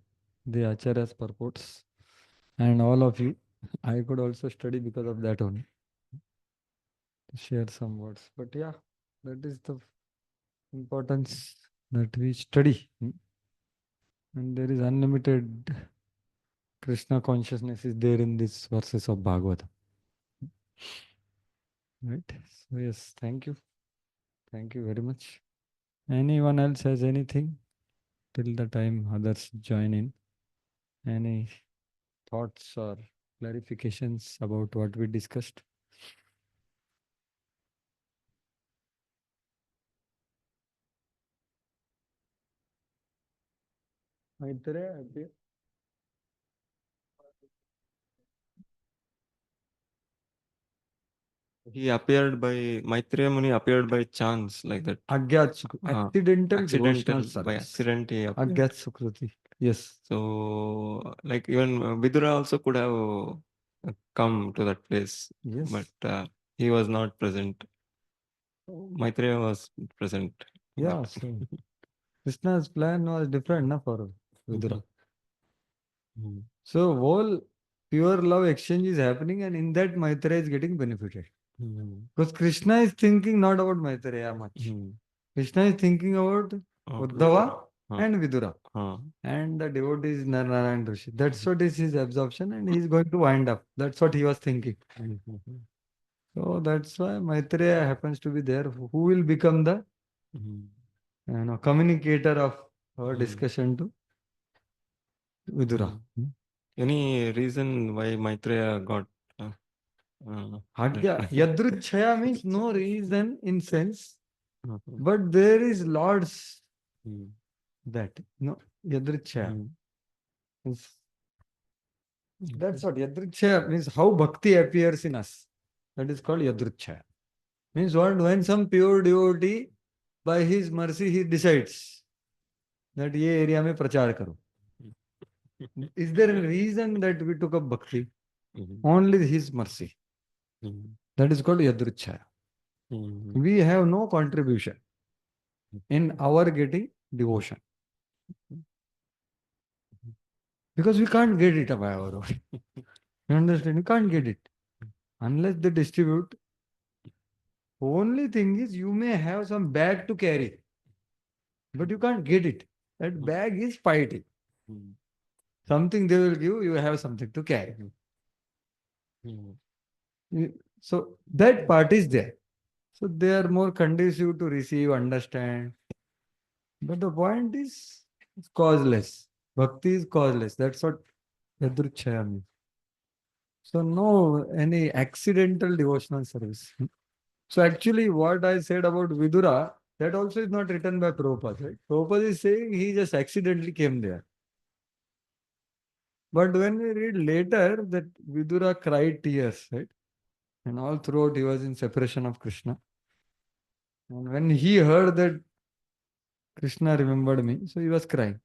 the Acharya's purports and all of you. I could also study because of that only. Share some words. But yeah, that is the importance that we study. And there is unlimited Krishna consciousness is there in these verses of Bhagavatam. Right? So yes, thank you. Thank you very much. Anyone else has anything till the time others join in? Any thoughts or clarifications about what we discussed? Maitreya, He appeared by Maitreya Muni appeared by chance like that. accidental devotional Accidental by service. accident he appeared. Agyat Sukruti. Yes. So like even Vidura also could have come to that place, Yes. but he was not present. Maitreya was present. Yeah. So Krishna's plan was different na, for Vidura. So whole pure love exchange is happening, and in that Maitreya is getting benefited. Because Krishna is thinking not about Maitreya much. Krishna is thinking about Uddhava and Vidura. And the devotee is Narayana Rishi. That's what is his absorption, and he is going to wind up. That's what he was thinking. So that's why Maitreya happens to be there. Who will become the communicator of our discussion to Vidura. Any reason why Maitreya got Yadruchaya means no reason in sense, but there is Lord's that. No, Yadruchaya. That's what Yadruchaya means, how Bhakti appears in us. That is called Yadruchaya. Means what? When some pure devotee, by his mercy, he decides that ye area mein prachar karo. Is there a reason that we took up Bhakti? Only his mercy. That is called Yadruchaya. We have no contribution in our getting devotion. Because we can't get it by our own. You understand? You can't get it. Unless they distribute. Only thing is you may have some bag to carry. But you can't get it. That bag is fighting. Something they will give, you have something to carry. So that part is there. So they are more conducive to receive, understand. But the point is, it's causeless. Bhakti is causeless. That's what Yadruchaya means. So no any accidental devotional service. So actually what I said about Vidura, that also is not written by Prabhupada. Right? Prabhupada is saying he just accidentally came there. But when we read later that Vidura cried tears, right? And all throughout he was in separation of Krishna. And when he heard that Krishna remembered me, so he was crying.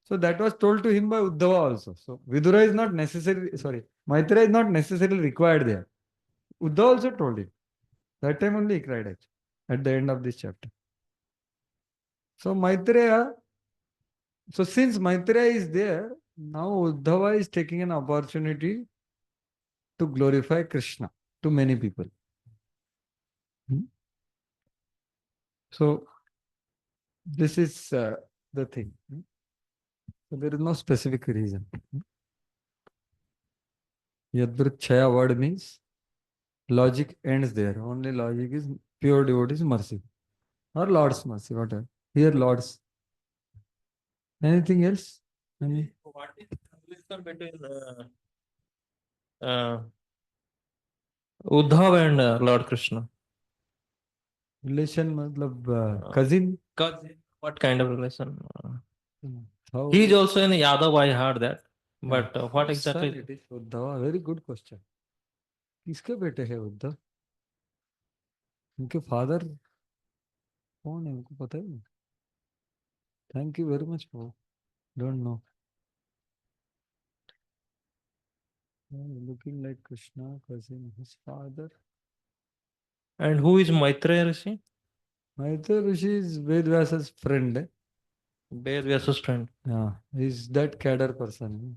So that was told to him by Uddhava also. So Vidura is not necessarily, sorry, Maitreya is not necessarily required there. Uddhava also told him. That time only he cried actually, at the end of this chapter. So Maitreya, so since Maitreya is there, now Uddhava is taking an opportunity to glorify Krishna to many people. So this is the thing. So there is no specific reason. Yadvrachaya word means logic ends there. Only logic is pure devotee's mercy or Lord's mercy, whatever. Here, Lord's. Anything else? What is the relation between Uddhav and Lord Krishna? Relation, matlab, cousin. Cousin. What kind of relation? How He is also in Yadav, I heard that. But what Whose exactly? son it is Uddhava? Very good question. किसके बेटे है उद्धव? उनके father कौन है? उनको पता है? Thank you very much, bro. Don't know. Looking like Krishna, cousin, his father. And who is Maitreya Rishi? Maitreya Rishi is Vedvyasa's friend. Ved Vyasa's friend. Yeah, he's that cadre person.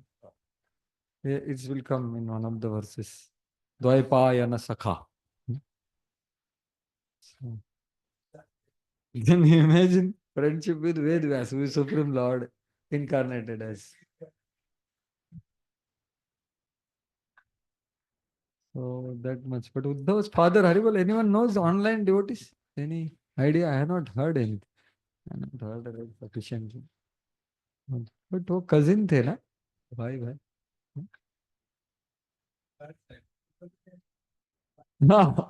It will come in one of the verses. Dvaipayana Sakha. So, then you imagine friendship with Vedvyasa, who is Supreme Lord incarnated as. So that much. But Uddhav's father, Haribol, anyone knows online devotees? Any idea? I have not heard anything. I have not heard it sufficiently. But वो cousin थे ना? भाई भाई. हाँ,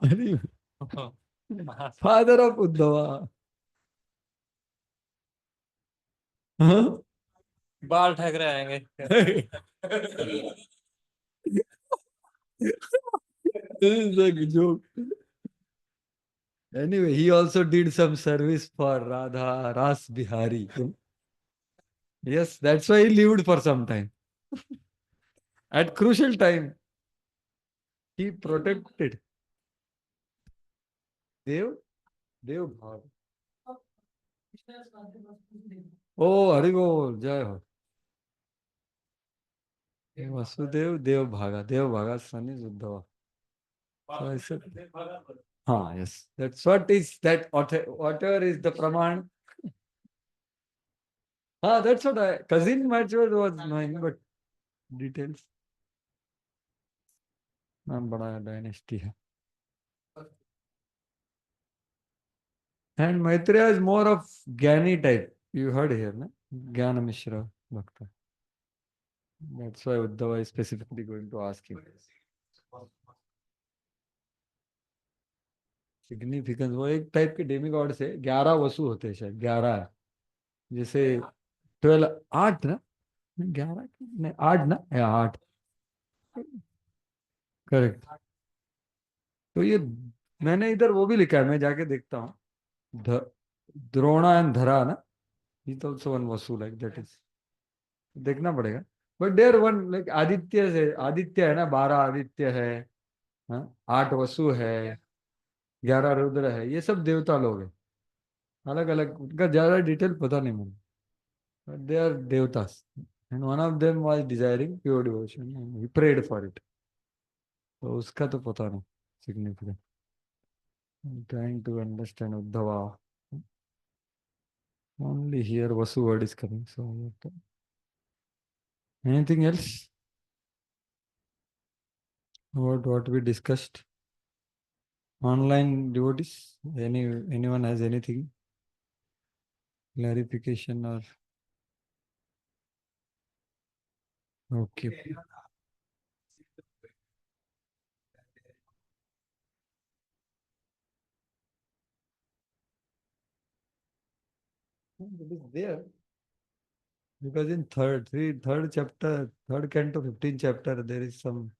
father of Uddhava. हाँ? बाल ठाकरे आएंगे. This is a joke. Anyway, he also did some service for Radha Ras Bihari. Yes, that's why he lived for some time. At crucial time, he protected Dev Bhav. Oh, Haribol, Jai Ho. Vasudev Dev Bhaga. Dev Bhaga's son is Uddhava. So I said, yes. That's what is that, whatever is the Praman. That's what cousin much was knowing, but details. नाम बड़ा dynasty है. And Maitreya is more of Gyani type. You heard here, na? Jnana Mishra Bhakta. That's why Uddhava is specifically going to ask him. Significance, वो एक type के demigod से 11 वसु होते हैं शायद 11 है जैसे 12 8 ना 11 नहीं 8 ना 8 करेक्ट. तो ये मैंने इधर वो भी लिखा है, मैं जाके देखता हूँ. द्रोणा एंड धरा ना, it also one Vasu like that is. देखना पड़ेगा. But there one like Aditya से आदित्य है ना, 12 आदित्य है, 8 वसु है, 11 रुद्र है, ये सब देवता लोग हैं. अलग अलग, उनका ज्यादा डिटेल पता नहीं मुझे. But they are devatas. And one of them was desiring pure devotion. And he prayed for it. So उसका तो पता नहीं significant. I'm trying to understand Uddhava. Only here Vasu word is coming. So anything else? What we discussed? Online devotees? Anyone has anything? Clarification or okay. It is there. Because in third chapter, third canto, 15th chapter, there is some,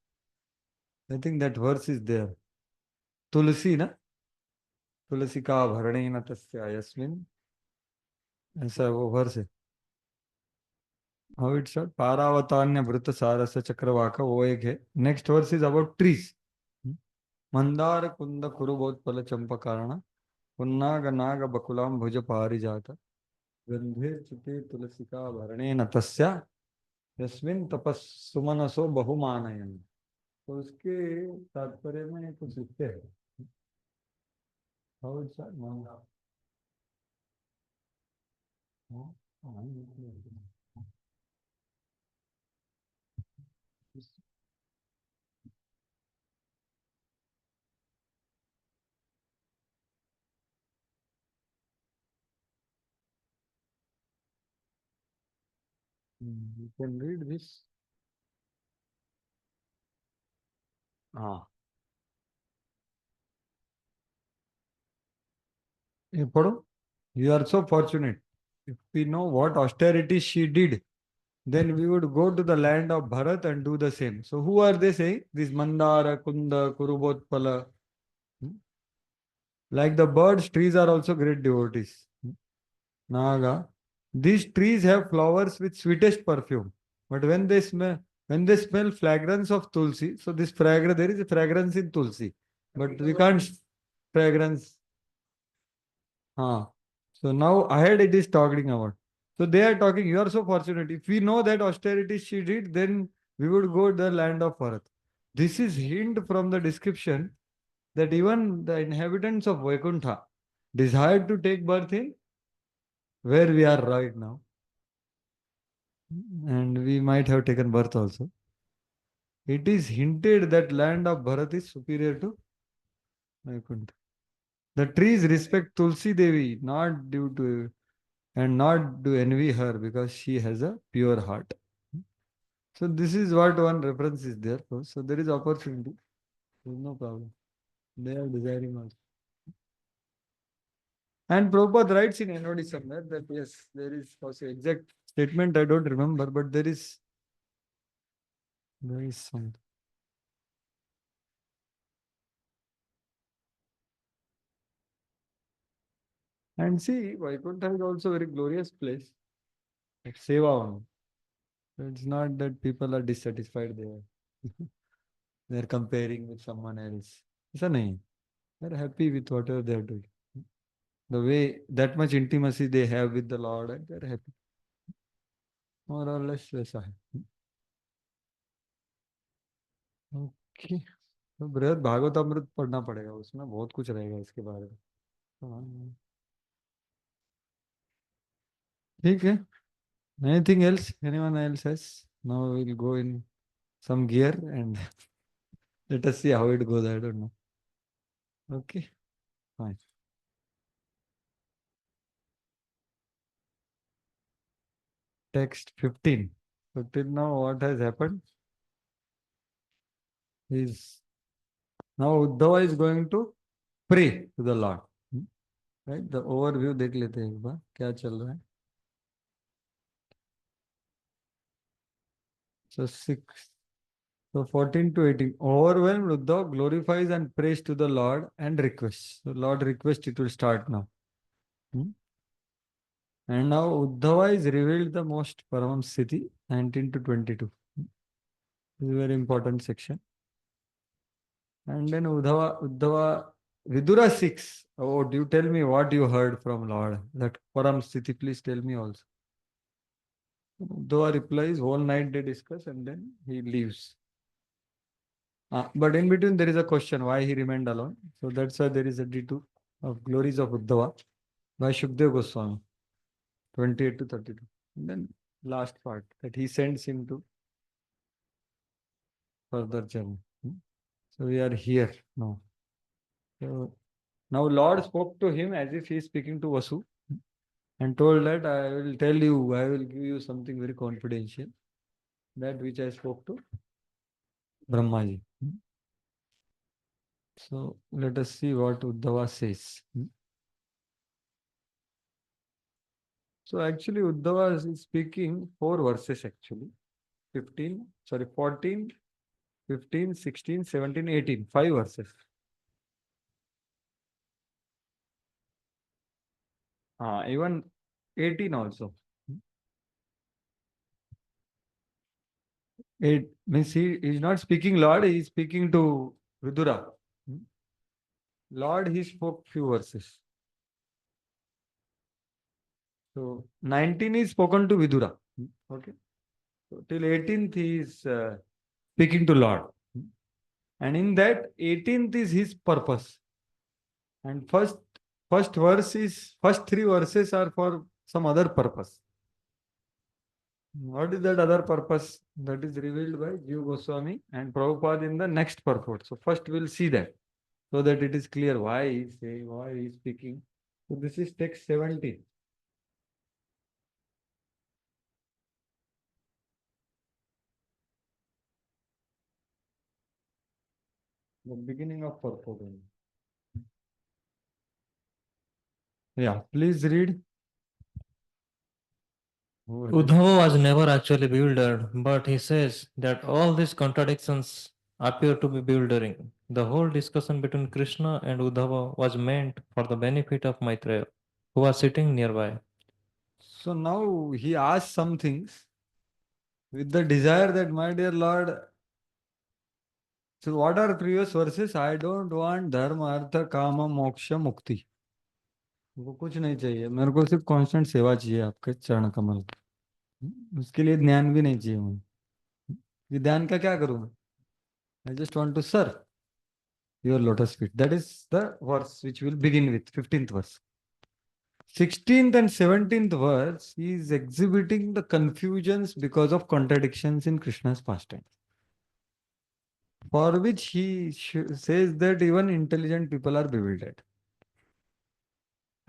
I think that verse is there. तुलसी ना, तुलसी का भरणी न तस्य यस्मिन, ऐसा वो वर्ष है. how it's said, Paravatanya Bhrutta Sarasa Chakravaka Oeghe. Next verse is about trees. Mandara Kunda Kurubot Pala Champakarana, Punnaga Naga Bakulam Bhuja Parijata, Gandhe Chute Tulasika Varane Natasya, Yasmin Tapas Sumanaso Bahumanayan. तो उसके तात्पर्य में कुछ लिखते हैं how it's said, Manga. You can read this. ये पढ़ो. You are so fortunate. If we know what austerity she did, then we would go to the land of Bharat and do the same. So who are they saying? This Mandara, Kunda, Kurubotpala. Like the birds, trees are also great devotees. Naga. These trees have flowers with sweetest perfume. But when they smell fragrance of tulsi, so this fragrance, there is a fragrance in tulsi. But we can't fragrance. So now ahead it is talking about. So they are talking, you are so fortunate. If we know that austerity she did, then we would go to the land of Bharat. This is hint from the description that even the inhabitants of Vaikuntha desired to take birth in where we are right now. And we might have taken birth also. It is hinted that land of Bharat is superior to Vaikuntha. The trees respect Tulsi Devi not due to and not to envy her because she has a pure heart. So this is what one reference is there. So there is opportunity. There is no problem. They are desiring also. And Prabhupada writes in NOD somewhere that yes, there is also exact statement I don't remember, but there is some. And see, Vaikuntha is also a very glorious place. Like Seva only. It's not that people are dissatisfied there. They are comparing with someone else. Aisa nahi. They are happy with whatever they are doing. The way that much intimacy they have with the Lord, and they are happy. More or less वैसा है. Okay. तो बृहद भागवतामृत पढ़ना पड़ेगा, उसमें बहुत कुछ रहेगा इसके बारे में. ठीक है. Anything else? Anyone else has? Now we'll go in some gear and let us see how it goes. I don't know. Okay. Fine. Text 15. So till now what has happened is now Uddhava is going to pray to the Lord. Right? The overview देख लेते हैं एक बार क्या चल रहा है. So 6. So 14 to 18. Overwhelmed Uddhava glorifies and prays to the Lord and requests. So Lord request, it will start now. And now Uddhava is revealed the most Paramam Sthiti, 19 to 22. This is a very important section. And then Uddhava, Vidura 6. Oh, do you tell me what you heard from Lord? That Param Sthiti, please tell me also. Uddhava replies, whole night they discuss and then he leaves. But in between there is a question, why he remained alone. So that's why there is a D2 of glories of Uddhava by Shukdev Goswami, 28 to 32. And then last part, that he sends him to further journey. So we are here now. So now Lord spoke to him as if he is speaking to Vasu and told that I will tell you, I will give you something very confidential, that which I spoke to Brahmaji. So let us see what Uddhava says. So actually Uddhava is speaking 4 verses actually. 14, 15, 16, 17, 18. 5 verses. Even 18 also. It means he is not speaking Lord, he is speaking to Vidura. Lord, he spoke few verses. So 19 is spoken to Vidura. Okay. So till 18th he is speaking to Lord. And in that 18th is his purpose. And first three verses are for some other purpose. What is that other purpose? That is revealed by Jiva Goswami and Prabhupada in the next purport. So first we'll see that, so that it is clear why he is saying, why he is speaking. So this is text 17. The beginning of purport. Yeah, please read. Uddhava was never actually bewildered, but he says that all these contradictions appear to be bewildering. The whole discussion between Krishna and Uddhava was meant for the benefit of Maitreya, who was sitting nearby. So now he asks some things with the desire that, my dear Lord, so what are previous verses? I don't want dharma, artha, kama, moksha, mukti. वो कुछ नहीं चाहिए, मेरे को सिर्फ constant सेवा चाहिए आपके चरण कमल की। उसके लिए ध्यान भी नहीं चाहिए मुझे। ये ध्यान का क्या करूं मैं? I just want to serve your lotus feet. That is the verse which will begin with 15th verse. 16th and 17th verse is exhibiting the confusions because of contradictions in Krishna's pastime, for which he says that even intelligent people are bewildered.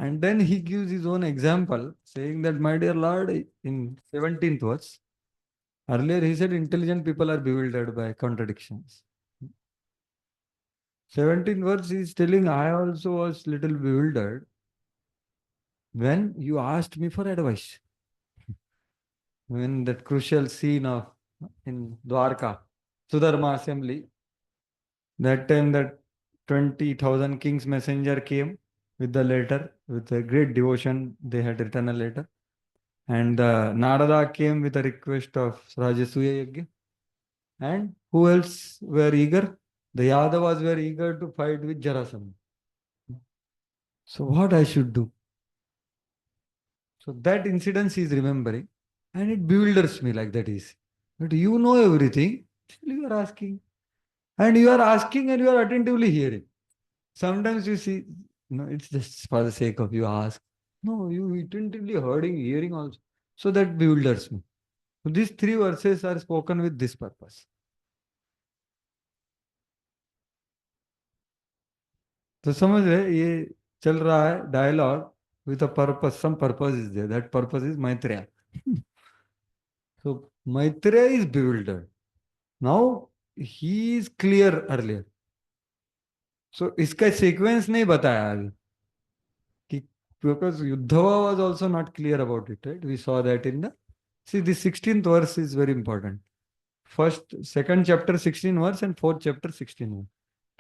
And then he gives his own example, saying that, my dear Lord, in 17th verse, earlier he said intelligent people are bewildered by contradictions. 17th verse is telling, I also was little bewildered when you asked me for advice. When that crucial scene of in Dwarka, Sudharma assembly, that time that 20,000 kings messenger came with the letter, with a great devotion, they had written a letter. And Narada came with a request of Rajasuya Yajna. And who else were eager? The Yadavas were eager to fight with Jarasandha. So what I should do? So that incident he is remembering, and it bewilders me like that is. But you know everything, still you are asking. And you are asking and you are attentively hearing. Sometimes you see, no, it's just for the sake of you ask. No, you attentively hearing also. So that bewilders me. So these three verses are spoken with this purpose. तो समझ रहे ये चल रहा है dialogue with a purpose. Some purpose is there. That purpose is Maitreya. So Maitreya is bewildered. Now he is clear earlier. So इसका sequence नहीं बताया अभी कि because Uddhava was also not clear about it, right? We saw that in the the 16th verse is very important. Second chapter 16 verse and fourth chapter 16 verse.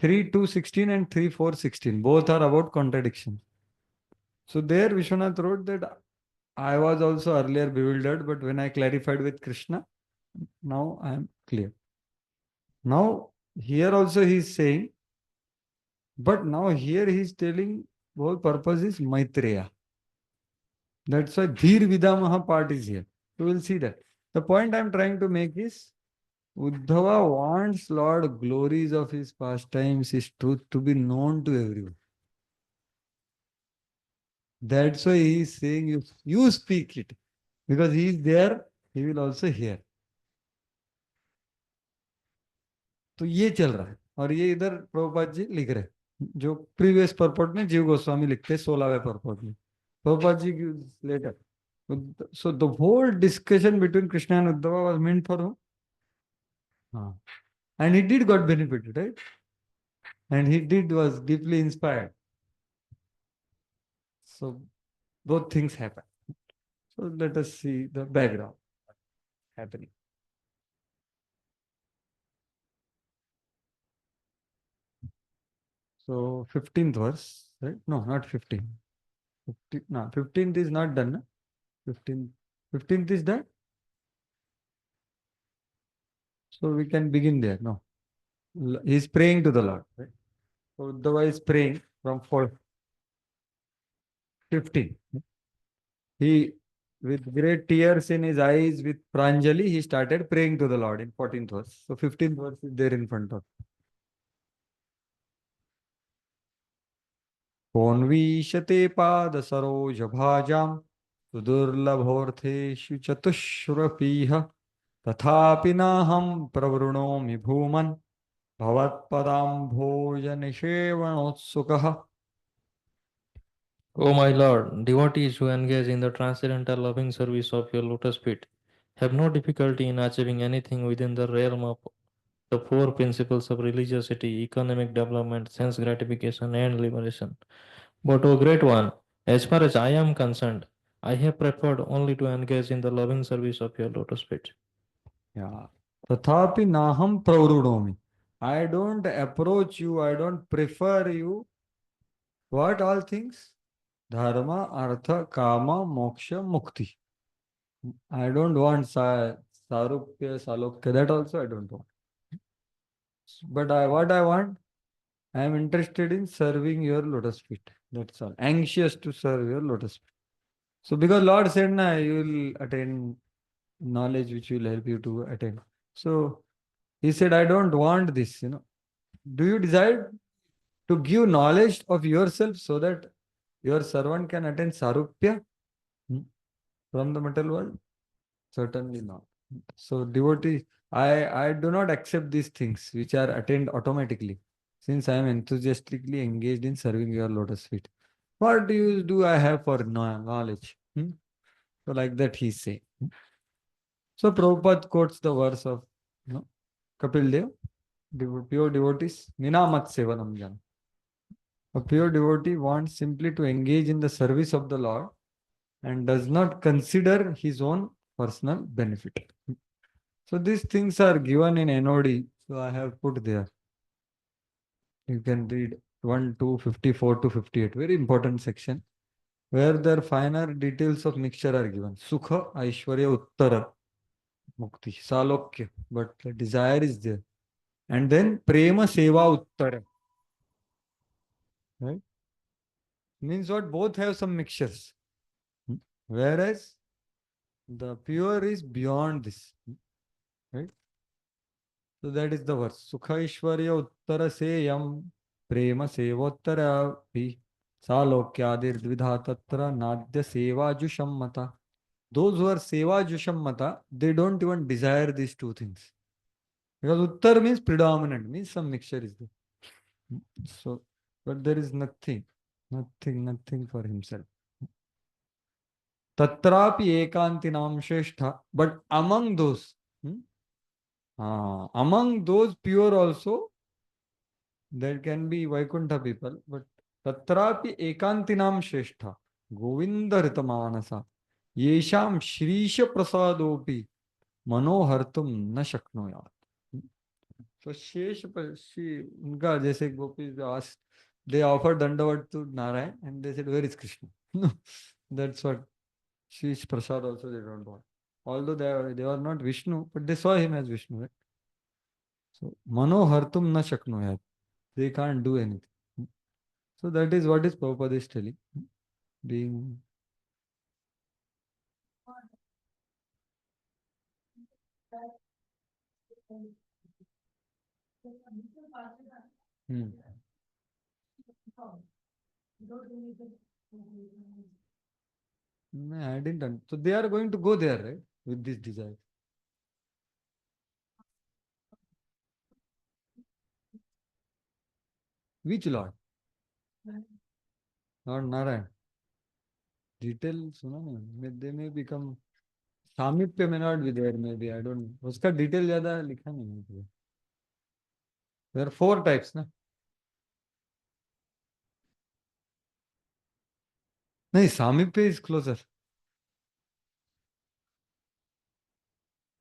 3:2:16 and 3:4:16. Both are about contradiction. So there Vishwanath wrote that I was also earlier bewildered, but when I clarified with Krishna, now I am clear. Now here also he is saying, but now here he is telling whole purpose is Maitreya. That's why Dhir Vidamaha part is here. You will see that. The point I am trying to make is Uddhava wants Lord glories of his pastimes, his truth to be known to everyone. That's why he is saying you speak it. Because he is there, he will also hear. तो ये चल रहा है और ये इधर प्रभुपाद जी लिख रहे हैं जो प्रीवियस परपोर्ट में जीव गोस्वामी लिखते हैं 16वें परपोर्ट में Prabhupada ji letter so the whole discussion between Krishna and Uddhava was meant for whom? And he did got benefited, right? And he did was deeply inspired. So both things happen. So let us see the background happening. So 15th verse, right? No, not 15. 15th is not done. Na? 15th is done. So we can begin there. No, he's praying to the Lord. Right? So Uddhava is praying from 15. He, with great tears in his eyes, with Pranjali, he started praying to the Lord in 14th verse. So 15th verse is there in front of. Konvishate pada saroj bhajam sudurlabhortheshu chatushrapiha tathapi naham pravrunomi bhuman bhavatpadam bhojanishevanotsukaha. O my Lord, devotees who engage in the transcendental loving service of your lotus feet have no difficulty in achieving anything within the realm of the four principles of religiosity, economic development, sense gratification, and liberation. But, O Great One, as far as I am concerned, I have preferred only to engage in the loving service of your lotus feet. Yeah. Tathapi naham pravrunomi. I don't approach you, I don't prefer you. What all things? Dharma, artha, kama, moksha, mukti. I don't want sarupya, salokya. That also I don't want. But what I want, I am interested in serving your lotus feet. That's all. Anxious to serve your lotus feet. So because Lord said, na, you will attain knowledge which will help you to attain. So he said, I don't want this, Do you desire to give knowledge of yourself so that your servant can attain sarupya from the material world? Certainly not. So devotee, I do not accept these things which are attained automatically, since I am enthusiastically engaged in serving your lotus feet. What do I have for knowledge? So like that he say. So Prabhupada quotes the verse of Kapil Dev, pure devotees, Minamat Sevanam Jan. A pure devotee wants simply to engage in the service of the Lord and does not consider his own personal benefit. So these things are given in NOD. So I have put there. You can read 1 to 54 to 58. Very important section where their finer details of mixture are given. Sukha, Aishwarya, Uttara, Mukti, Salokya. But the desire is there. And then Prema, Seva, Uttara. Right? Means what? Both have some mixtures. Whereas the pure is beyond this. Right? So that is the verse. Sukha Ishwarya Uttara Seyam Prema Sevottara Pi Salokyadir Dvidha Tatra Nadya Seva Jushammata. Those who are Seva Jushammata, they don't even desire these two things. Because Uttar means predominant, means some mixture is there. So, but there is nothing for himself. Tatrapi ekantinam sheshtha. But among those, pure also, there can be Vaikuntha people, but tatrapi ekantinam sheshtha. Govinda Ritamanasa. Yesham Shrisha Prasadopi Manohartum na Shaknoyat. So Shesh, unka jaise gopis asked, they offered Dandavat to Narayan and they said, where is Krishna? No, that's what Shesh Prasad also they don't want. Although they are not Vishnu, but they saw him as Vishnu. Right? So Manohartum na Shaknoyat. They can't do anything. So that is what is Prabhupada is telling. Being No, I didn't. So they are going to go there, right? With this desire. Which Lord? Lord Narayan. Detail, सुना नहीं. They may become. सामीप्य may not be there, maybe. I don't. उसका detail ज़्यादा लिखा नहीं है. There are 4 types, ना? नहीं, सामीप्य is closer.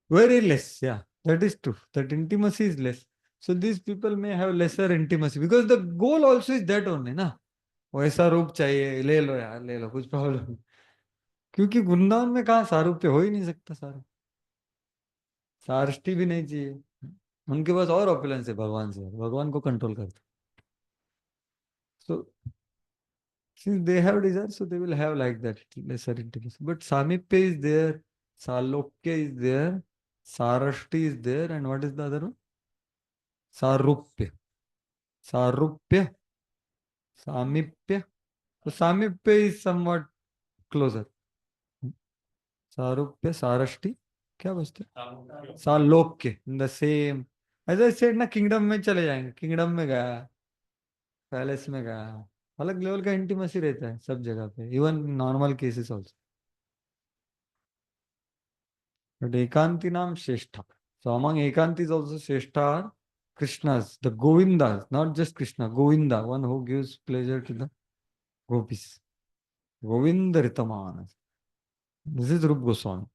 Very less, yeah. That is true. That intimacy is less. So these people may have lesser intimacy because the goal also is that only, ना? वैसा रूप चाहिए, ले लो यार, ले लो, कुछ प्रॉब्लम. क्योंकि वृंदावन में कहाँ सारूप्य हो ही नहीं सकता सारा. सारष्टी भी नहीं चाहिए. उनके पास और ऑपुलेंस है भगवान से, भगवान को कंट्रोल करते. So since they have desire, so they will have like that lesser intimacy. But Samipya is there, Salokya is there, Sarashti is there, and what is the other one? Sarupya. Sarupya, Samipya. So Samipya is somewhat closer. Sarupya, Sarashti. क्या बचते? सालोक्य. In the same. As I said ना, kingdom में चले जाएंगे, kingdom में गया, palace में गया, अलग लेवल का इंटीमेसी रहता है सब जगह पे, even normal cases also. But Ekantinam Shrestha. So among Ekantis also Shrestha are Krishnas, the Govindas, not just Krishna, Govinda, one who gives pleasure to the gopis. Govinda Ritamana. This is Rup Goswami.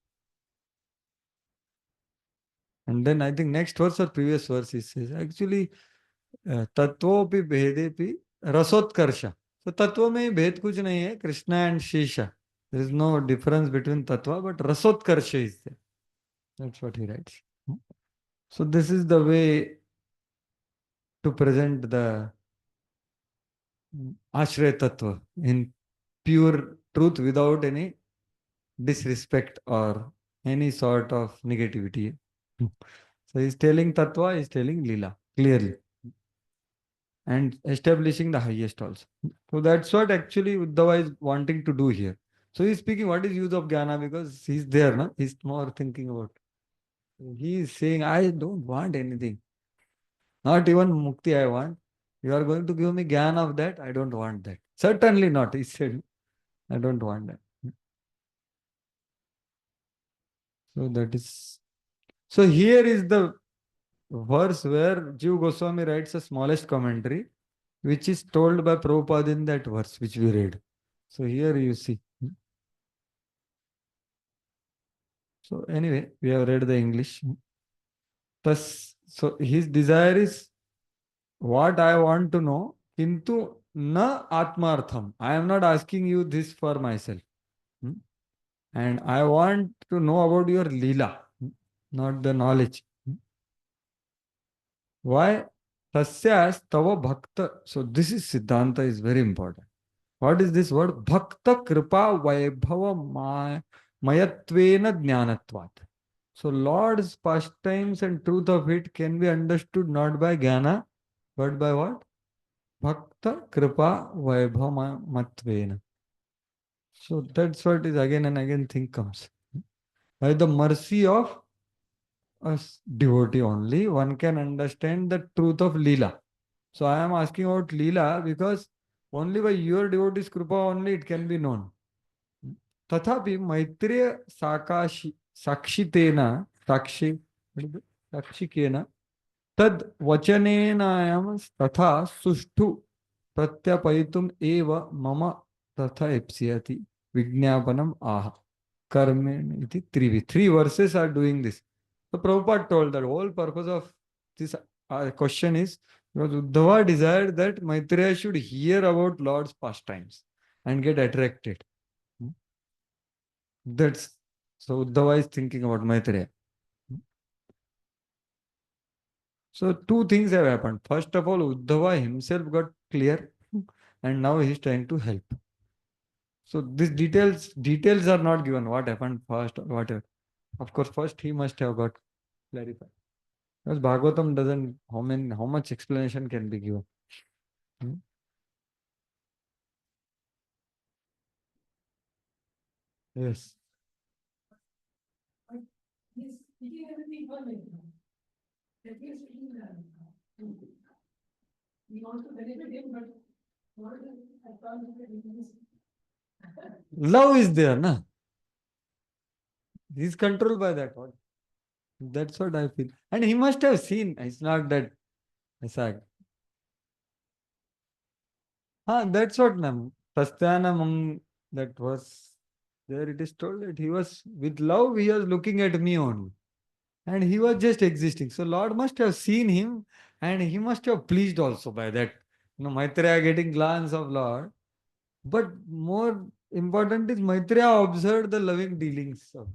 And then I think next verse or previous verse he says, actually, Tattvopi Bhedepi Rasotkarsha. So Tattva mein bhed kuch nahi hai, Krishna and Shesha. There is no difference between Tattva, but Rasotkarsha is there. That's what he writes. So this is the way to present the Ashraya Tattva in pure truth without any disrespect or any sort of negativity. So he's telling Tattva, he's telling Leela clearly and establishing the highest also. So that's what actually Uddhava is wanting to do here. So he's speaking what is use of Jnana, because he's there, no? He's more thinking about. He is saying, I don't want anything. Not even mukti I want. You are going to give me gyan of that? I don't want that. Certainly not, he said. I don't want that. So that is. So here is the verse where Jiva Goswami writes a smallest commentary, which is told by Prabhupada in that verse which we read. So here you see. So anyway, we have read the English. Thus, so his desire is what I want to know, kintu na atmartham. I am not asking you this for myself. And I want to know about your Leela, not the knowledge. Why? Tasyas tava bhakta. So this is Siddhanta is very important. What is this word? Bhakta kripa vaibhava mayatvena jnanatvat. So Lord's pastimes and truth of it can be understood not by jnana, but by what? Bhakta kripa vaibhava matvena. So that's what is again and again thing comes. By the mercy of a devotee only, one can understand the truth of Leela. So I am asking about Leela because only by your devotee's kripa only it can be known. Tathapi Maitreya Sakshitena Sakshikena Tad Vachanenayam Tatha Sushtu Pratyapaitum Eva Mama Tatha Epsiyati Vijnapanam Aha Karmen iti Trivi. Three verses are doing this. So Prabhupada told that whole purpose of this question is because Uddhava desired that Maitreya should hear about Lord's pastimes and get attracted. That's so Uddhava is thinking about Maitreya. So two things have happened. First of all, Uddhava himself got clear and now he is trying to help. So these details are not given. What happened first or whatever. Of course, first he must have got clarified. Because Bhagavatam doesn't, how much explanation can be given? Yes. Love is there, na? He is controlled by that one. That's what I feel. And he must have seen. It's not that. That's what Nam. Tastyanamam, that was there. It is told that he was with love, he was looking at me only. And he was just existing. So Lord must have seen him and he must have pleased also by that. Maitreya getting glance of Lord. But more important is Maitreya observed the loving dealings of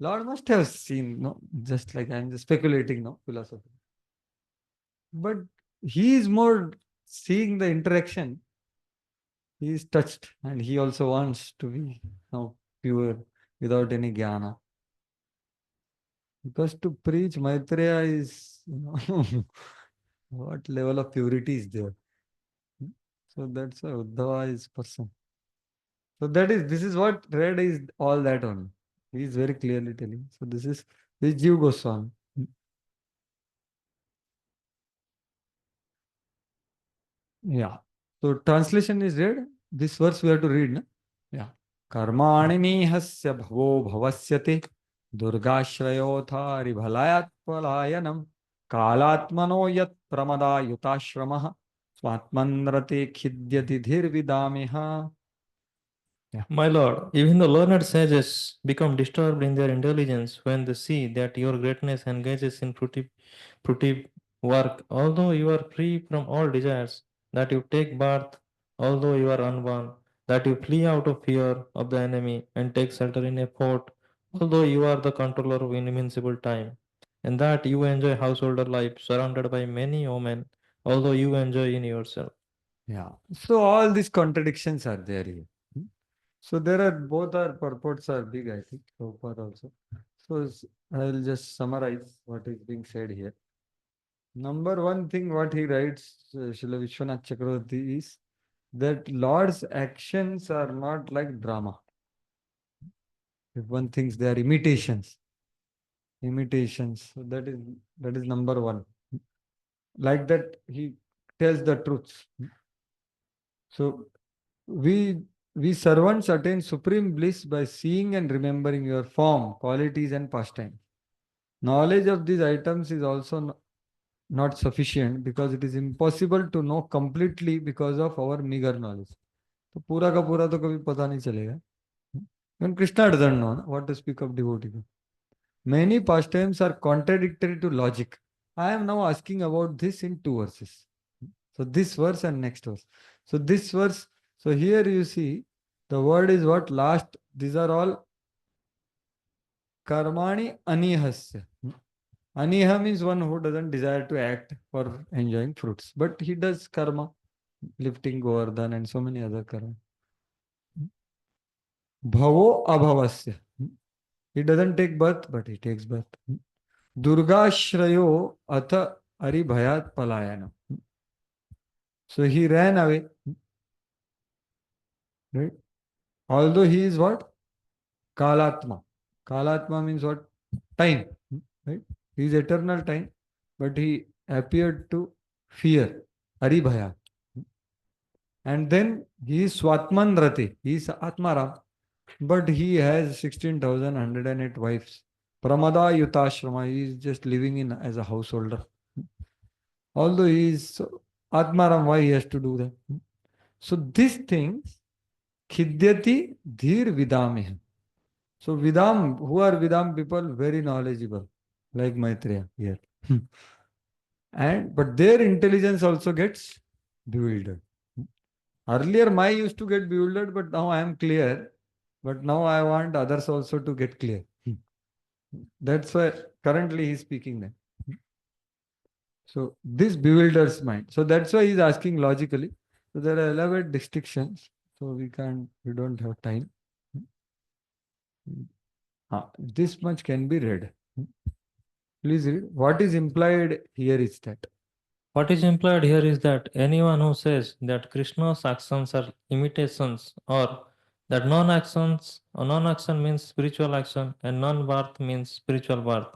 Lord must have seen, no, just like I'm just speculating, no, philosophy. but he is more seeing the interaction. He is touched and he also wants to be now pure without any jnana. Because to preach Maitreya is, what level of purity is there? So that's why Uddhava is person. So this is what read is all that only. He is very clearly telling. So this is Jiva Goswami. Yeah. So translation is read. This verse we have to read. No? Yeah. Karmani nihasya bhavo bhavasyate durgashrayothari bhalayat palayanam kalatmano yat pramada yutashramaha swatmanrate khidyati dhirvidamiha. Yeah. My lord, even the learned sages become disturbed in their intelligence when they see that your greatness engages in fruitive work, although you are free from all desires, that you take birth, although you are unborn, that you flee out of fear of the enemy and take shelter in a fort, although you are the controller of invincible time, and that you enjoy householder life surrounded by many women, although you enjoy in yourself. Yeah. So all these contradictions are there here. So there are both our purports are big, I think, so far also. So I'll just summarize what is being said here. Number one thing, what he writes, Srila Vishwanath Chakravarti, is that Lord's actions are not like drama. If one thinks they are imitations, so that is number one. Like that, he tells the truth. So we servants attain supreme bliss by seeing and remembering your form, qualities, and pastime. Knowledge of these items is also not sufficient because it is impossible to know completely because of our meager knowledge. तो पूरा का पूरा तो कभी पता नहीं चलेगा. When Krishna doesn't know what to speak of devotee. Many pastimes are contradictory to logic. I am now asking about this in two verses. So this verse and next verse. So this verse, so here you see the word is what last, these are all karmani anihasya. Aniha means one who doesn't desire to act for enjoying fruits, but he does karma, lifting Govardhan and so many other karma. Bhavo abhavasya. He doesn't take birth, but he takes birth. Durga Shrayo Atha Aribhayat Palayana. So he ran away. Right? Although he is what? Kalatma. Kalatma means what? Time. Right? He is eternal time, but he appeared to fear. Aribhaya. And then he is Swatman Rati. He is Atmaram. But he has 16,108 wives. Pramada Yutashrama. He is just living in as a householder. Although he is Atmaram, why he has to do that? So these things, Khidyati Dhir Vidamih. So Vidam, who are Vidam people? Very knowledgeable, like Maitreya here. But their intelligence also gets bewildered. Earlier, my used to get bewildered, but now I am clear. But now I want others also to get clear. That's why currently he is speaking then. So this bewilders mind. So that's why he's asking logically. So there are elaborate distinctions. So we don't have time. This much can be read. Please read. What is implied here is that. What is implied here is that anyone who says that Krishna's actions are imitations, or that non-action means spiritual action and non-birth means spiritual birth,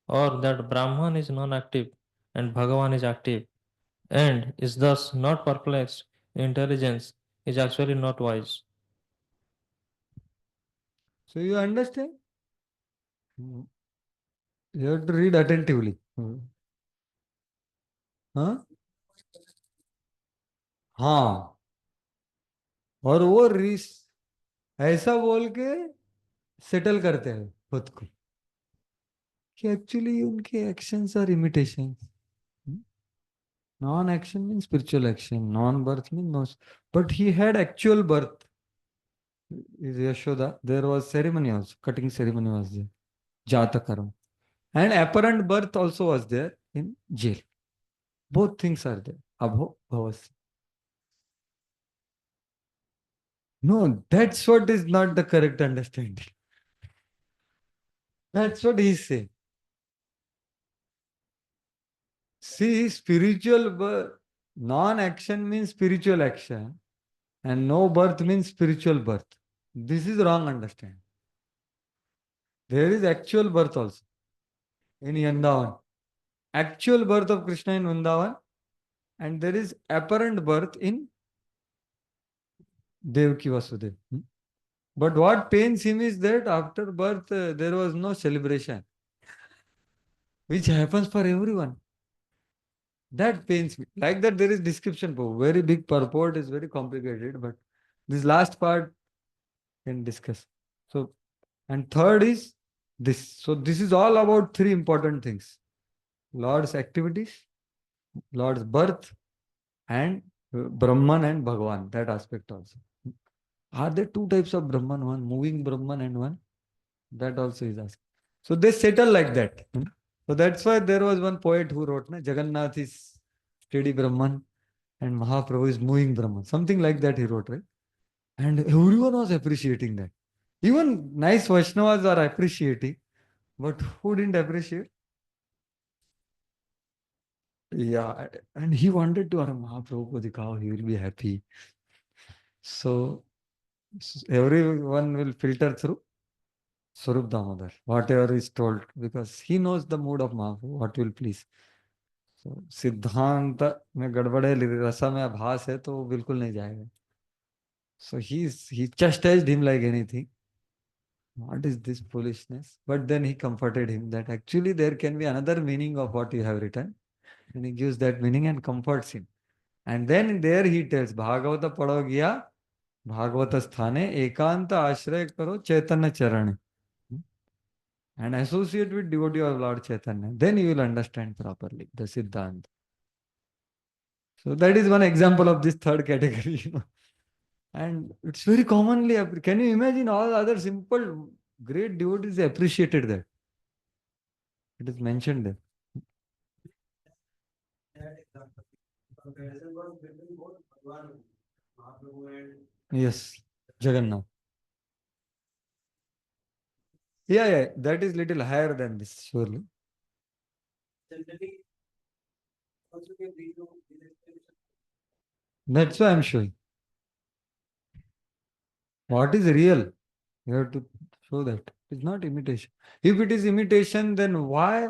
or that Brahman is non-active and Bhagavan is active, and is thus not perplexed in intelligence, is actually not wise. So you understand? You have to read attentively. हाँ हाँ और वो रिस ऐसा बोल के settle करते हैं खुद को कि एक्चुअली उनके actions are imitations. Non-action means spiritual action. Non-birth means no. But he had actual birth. Is Yashoda. There was ceremony also. Cutting ceremony was there. Jata karma. And apparent birth also was there in jail. Both things are there. Abho, bhavasya. No, that's what is not the correct understanding. That's what he's saying. See, spiritual birth, non-action means spiritual action, and no birth means spiritual birth. This is wrong understanding. There is actual birth also in Vrindavan. Actual birth of Krishna in Vrindavan, and there is apparent birth in Devaki Vasudeva. But what pains him is that after birth there was no celebration, which happens for everyone. That pains me. Like that, there is description. Very big purport is very complicated, but this last part can discuss. So, and third is this. So, this is all about three important things: Lord's activities, Lord's birth, and Brahman and Bhagavan. That aspect also. Are there two types of Brahman? One moving Brahman and one that also is asked. So they settle like that. So that's why there was one poet who wrote, na, Jagannath is steady Brahman and Mahaprabhu is moving Brahman. Something like that he wrote, right? And everyone was appreciating that. Even nice Vaishnavas are appreciating, but who didn't appreciate? Yeah, and he wanted to, Mahaprabhu ko dikhao, he will be happy. So everyone will filter through Swarup Damodar, whatever is told, because he knows the mood of Mahaprabhu, what will please. So सिद्धांत में गड़बड़ है, रसा में आभास है, तो वो बिल्कुल नहीं जाएगा. So he chastised him like anything. What is this foolishness? But then he comforted him that actually there can be another meaning of what you have written. And he gives that meaning and comforts him. And then there he tells, Bhagavata pado gya, Bhagavata sthane, ekanta ashray karo chaitanya charane. And associate with devotee of Lord Chaitanya. Then you will understand properly the Siddhanta. So that is one example of this third category. And it's very commonly, can you imagine all other simple great devotees appreciated that? It is mentioned there. Yes, Jagannath. Yeah, that is little higher than this, surely. That's why I'm showing. What is real? You have to show that. It's not imitation. If it is imitation, then why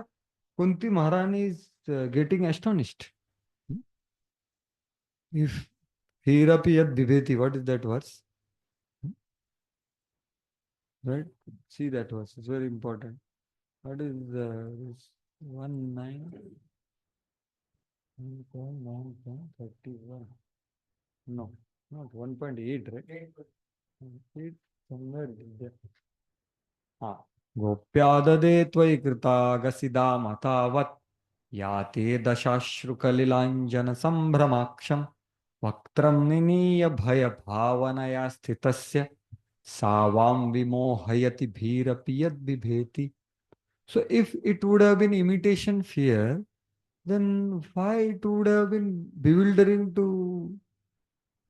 Kunti Maharani is getting astonished? If Hirapi yad bibheti, what is that verse? Right? See that verse. It's very important. What is this 1:9? 1.9.31. No, not 1.8, right? 8 somewhere there. गोप्याददे त्वयि कृतागसिदा मतावत् याते दशाश्रुकलिलाञ्जन सम्भ्रमाक्षं वक्त्रं निनीय भयभावनया स्थितस्य सावां विमोहयति भीरपि यद्बिभेति. So if it would have been imitation fear, then why it would have been bewildering to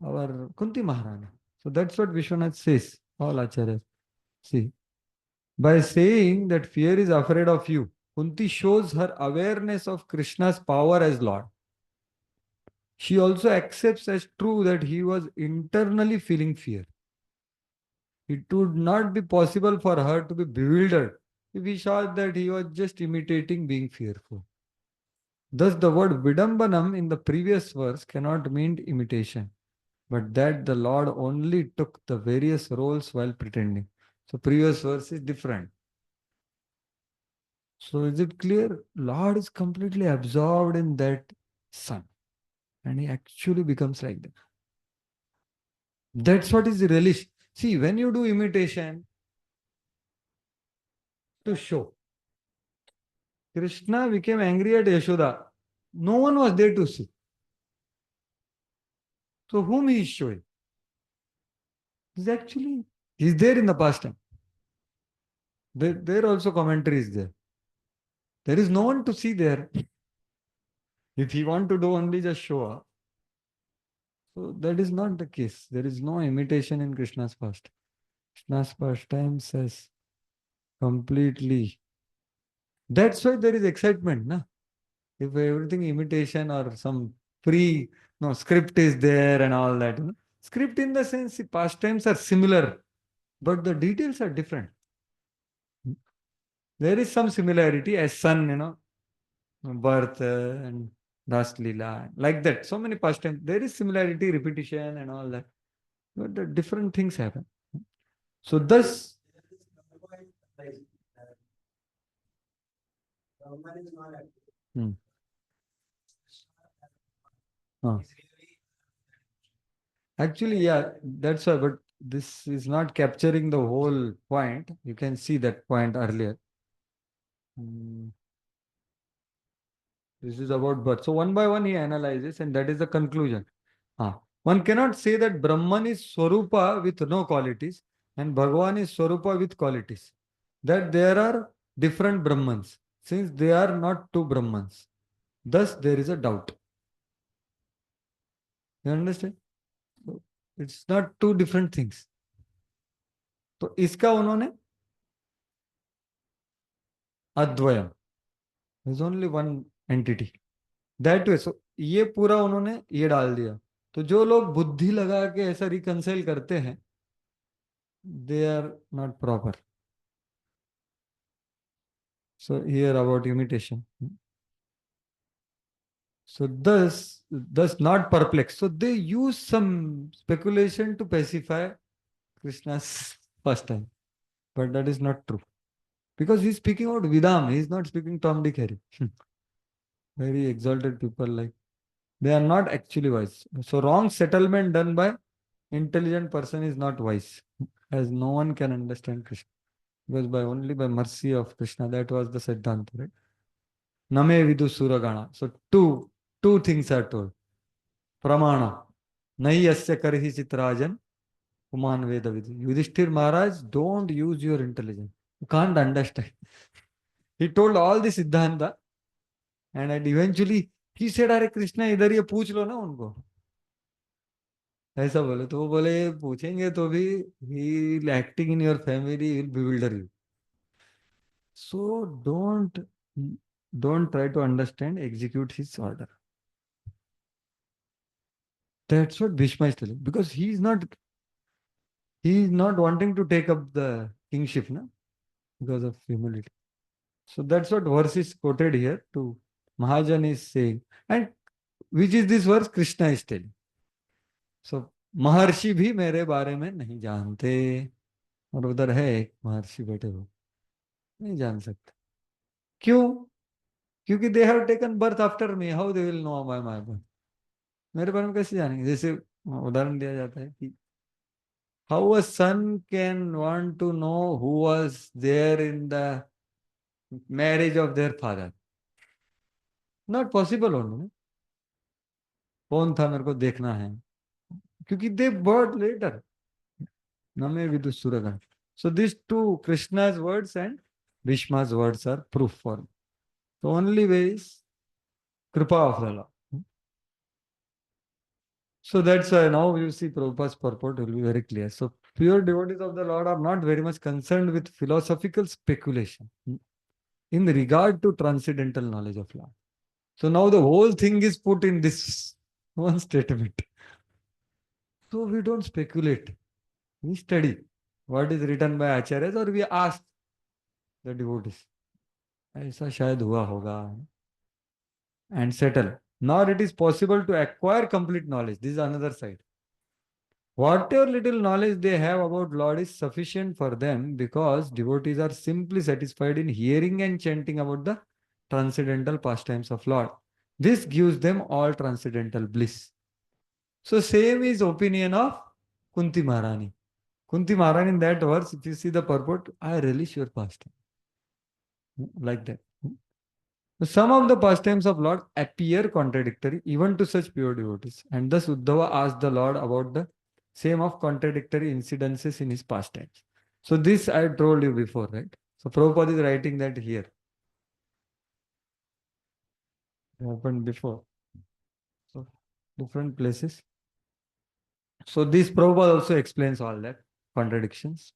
our Kunti Maharani? So that's what Vishwanath says, all acharyas. See, by saying that fear is afraid of you, Kunti shows her awareness of Krishna's power as Lord. She also accepts as true that he was internally feeling fear. It would not be possible for her to be bewildered if he saw that he was just imitating being fearful. Thus, the word Vidambanam in the previous verse cannot mean imitation, but that the Lord only took the various roles while pretending. So, previous verse is different. So, is it clear? Lord is completely absorbed in that son, and he actually becomes like that. That's what is the relish. See, when you do imitation to show, Krishna became angry at Yashoda. No one was there to see. So, whom he is showing? He's actually, he's there in the past time. There also commentary is there. There is no one to see there. If he want to do only just show up, so that is not the case. There is no imitation in Krishna's past. Krishna's pastime says completely. That's why there is excitement, na? If everything imitation or some free, no script is there and all that. Script in the sense, pastimes are similar, but the details are different. There is some similarity as son, birth and Das Leela, like that. So many pastimes. There is similarity, repetition and all that. But the different things happen. So thus, hmm. Huh. Actually, yeah, that's why, but this is not capturing the whole point. You can see that point earlier. This is about birth. So one by one he analyzes, and that is the conclusion. One cannot say that Brahman is Swarupa with no qualities and Bhagavan is Swarupa with qualities. That there are different Brahmans, since they are not two Brahmans. Thus there is a doubt. You understand? So it's not two different things. तो इसका उन्होंने अद्वयम is only one entity. That way. So ये पूरा उन्होंने ये डाल दिया. तो जो लोग बुद्धि लगा के ऐसा रिकंसाइल करते हैं, they are not proper. So here about imitation. So thus not perplexed. So they use some speculation to pacify Krishna's pastime. But that is not true. Because he's speaking about Vidam, he's not speaking Tom, Dick, Harry. Very exalted people like, they are not actually wise. So wrong settlement done by intelligent person is not wise. As no one can understand Krishna. Because only by mercy of Krishna, that was the Siddhanta, right? Name vidu suragana. So two things are told. Pramana. Nahi yasya karhi chitrajan. Uman veda vidu. Yudhishthir Maharaj, don't use your intelligence. You can't understand. He told all the Siddhanta. And eventually, he said, अरे कृष्णा इधर ये पूछ लो ना उनको. ऐसा बोले तो वो बोले पूछेंगे तो भी he acting in your family will bewilder you. So don't try to understand, execute his order. That's what Bhishma is telling, because he is not wanting to take up the kingship, na, because of humility. So that's what verse is quoted here to Mahajan is saying. And which is this verse? Krishna is telling. So महर्षि भी मेरे बारे में नहीं जानते. और उधर है एक महर्षि बैठे हो, नहीं जान सकते. क्यों? क्योंकि they have taken birth after me. How they will know about my birth? मेरे बारे में कैसे जानेंगे? जैसे उदाहरण दिया जाता है कि how a son can want to know who was there in the marriage of their father. Not possible. उन्होंने कौन था मेरे को देखना है, क्योंकि दे बर्थ लेटर. नमे विदुसुरगण. So these two, Krishna's words and Bhishma's words, are proof for me. The only way is Kripa of the Lord. So that's why now you see Prabhupada's purport will be very clear. So pure devotees of the Lord are not very much concerned with philosophical speculation in regard to transcendental knowledge of Lord. So now the whole thing is put in this one statement. So we don't speculate. We study what is written by acharyas, or we ask the devotees. ऐसा शायद हुआ होगा. And settle. Nor it is possible to acquire complete knowledge. This is another side. Whatever little knowledge they have about Lord is sufficient for them, because devotees are simply satisfied in hearing and chanting about the transcendental pastimes of Lord. This gives them all transcendental bliss. So same is opinion of Kunti Maharani. Kunti Maharani in that verse, if you see the purport, I relish your pastime. Like that. Some of the pastimes of Lord appear contradictory even to such pure devotees. And thus Uddhava asked the Lord about the same of contradictory incidences in his pastimes. So this I told you before, right? So Prabhupada is writing that here. happened before. So different places. So this Prabhupada also explains all that contradictions.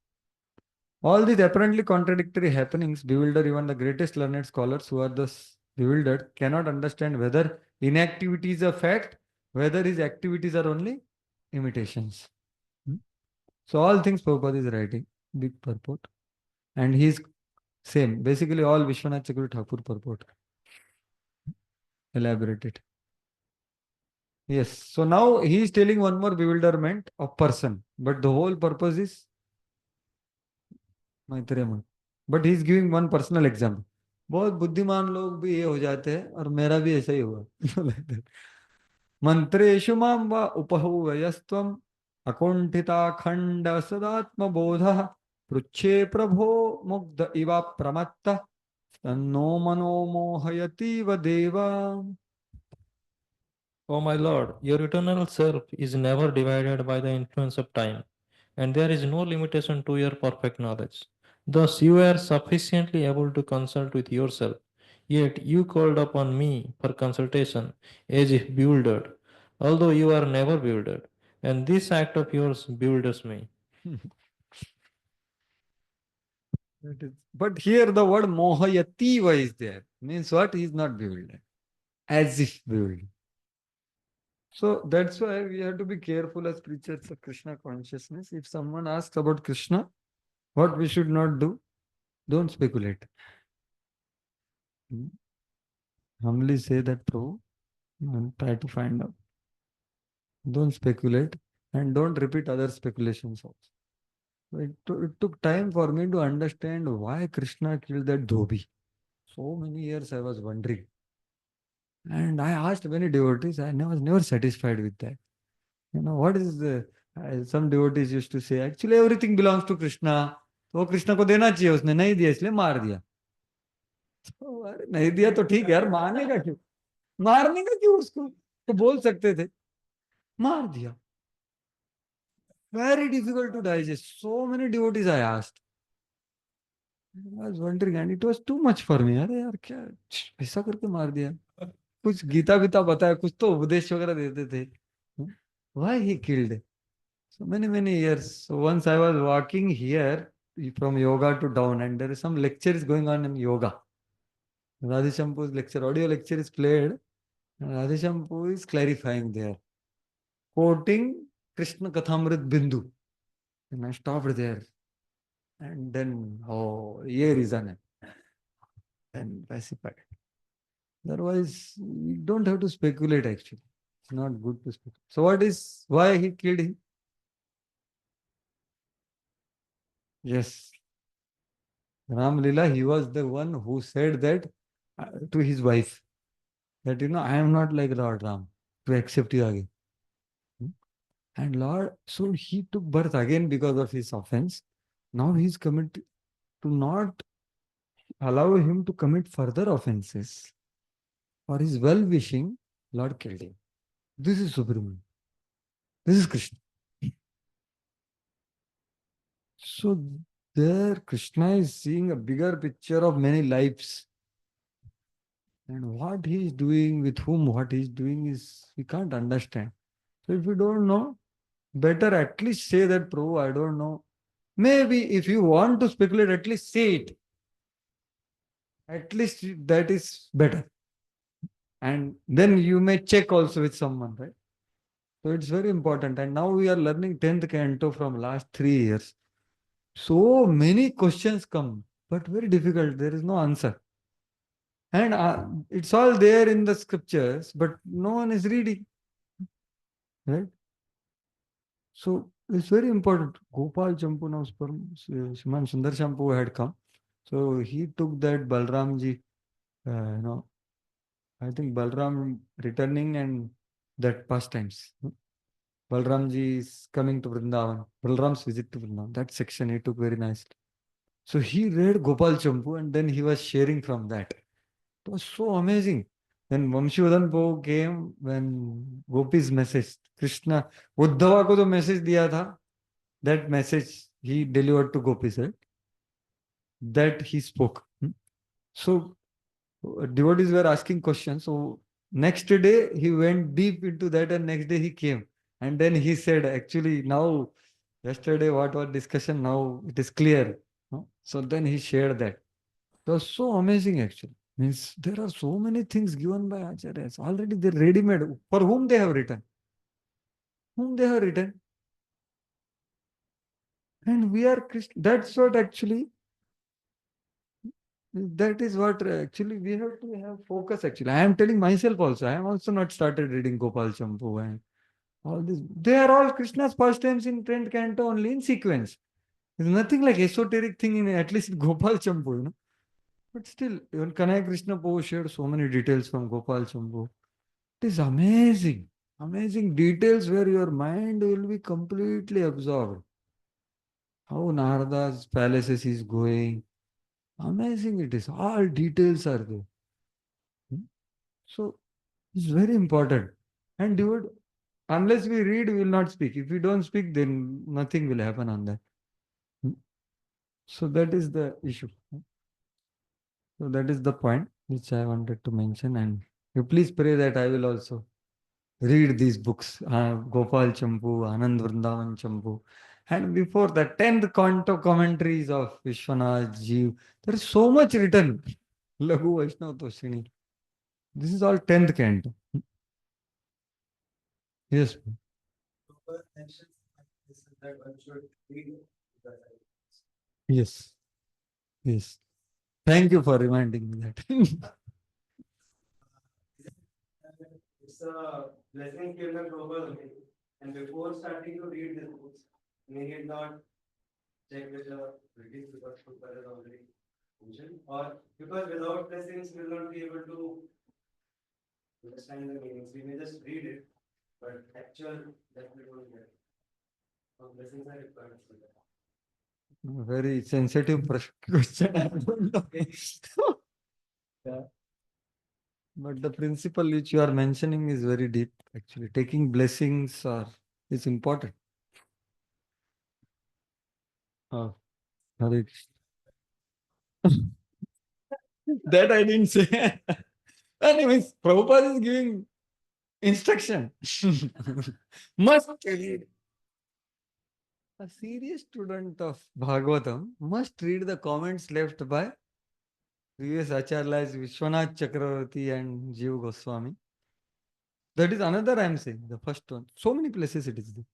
All these apparently contradictory happenings bewilder even the greatest learned scholars who are thus bewildered, cannot understand whether inactivity is a fact, whether his activities are only imitations. Hmm? So all things Prabhupada is writing, big purport. And he is same, basically all Vishwanath Chakravarti Thakur purport. Elaborated. Yes, so now he is telling one more bewilderment of person, but the whole purpose is Maitreya मंत्र. But he is giving one personal example. बहुत बुद्धिमान लोग भी ये हो जाते हैं और मेरा भी ऐसा ही हुआ. मंत्रेषु मां वा उपहूयस्त्वम् अकुंठिताखंड सदात्मबोधः पृच्छे प्रभो मुग्ध इव प्रमत्तः तन्नो मनो मोहयतीव देवा. O my Lord, your eternal self is never divided by the influence of time, and there is no limitation to your perfect knowledge. Thus, you are sufficiently able to consult with yourself, yet you called upon me for consultation as if bewildered, although you are never bewildered, and this act of yours bewilders me. But here the word mohayativa is there. Means what? He is not bewildered. As if bewildered. So that's why we have to be careful as preachers of Krishna consciousness. If someone asks about Krishna, what we should not do, don't speculate. Humbly say that, Prabhu, and try to find out. Don't speculate and don't repeat other speculations also. It took time for me to understand why Krishna killed that dhobi. So many years I was wondering. And I asked many devotees, I was never satisfied with that. You know, what is the, some devotees used to say, actually everything belongs to Krishna. तो कृष्ण को देना चाहिए, उसने नहीं दिया इसलिए मार दिया. तो अरे नहीं दिया तो ठीक है यार, मारने का क्यों, मारने का क्यों, उसको तो बोल सकते थे, मार दिया. Very difficult to digest. So many devotees I asked. I was wondering and it was too much for me. अरे यार क्या ऐसा करके मार दिया. कुछ गीता गीता बताया, कुछ तो उपदेश वगैरह देते थे. Why he killed? So many years. So once I was walking here from yoga to down, and there is some lectures going on in yoga. Radhishampu's lecture, audio lecture is played. Radhishampu is clarifying there, quoting Krishna Kathamrit Bindu. And I stopped there. And then, oh, ye reason hai. And pacified. Otherwise, you don't have to speculate actually. It's not good to speculate. So what is, why he killed him? Yes. Ram Lila, he was the one who said that to his wife, that, you know, I am not like Lord Ram to accept you again. And Lord, so he took birth again because of his offense. Now he is committed to not allow him to commit further offenses. For his well-wishing, Lord killed him. This is Subramanian. This is Krishna. So there Krishna is seeing a bigger picture of many lives. And what he is doing, with whom, what he is doing is, we can't understand. So if you don't know, better at least say that, Prabhu, I don't know. Maybe if you want to speculate, at least say it. At least that is better. And then you may check also with someone, right? So it's very important. And now we are learning 10th canto from last 3 years. So many questions come, but very difficult. There is no answer. And it's all there in the scriptures, but no one is reading. Right? So it's very important. Gopal Champu now, Shriman Sundar Champu had come. So he took that Balramji, I think Balram returning and that pastimes. Balramji is coming to Vrindavan. Balram's visit to Vrindavan. That section he took very nicely. So he read Gopal Champu and then he was sharing from that. It was so amazing. Then Vamshivadhan Prabhu came when Gopi's message, Krishna, Uddhava ko to message diya tha, that message he delivered to Gopis, right? That he spoke. So devotees were asking questions. So Next day he went deep into that, and next day he came. And then he said, actually, now, yesterday what was discussion, now it is clear. No? So then he shared that. It was so amazing actually. Means there are so many things given by Acharyas. Already they're ready-made. For whom they have written? Whom they have written? And we are Christian. That's what actually, that is what actually we have to have focus actually. I am telling myself also. I am also not started reading Gopal Champu and all this. They are all Krishna's pastimes in 10th canto only in sequence. There's nothing like esoteric thing in at least Gopal Champu, you know. But still, even Kanai Krishna Prabhu shared so many details from Gopal Champu. It is amazing. Amazing details where your mind will be completely absorbed. How Narada's palaces is going. Amazing it is. All details are there. So it's very important. And dude, unless we read, we will not speak. If we don't speak, then nothing will happen on that. So that is the issue. So that is the point which I wanted to mention. And you please pray that I will also read these books, Gopal Champu, Anand Vrindavan Champu. And before the 10th canto commentaries of Vishwanath Jeev, there is so much written. Laghu Vaishnav Toshini. This is all 10th canto. Yes. Yes. Yes. Thank you for reminding me that. It's a blessing given by Prabhupada, and before starting to read this books, we need not check with the British because Prabhupada has already mentioned, or because without blessings we will not be able to understand the meanings. We may just read it, but actual that we don't get. So blessings are required for that. Very sensitive question. I don't know. Yeah. But the principle which you are mentioning is very deep. Actually, taking blessings is important. Oh, Hare Krishna. That I didn't say. Anyways, Prabhupada is giving instruction. Must read. A serious student of Bhagavatam must read the comments left by previous acharyas Vishwanath Chakravarti and Jiva Goswami. That is another I am saying, the first one. So many places it is there.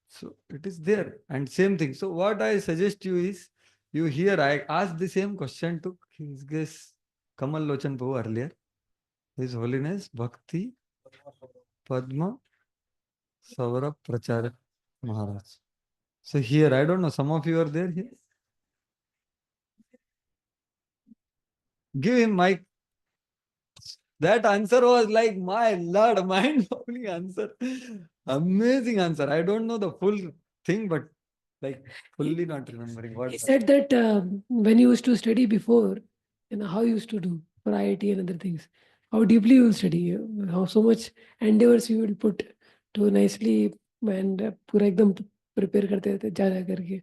So it is there. And same thing. So what I suggest you is, you hear, I asked the same question to his guest Kamal Lochan Prabhu earlier. His Holiness Bhakti Padma Saurabh Pracharak Maharaj. So here, I don't know, some of you are there here. Give him mic. That answer was like, my Lord, mind-blowing answer. Amazing answer. I don't know the full thing, but like fully not remembering what. He said that when you used to study before, how you used to do for IIT and other things, how deeply you will study, how so much endeavors you will put to nicely and पूरा एकदम prepare करते रहते जा जा करके.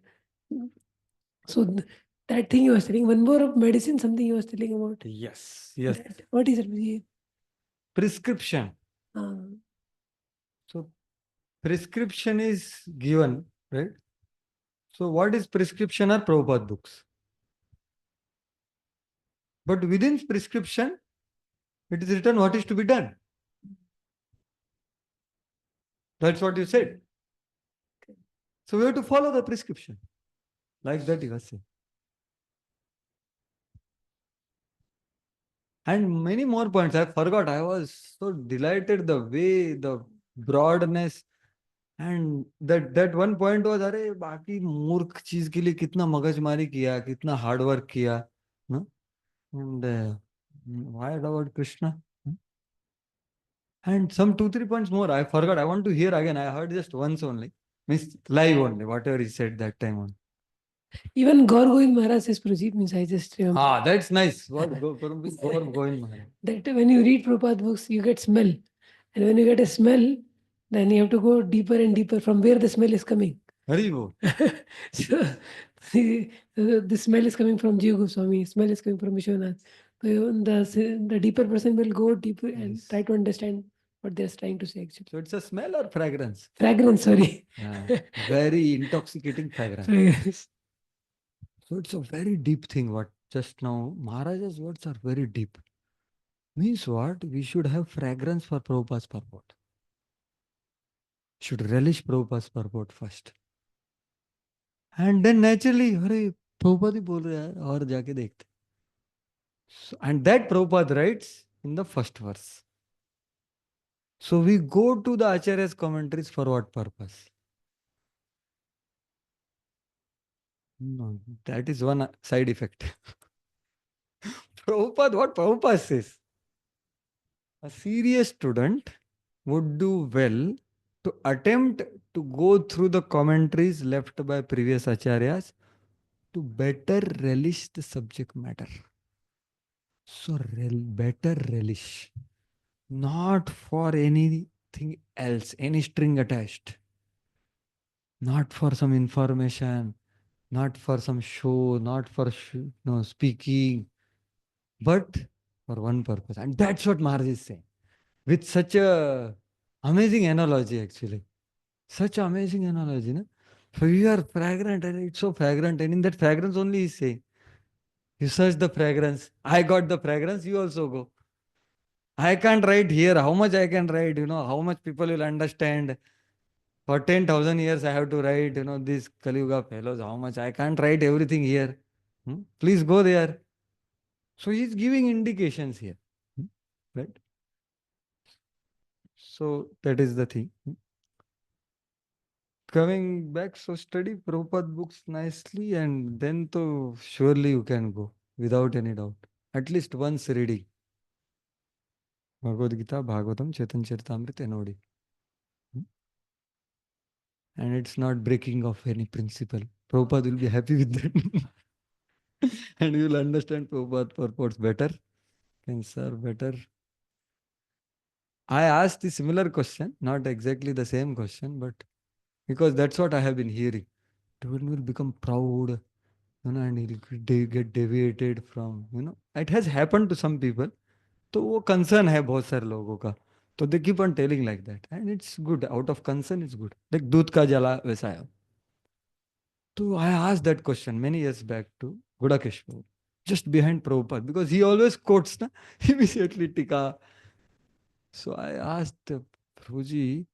So that thing you was telling, one more of medicine, something you was telling about. Yes, yes. What is it? Prescription. So prescription is given, right? So what is prescription are Prabhupada books. But within prescription, it is written what is to be done. That's what you said. So we have to follow the prescription. Like that you are saying. And many more points. I forgot. I was so delighted the way, the broadness. And that one point was, अरे बाकी मूर्ख चीज के लिए कितना मगजमारी किया, कितना hard work किया, no? And why about Krishna? And some 2-3 points more. I forgot. I want to hear again. I heard just once only. Means live only. Whatever he said that time on. Even Gaur Govind Maharaj says Pradeep, means I just remember. That's nice. What Gaur Govind Maharaj. That when you read Prabhupada books, you get smell. And when you get a smell, then you have to go deeper and deeper from where the smell is coming. Haribo. So the smell is coming from Jiva Goswami, smell is coming from Vishwanath. The deeper person will go deeper and Yes. try to understand what they're trying to say actually. So it's a smell or fragrance? Fragrance, sorry. Very intoxicating fragrance. Fragrance. So it's a very deep thing. What just now Maharaja's words are very deep. Means what? We should have fragrance for Prabhupada's purport. Should relish Prabhupada's purport first. And then naturally, अरे Prabhupada ही बोल रहा है और जाके देखते. So, and that Prabhupada writes in the first verse. So we go to the Acharya's commentaries for what purpose? No, that is one side effect. Prabhupada, what Prabhupada says? A serious student would do well to attempt to go through the commentaries left by previous acharyas to better relish the subject matter. So better relish, not for anything else, any string attached, not for some information, not for some show, not for speaking, but for one purpose. And that's what Maharaj is saying with such a amazing analogy actually. Such amazing analogy. No? So you are fragrant and it's so fragrant. And in that fragrance only he's saying, you search the fragrance. I got the fragrance, you also go. I can't write here. How much I can write, how much people will understand. For 10,000 years I have to write, these Kali Yuga fellows, how much I can't write everything here. Please go there. So he's giving indications here. Right? So that is the thing. Coming back, so study Prabhupada books nicely and then to surely you can go without any doubt. At least once reading. Bhagavad Gita, Bhagavatam, Chaitanya Charitamrita, NOD. And it's not breaking of any principle. Prabhupada will be happy with that. And you will understand Prabhupada purports better, can serve better. I asked the similar question, not exactly the same question, but because that's what I have been hearing. Devil will become proud, and he'll get deviated from, It has happened to some people. तो वो concern है बहुत सारे लोगों का. तो they keep on telling like that. And it's good. Out of concern, it's good. Like दूध का जला वैसा है. So I asked that question many years back to Gudakesh Prabhu, just behind Prabhupada, because he always quotes, immediately Tika. So I asked Prabhuji,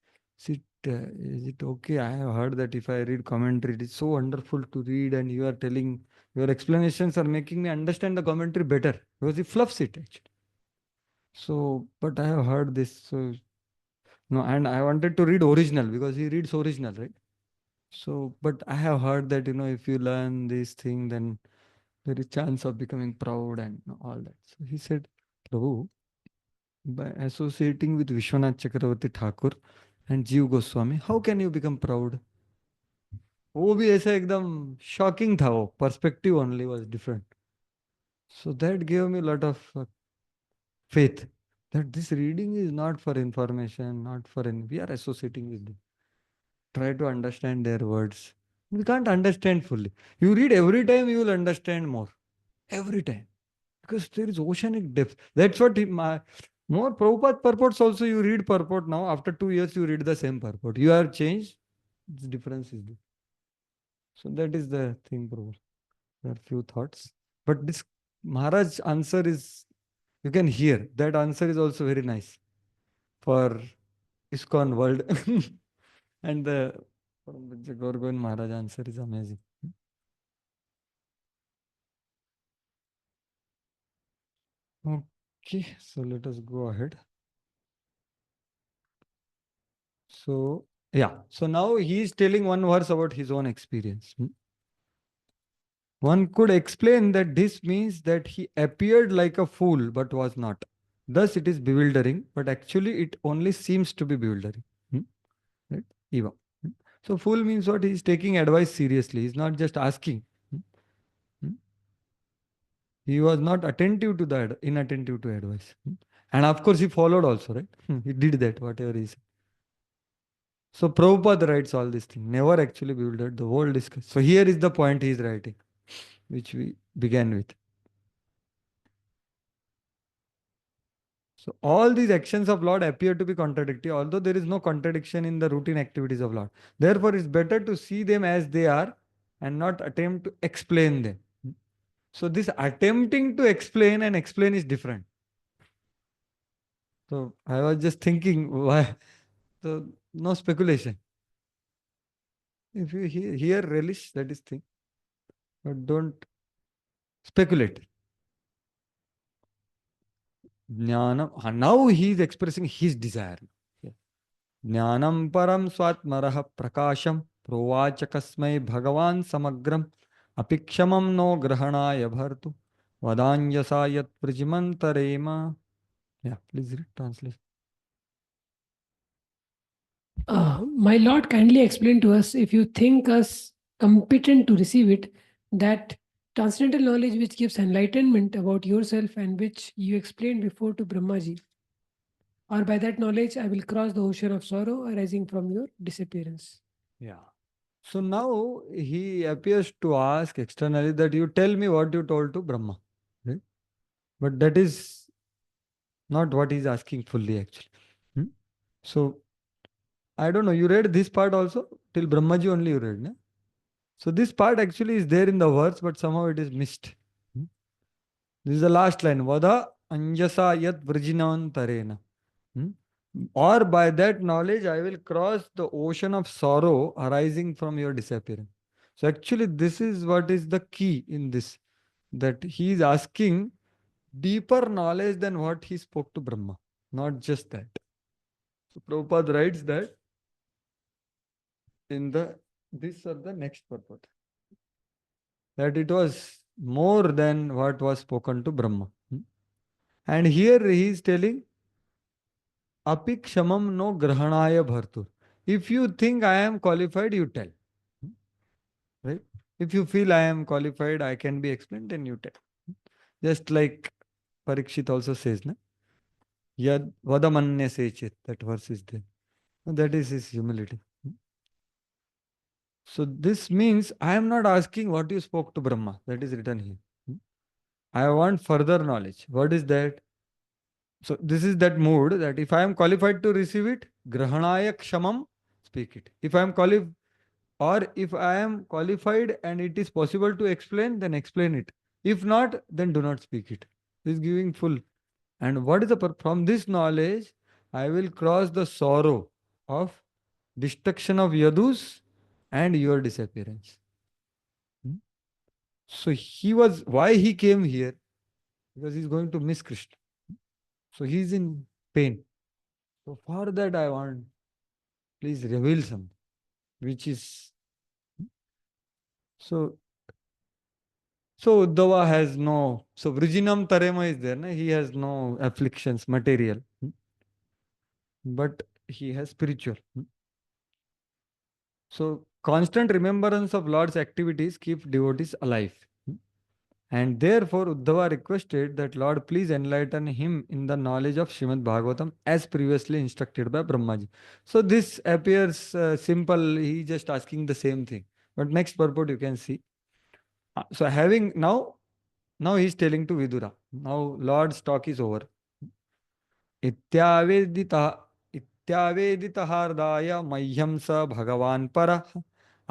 is it okay? I have heard that if I read commentary, it is so wonderful to read, and you are telling, your explanations are making me understand the commentary better, because he fluffs it actually. So, but I have heard this, so no, and I wanted to read original because he reads original, right? So, but I have heard that, if you learn this thing, then there is chance of becoming proud and all that. So he said, Prabhu, by associating with Vishwanath Chakravarti Thakur and Jeev Goswami, how can you become proud? वो भी ऐसा एकदम shocking था वो, perspective only was different. So that gave me a lot of faith that this reading is not for information, not for any, we are associating with them. Try to understand their words. We can't understand fully. You read every time, you will understand more. Every time. Because there is oceanic depth. That's what more Prabhupada purports also, you read purport now. After 2 years, you read the same purport. You are changed. The difference is there. So that is the thing, Prabhu. There are few thoughts. But this Maharaj answer is, you can hear. That answer is also very nice for ISKCON world. And the Gorgon Maharaj answer is amazing. Okay, so let us go ahead. So, yeah. So now he is telling one verse about his own experience. One could explain that this means that he appeared like a fool but was not. Thus it is bewildering, but actually it only seems to be bewildering. Right? Eva. So fool means what? He is taking advice seriously. He is not just asking. He was not attentive to that, inattentive to advice. And of course he followed also, right? He did that, whatever he said. So Prabhupada writes all these things. Never actually bewildered. The whole discuss. So here is the point he is writing, which we began with. So all these actions of Lord appear to be contradictory, although there is no contradiction in the routine activities of Lord. Therefore, it's better to see them as they are and not attempt to explain them. So this attempting to explain and explain is different. So I was just thinking why. So no speculation. If you hear relish, that is thing. But don't speculate. Jnanam. Now he is expressing his desire. Jnanam param swatmaraha prakasham provachakasmai bhagavan samagram apikshamam no grahanaya bhartu vadanyasa yat prajimantarema. Yeah, please read translation. My Lord kindly explained to us, if you think us competent to receive it, that transcendental knowledge which gives enlightenment about yourself and which you explained before to Brahmaji, or by that knowledge I will cross the ocean of sorrow arising from your disappearance. Yeah. So now he appears to ask externally that you tell me what you told to Brahma. Right? But that is not what he's asking fully actually. So I don't know, you read this part also? Till Brahmaji only you read, no? So this part actually is there in the verse, but somehow it is missed. This is the last line. Vada anjasa yat vrjinantarena. Or by that knowledge, I will cross the ocean of sorrow arising from your disappearance. So actually, this is what is the key in this. That he is asking deeper knowledge than what he spoke to Brahma. Not just that. So Prabhupada writes that in this or the next purport. That it was more than what was spoken to Brahma. And here he is telling, Apikshamam no grahanaya bhartur. If you think I am qualified, you tell. Right? If you feel I am qualified, I can be explained, then you tell. Just like Parikshit also says, na? Yad vadamanya sechit, that verse is there. That is his humility. So this means I am not asking what you spoke to Brahma. That is written here. I want further knowledge. What is that? So this is that mood that if I am qualified to receive it, grahanaya kshamam, speak it. If I am qualified, or if I am qualified and it is possible to explain, then explain it. If not, then do not speak it. This is giving full. And what is the from this knowledge, I will cross the sorrow of destruction of Yadus and your disappearance. So he was, why he came here? Because he's going to miss Krishna. So he's in pain. So for that I want, please reveal something, which is, so Uddhava has no, so Vrijinam Tarema is there, na? He has no afflictions, material, but he has spiritual. So constant remembrance of Lord's activities keep devotees alive. And therefore Uddhava requested that Lord please enlighten him in the knowledge of Srimad Bhagavatam as previously instructed by Brahmaji. So this appears simple, he just asking the same thing. But next purport you can see. So having now he is telling to Vidura. Now Lord's talk is over. Ityavedita Ityaveditahardaya Mahyam sa Bhagavan para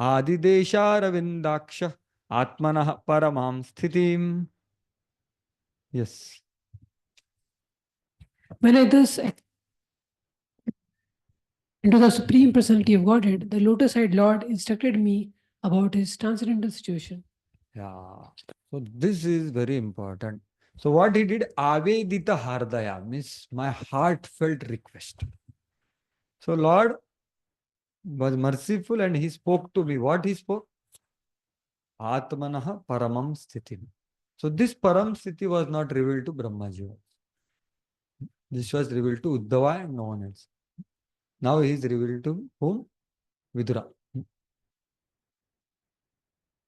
Adidesharavindaksha Atmanah Paramam Sthitim. Yes. When I thus into the Supreme Personality of Godhead, the lotus-eyed Lord instructed me about his transcendental situation. Yeah. So this is very important. So what he did, Avedita Hardaya, means my heartfelt request. So Lord was merciful and he spoke to me. What he spoke? Atmanah Paramam Sthiti. So this Param Sthiti was not revealed to Brahmaji. This was revealed to Uddhava and no one else. Now he is revealed to whom? Vidura.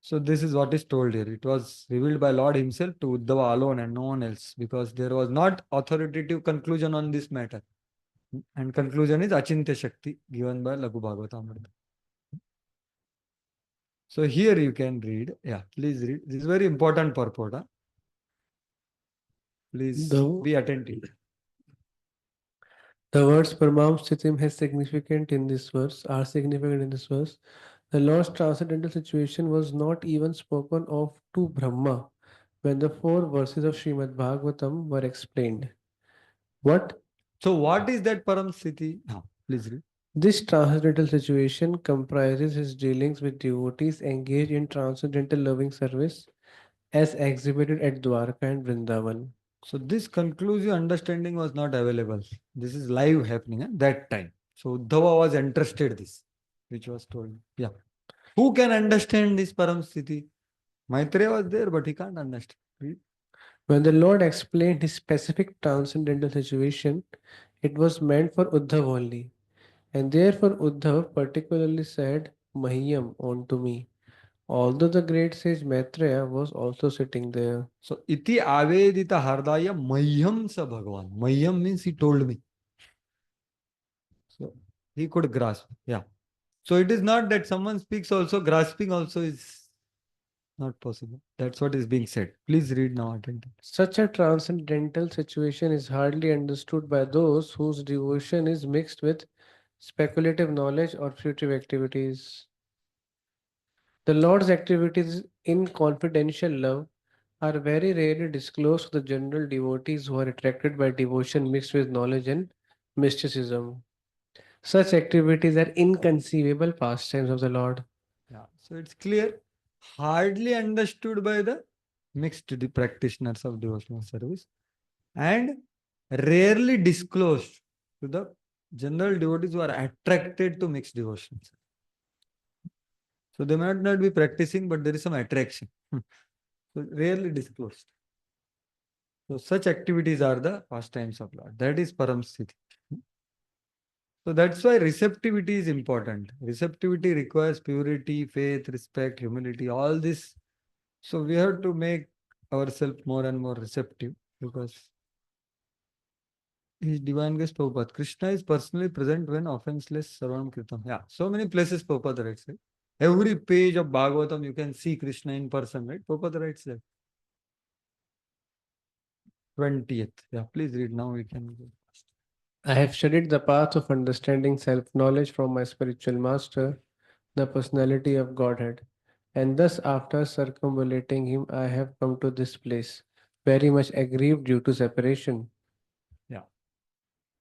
So this is what is told here. It was revealed by Lord himself to Uddhava alone and no one else, because there was not authoritative conclusion on this matter. And conclusion is Achintya Shakti given by Laghu Bhagavatamrita. So here you can read. Yeah, please read. This is very important purport. Please be attentive. The words Paramam Sthitim has significant in this verse are significant in this verse. The Lord's transcendental situation was not even spoken of to Brahma when the 4 verses of Srimad Bhagavatam were explained. What? So what is that Param Sthiti? Now, please read. This transcendental situation comprises his dealings with devotees engaged in transcendental loving service as exhibited at Dwarka and Vrindavan. So this conclusive understanding was not available. This is live happening at that time. So Uddhava was interested this, which was told. Yeah. Who can understand this Param Sthiti? Maitreya was there, but he can't understand. Read. When the Lord explained his specific transcendental situation, it was meant for Uddhav only. And therefore Uddhav particularly said, Mahyam unto me. Although the great sage Maitreya was also sitting there. So iti avedita hardaya mahyam sa Bhagavan. Mahyam means he told me. So he could grasp. Yeah. So it is not that someone speaks also, grasping also is not possible. That's what is being said. Please read now attentively. Such a transcendental situation is hardly understood by those whose devotion is mixed with speculative knowledge or fruitive activities. The Lord's activities in confidential love are very rarely disclosed to the general devotees who are attracted by devotion mixed with knowledge and mysticism. Such activities are inconceivable pastimes of the Lord. Yeah. So it's clear, hardly understood by the mixed practitioners of devotional service and rarely disclosed to the general devotees who are attracted to mixed devotions. So they might not be practicing, but there is some attraction. So rarely disclosed. So such activities are the pastimes of Lord. That is Param Sthiti. So that's why receptivity is important. Receptivity requires purity, faith, respect, humility, all this. So we have to make ourselves more and more receptive because His Divine Grace Prabhupada. Krishna is personally present when offenseless Sarvam Kirtan. Yeah, so many places Prabhupada writes, right? Every page of Bhagavatam you can see Krishna in person, right? Prabhupada writes that. 20th. Yeah, please read now. We can go. I have studied the path of understanding self knowledge from my spiritual master, the personality of Godhead. And thus, after circumambulating him, I have come to this place, very much aggrieved due to separation. Yeah.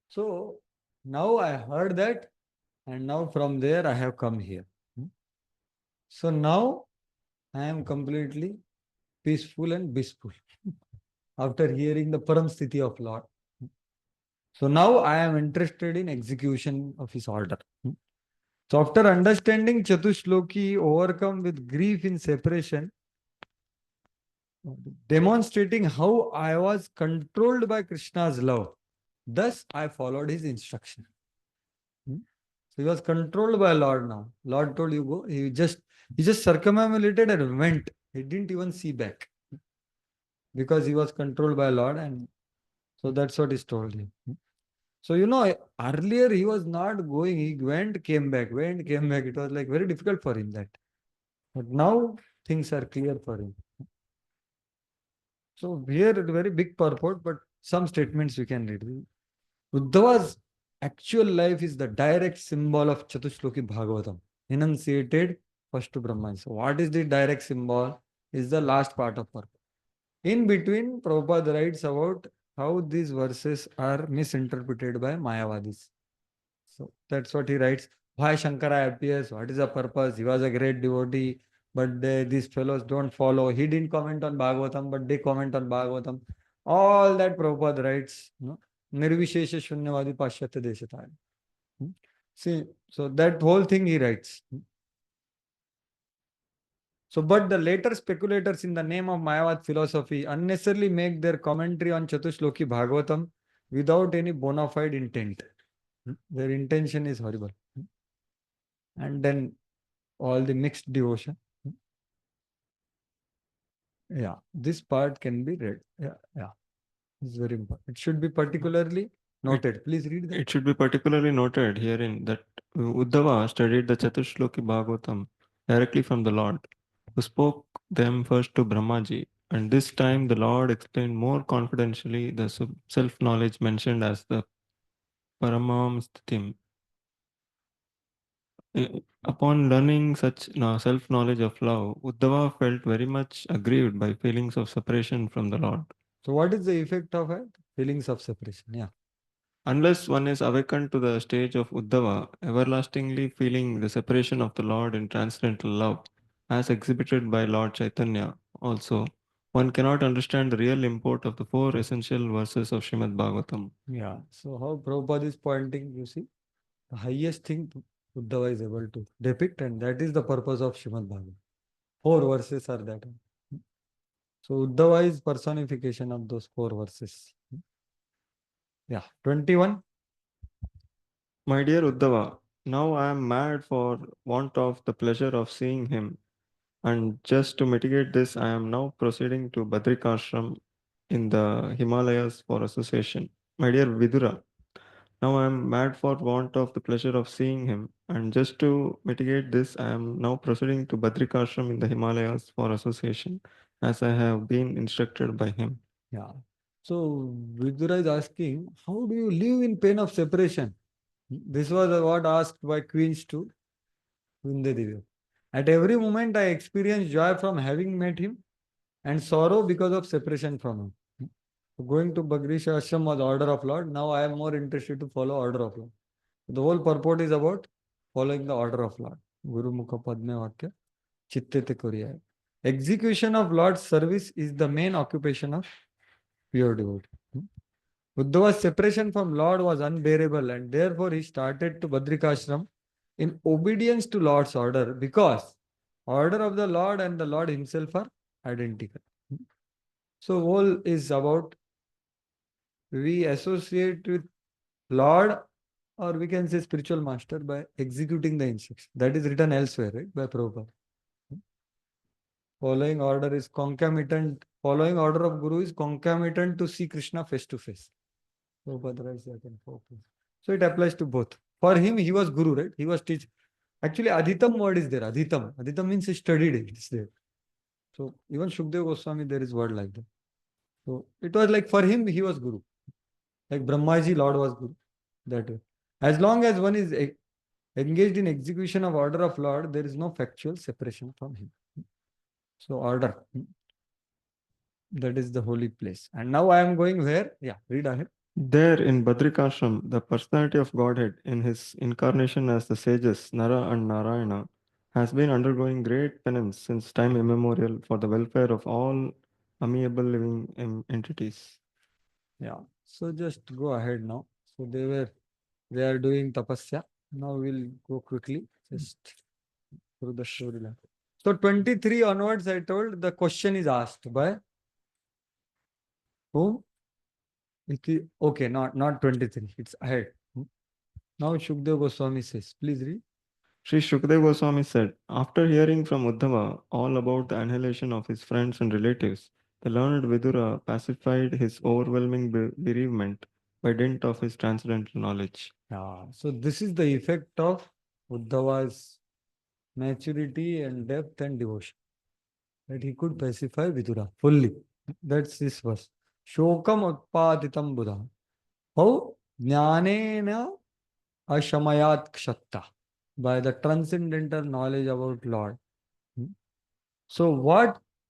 So now I heard that, and now from there I have come here. So now I am completely peaceful and blissful after hearing the Param Sthiti of Lord. So now I am interested in execution of his order. So after understanding Chatushloki, overcome with grief in separation, demonstrating how I was controlled by Krishna's love. Thus I followed his instruction. So he was controlled by Lord now. Lord told you go. He just circumambulated and went. He didn't even see back. Because he was controlled by Lord, and so that's what is told him. So earlier he was not going, he went, came back, went, came back. It was like very difficult for him that. But now things are clear for him. So here a very big purport, but some statements we can read. Uddhava's actual life is the direct symbol of Chatushloki Bhagavatam, enunciated first to Brahman. So what is the direct symbol? Is the last part of purport. In between, Prabhupada writes about how these verses are misinterpreted by Mayavadis. So that's what he writes. Why Shankara appears? What is the purpose? He was a great devotee, but these fellows don't follow. He didn't comment on Bhagavatam, but they comment on Bhagavatam. All that Prabhupada writes. Nirvishesha Shunyavadi Pashyatya Deshataya. See, so that whole thing he writes. So, but the later speculators in the name of Mayavad philosophy unnecessarily make their commentary on Chatushloki Bhagavatam without any bona fide intent. Their intention is horrible. And then all the mixed devotion. Yeah, this part can be read. Yeah. It's very important. It should be particularly noted. Please read that. It should be particularly noted herein that Uddhava studied the Chatushloki Bhagavatam directly from the Lord, who spoke them first to Brahmaji. And this time the Lord explained more confidentially the self-knowledge mentioned as the paramam stitim. Upon learning such self-knowledge of love, Uddhava felt very much aggrieved by feelings of separation from the Lord. So what is the effect of it? Feelings of separation, yeah. Unless one is awakened to the stage of Uddhava, everlastingly feeling the separation of the Lord in transcendental love, as exhibited by Lord Chaitanya also, one cannot understand the real import of the four essential verses of Srimad Bhagavatam. Yeah, so how Prabhupada is pointing, you see, the highest thing Uddhava is able to depict, and that is the purpose of Srimad Bhagavatam. Four verses are that. So Uddhava is personification of those four verses. Yeah, 21. My dear Uddhava, now I am mad for want of the pleasure of seeing him, and just to mitigate this, I am now proceeding to Badrikashram in the Himalayas for association. My dear Vidura, now I am mad for want of the pleasure of seeing him, and just to mitigate this, I am now proceeding to Badrikashram in the Himalayas for association, as I have been instructed by him. Yeah. So Vidura is asking, how do you live in pain of separation? This was what asked by queens to Kundevi. At every moment, I experience joy from having met him and sorrow because of separation from him. Going to Bagrish Ashram was order of Lord. Now I am more interested to follow order of Lord. The whole purport is about following the order of Lord. Guru Mukha Padme Vakya Chittete Kuriya. Execution of Lord's service is the main occupation of pure devotee. Uddhava's separation from Lord was unbearable, and therefore he started to Badrikashram in obedience to Lord's order, because order of the Lord and the Lord himself are identical. So whole is about we associate with Lord, or we can say spiritual master, by executing the instruction. That is written elsewhere, right? By Prabhupada. Following order is concomitant. Following order of Guru is concomitant to see Krishna face to face. Prabhupada writes that in 4 places. So it applies to both. For him, he was Guru, right? He was teaching. Actually, Adhitam word is there. Adhitam. Adhitam means he studied it. It's there. So even Shukdev Goswami, there is word like that. So it was like for him, he was Guru. Like Brahmaji, Lord was Guru. That way. As long as one is engaged in execution of order of Lord, there is no factual separation from him. So order. That is the holy place. And now I am going where? Yeah, read ahead. There in Badrikashram, the personality of Godhead in his incarnation as the sages Nara and Narayana has been undergoing great penance since time immemorial for the welfare of all amiable living entities. Yeah, so just go ahead now. So they are doing tapasya. Now we'll go quickly, just through the storyline. So 23 onwards, I told the question is asked by whom? Okay, not 23. It's ahead. Now Shukdev Goswami says, please read. Sri Shukdev Goswami said, after hearing from Uddhava all about the annihilation of his friends and relatives, the learned Vidura pacified his overwhelming bereavement by dint of his transcendental knowledge. Yeah, so this is the effect of Uddhava's maturity and depth and devotion, that he could pacify Vidura fully. That's this verse. Shokam utpaditam buddha. How? Jnanena ashamayat kshatta. By the transcendental knowledge about Lord. So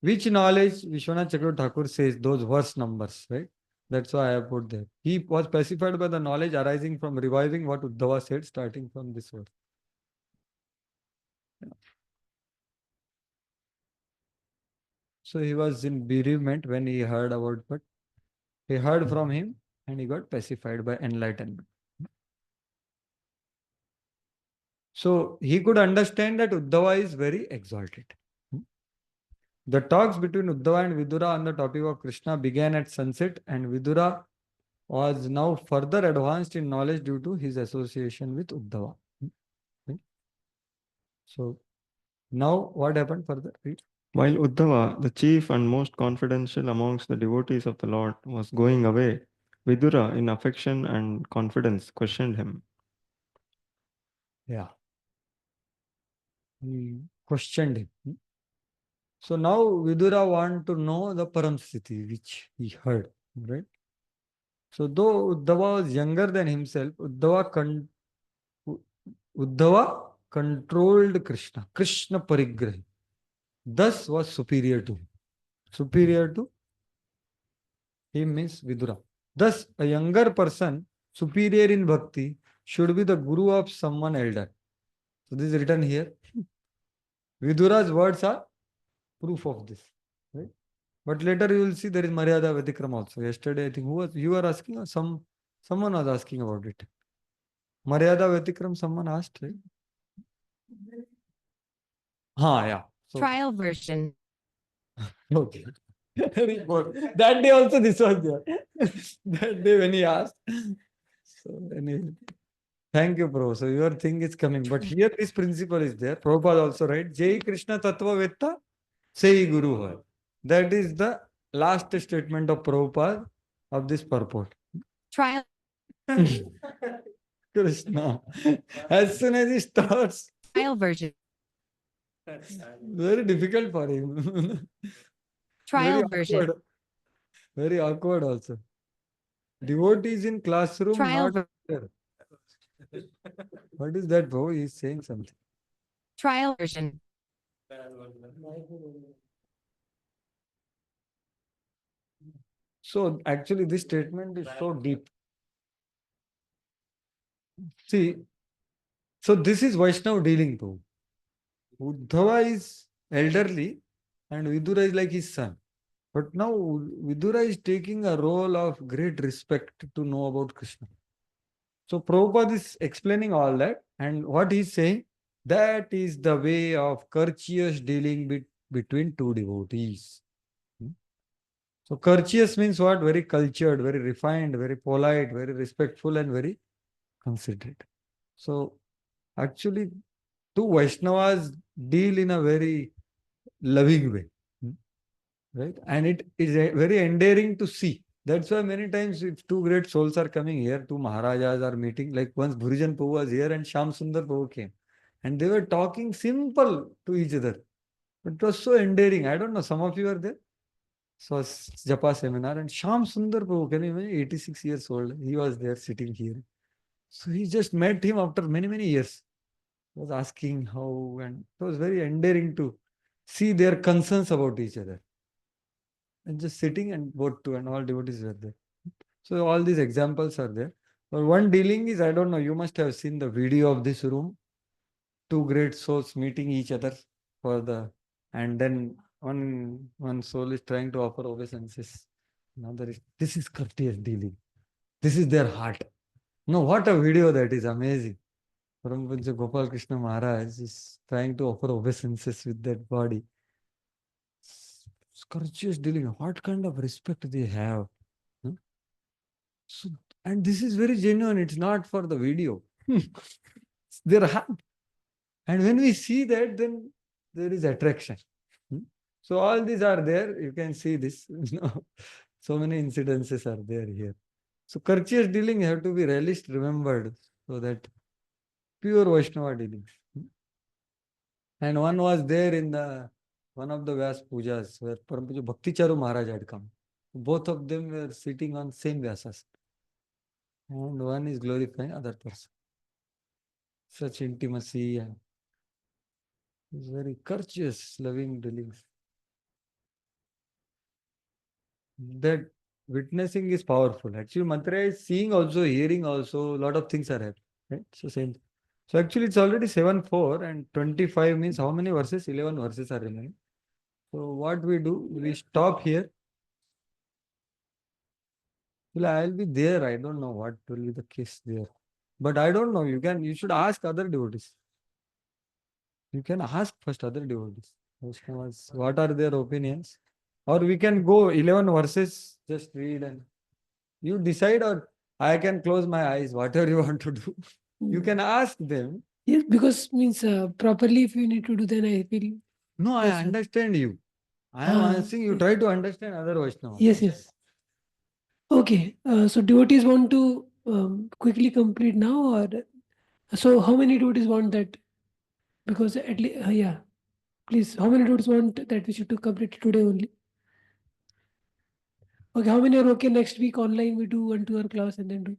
which knowledge Vishwanath Chakravarti Thakur says, those verse numbers, right? That's why I have put there. He was pacified by the knowledge arising from reviving what Uddhava said, starting from this verse. So he was in bereavement when he heard about, but he heard from him and he got pacified by enlightenment. So he could understand that Uddhava is very exalted. The talks between Uddhava and Vidura on the topic of Krishna began at sunset, and Vidura was now further advanced in knowledge due to his association with Uddhava. So now what happened further? Read. While Uddhava, the chief and most confidential amongst the devotees of the Lord, was going away, Vidura, in affection and confidence, questioned him. Yeah. He questioned him. So now Vidura want to know the Param Sthiti, which he heard, right? So though Uddhava was younger than himself, Uddhava controlled Krishna. Krishna parigrahi. Thus was superior to him. Superior to him means Vidura. Thus, a younger person, superior in bhakti, should be the guru of someone elder. So this is written here. Vidura's words are proof of this. Right? But later you will see there is Maryada Vatikram also. Yesterday, I think you were asking or someone was asking about it. Maryada Vatikram, someone asked, right? Yeah. So, Trial version. okay. Very good. That day also this was there. That day when he asked. So anyway, thank you, Prabhu. So your thing is coming. But here this principle is there. Prabhupada also right. Jai Krishna Tattva Vetta, Sei Guru Hai. That is the last statement of Prabhupada of this purport. Trial. Krishna. As soon as he starts. Trial version. Very difficult for him. Trial version. Awkward. Very awkward also. Devotees in classroom Trial not there. What is that, bro? He's saying something. Trial version. So actually this statement is so deep. See, so this is Vaishnava dealing too. Uddhava is elderly and Vidura is like his son. But now Vidura is taking a role of great respect to know about Krishna. So Prabhupada is explaining all that, and what he's saying, that is the way of courteous dealing between two devotees. So courteous means what? Very cultured, very refined, very polite, very respectful, and very considerate. So actually, two Vaishnavas deal in a very loving way. Right? And it is very endearing to see. That's why many times if two great souls are coming here, two Maharajas are meeting, like once Bhurijan Prabhu was here and Shyam Sundar Prabhu came. And they were talking simple to each other. But it was so endearing. I don't know, some of you are there? So Japa seminar and Shyam Sundar Prabhu, can you imagine, 86 years old, he was there sitting here. So he just met him after many, many years. He was asking how, and it was very endearing to see their concerns about each other. And just sitting and both two and all devotees were there. So all these examples are there. But one dealing is, I don't know, you must have seen the video of this room. Two great souls meeting each other for the, and then one soul is trying to offer obeisances. Another is, this is courteous dealing. This is their heart. No, what a video that is, amazing. Parampunja Gopal Krishna Maharaj is trying to offer obeisances with that body. Courteous dealing, what kind of respect they have. So, and this is very genuine, it's not for the video. It's their heart. And when we see that, then there is attraction. So all these are there, you can see this. So many incidences are there here. So courteous dealing have to be relished, remembered, so that pure Vaishnava dealing. And one was there in one of the Vyas pujas where Parampuja Bhakti Charu Maharaj had come. Both of them were sitting on same Vyasas. And one is glorifying other person. Such intimacy and it's very courteous, loving dealings. That witnessing is powerful. Actually, mantra is seeing also, hearing also, a lot of things are happening. Right? So same. So actually it's already 7:04 and 25 means how many verses? 11 verses are remaining. So what we do, we stop here. Well, I'll be there. I don't know what will be the case there. But I don't know. You should ask other devotees. You can ask first other devotees. What are their opinions? Or we can go 11 verses, just read and you decide, or I can close my eyes, whatever you want to do. You can ask them. Yes, because means properly if you need to do, then I feel. No, I understand you. I am asking you, try to understand other Vaishnavas. Yes, yes. Okay, so devotees want to quickly complete now, or so how many devotees want that? Because at least, yeah, please, how many devotees want that we should to complete today only? Okay, how many are okay? Next week online we do 1 2 hour class and then do.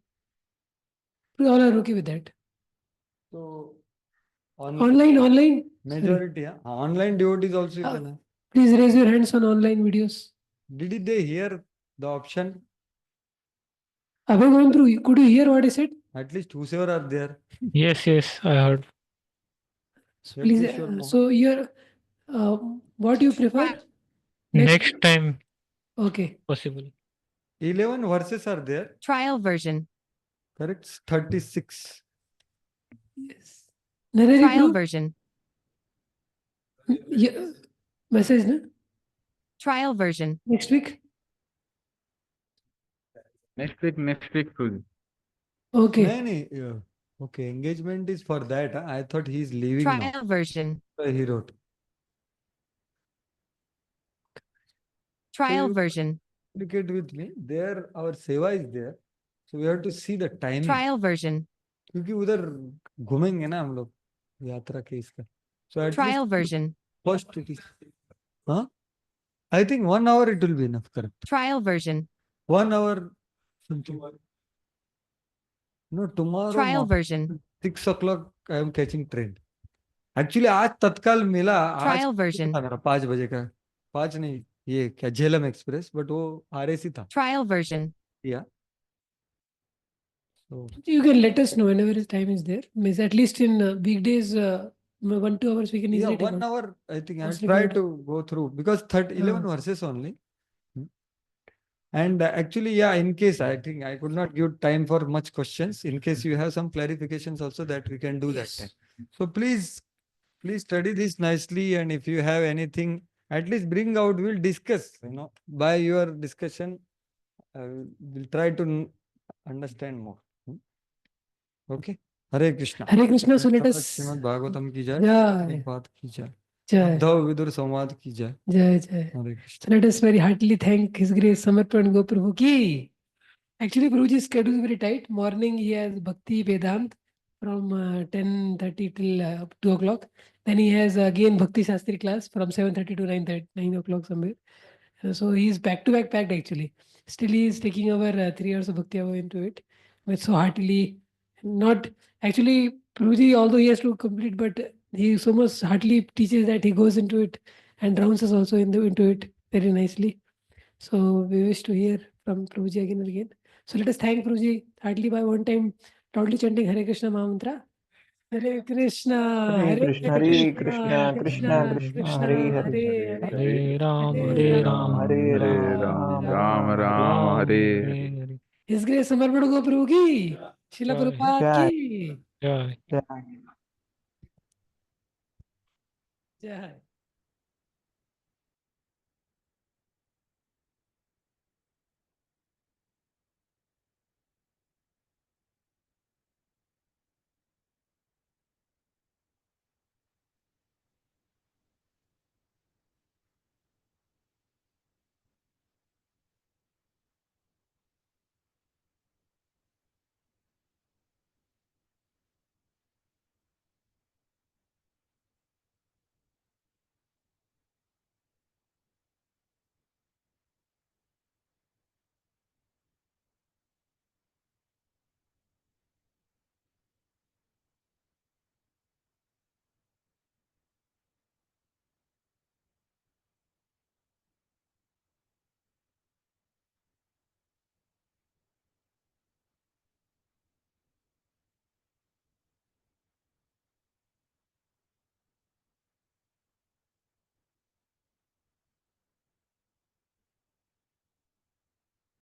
We all are okay with that. So Online. majority, online devotees also you Uh, can have. Please raise your hands on online videos. Did they hear the option? Have I gone through? Could you hear what I said? At least whosoever are there. Yes, I heard. So Let please, me show so you're, what you prefer? Next time Okay. possible. 11 verses are there. Trial version. Correct? 36. Yes. Narari Trial proof? version. Yeah. Message, na? Trial version. Next week? Next week, Prabhuji. Okay. No. Yeah. Okay, engagement is for that. I thought he's leaving Trial now. version. He wrote. Trial you version. Communicate with me. There, our seva is there. So we have to see the timing. Trial version. क्योंकि उधर घूमेंगे ना हम लोग यात्रा के इसका. So at Trial least version. first it is. Huh? I think 1 hour it will be enough. Correct. Trial version. 1 hour. Something. No, tomorrow Trial morning, version. 6 o'clock I am catching train. Actually आज तत्काल मिला. आज Trial version. था मेरा 5 बजे का. 5 नहीं, ये क्या झेलम एक्सप्रेस, बट वो RAC था. Trial version. Yeah. So You can let us know whenever his time is there. Means at least in weekdays, 1 2 hours we can yeah, easily take 1 on. hour I think I Mostly try good. to go through because 11 verses only. And actually, yeah, in case I think I could not give time for much questions. In case you have some clarifications also that we can do Yes. that time. So please study this nicely. And if you have anything, at least bring out, we'll discuss, by your discussion, we'll try to understand more. Okay. Hare Krishna. Hare Krishna. So let us. Srimad Bhagavatam ki jai. Jai. Prabhupada ki jai. Jai. Uddhav Vidur Samvad ki jai. Jai. Hare Krishna. So let us very heartily thank His Grace Samarpan Go Prabhu ki. Actually, Prabhuji's schedule is very tight. Morning he has Bhakti Vedant from 10:30 till 2 o'clock. Then he has again Bhakti Shastri class from 7:30 to 9 o'clock somewhere. So he's back to back packed actually. Still he is taking over 3 hours of Bhakti Hour into it. But so heartily, not actually Prabhuji, although he has to complete, but he so much heartily teaches that he goes into it and drowns us also into it very nicely. So we wish to hear from Prabhuji again and again. So let us thank Prabhuji heartily by one time loudly chanting Hare Krishna Mahamantra. Hare Krishna, Hare Krishna, Hare Krishna, Krishna Krishna, Hare Hare. Hare Ram, Hare Hare Ram, Ram, Hare Hare Ram, Ram, Ram, Hare Hare. His Grace Samarpan Go Prabhu ki, Srila Jai. Prabhupada Jai. ki. Jai. Jai. Jai.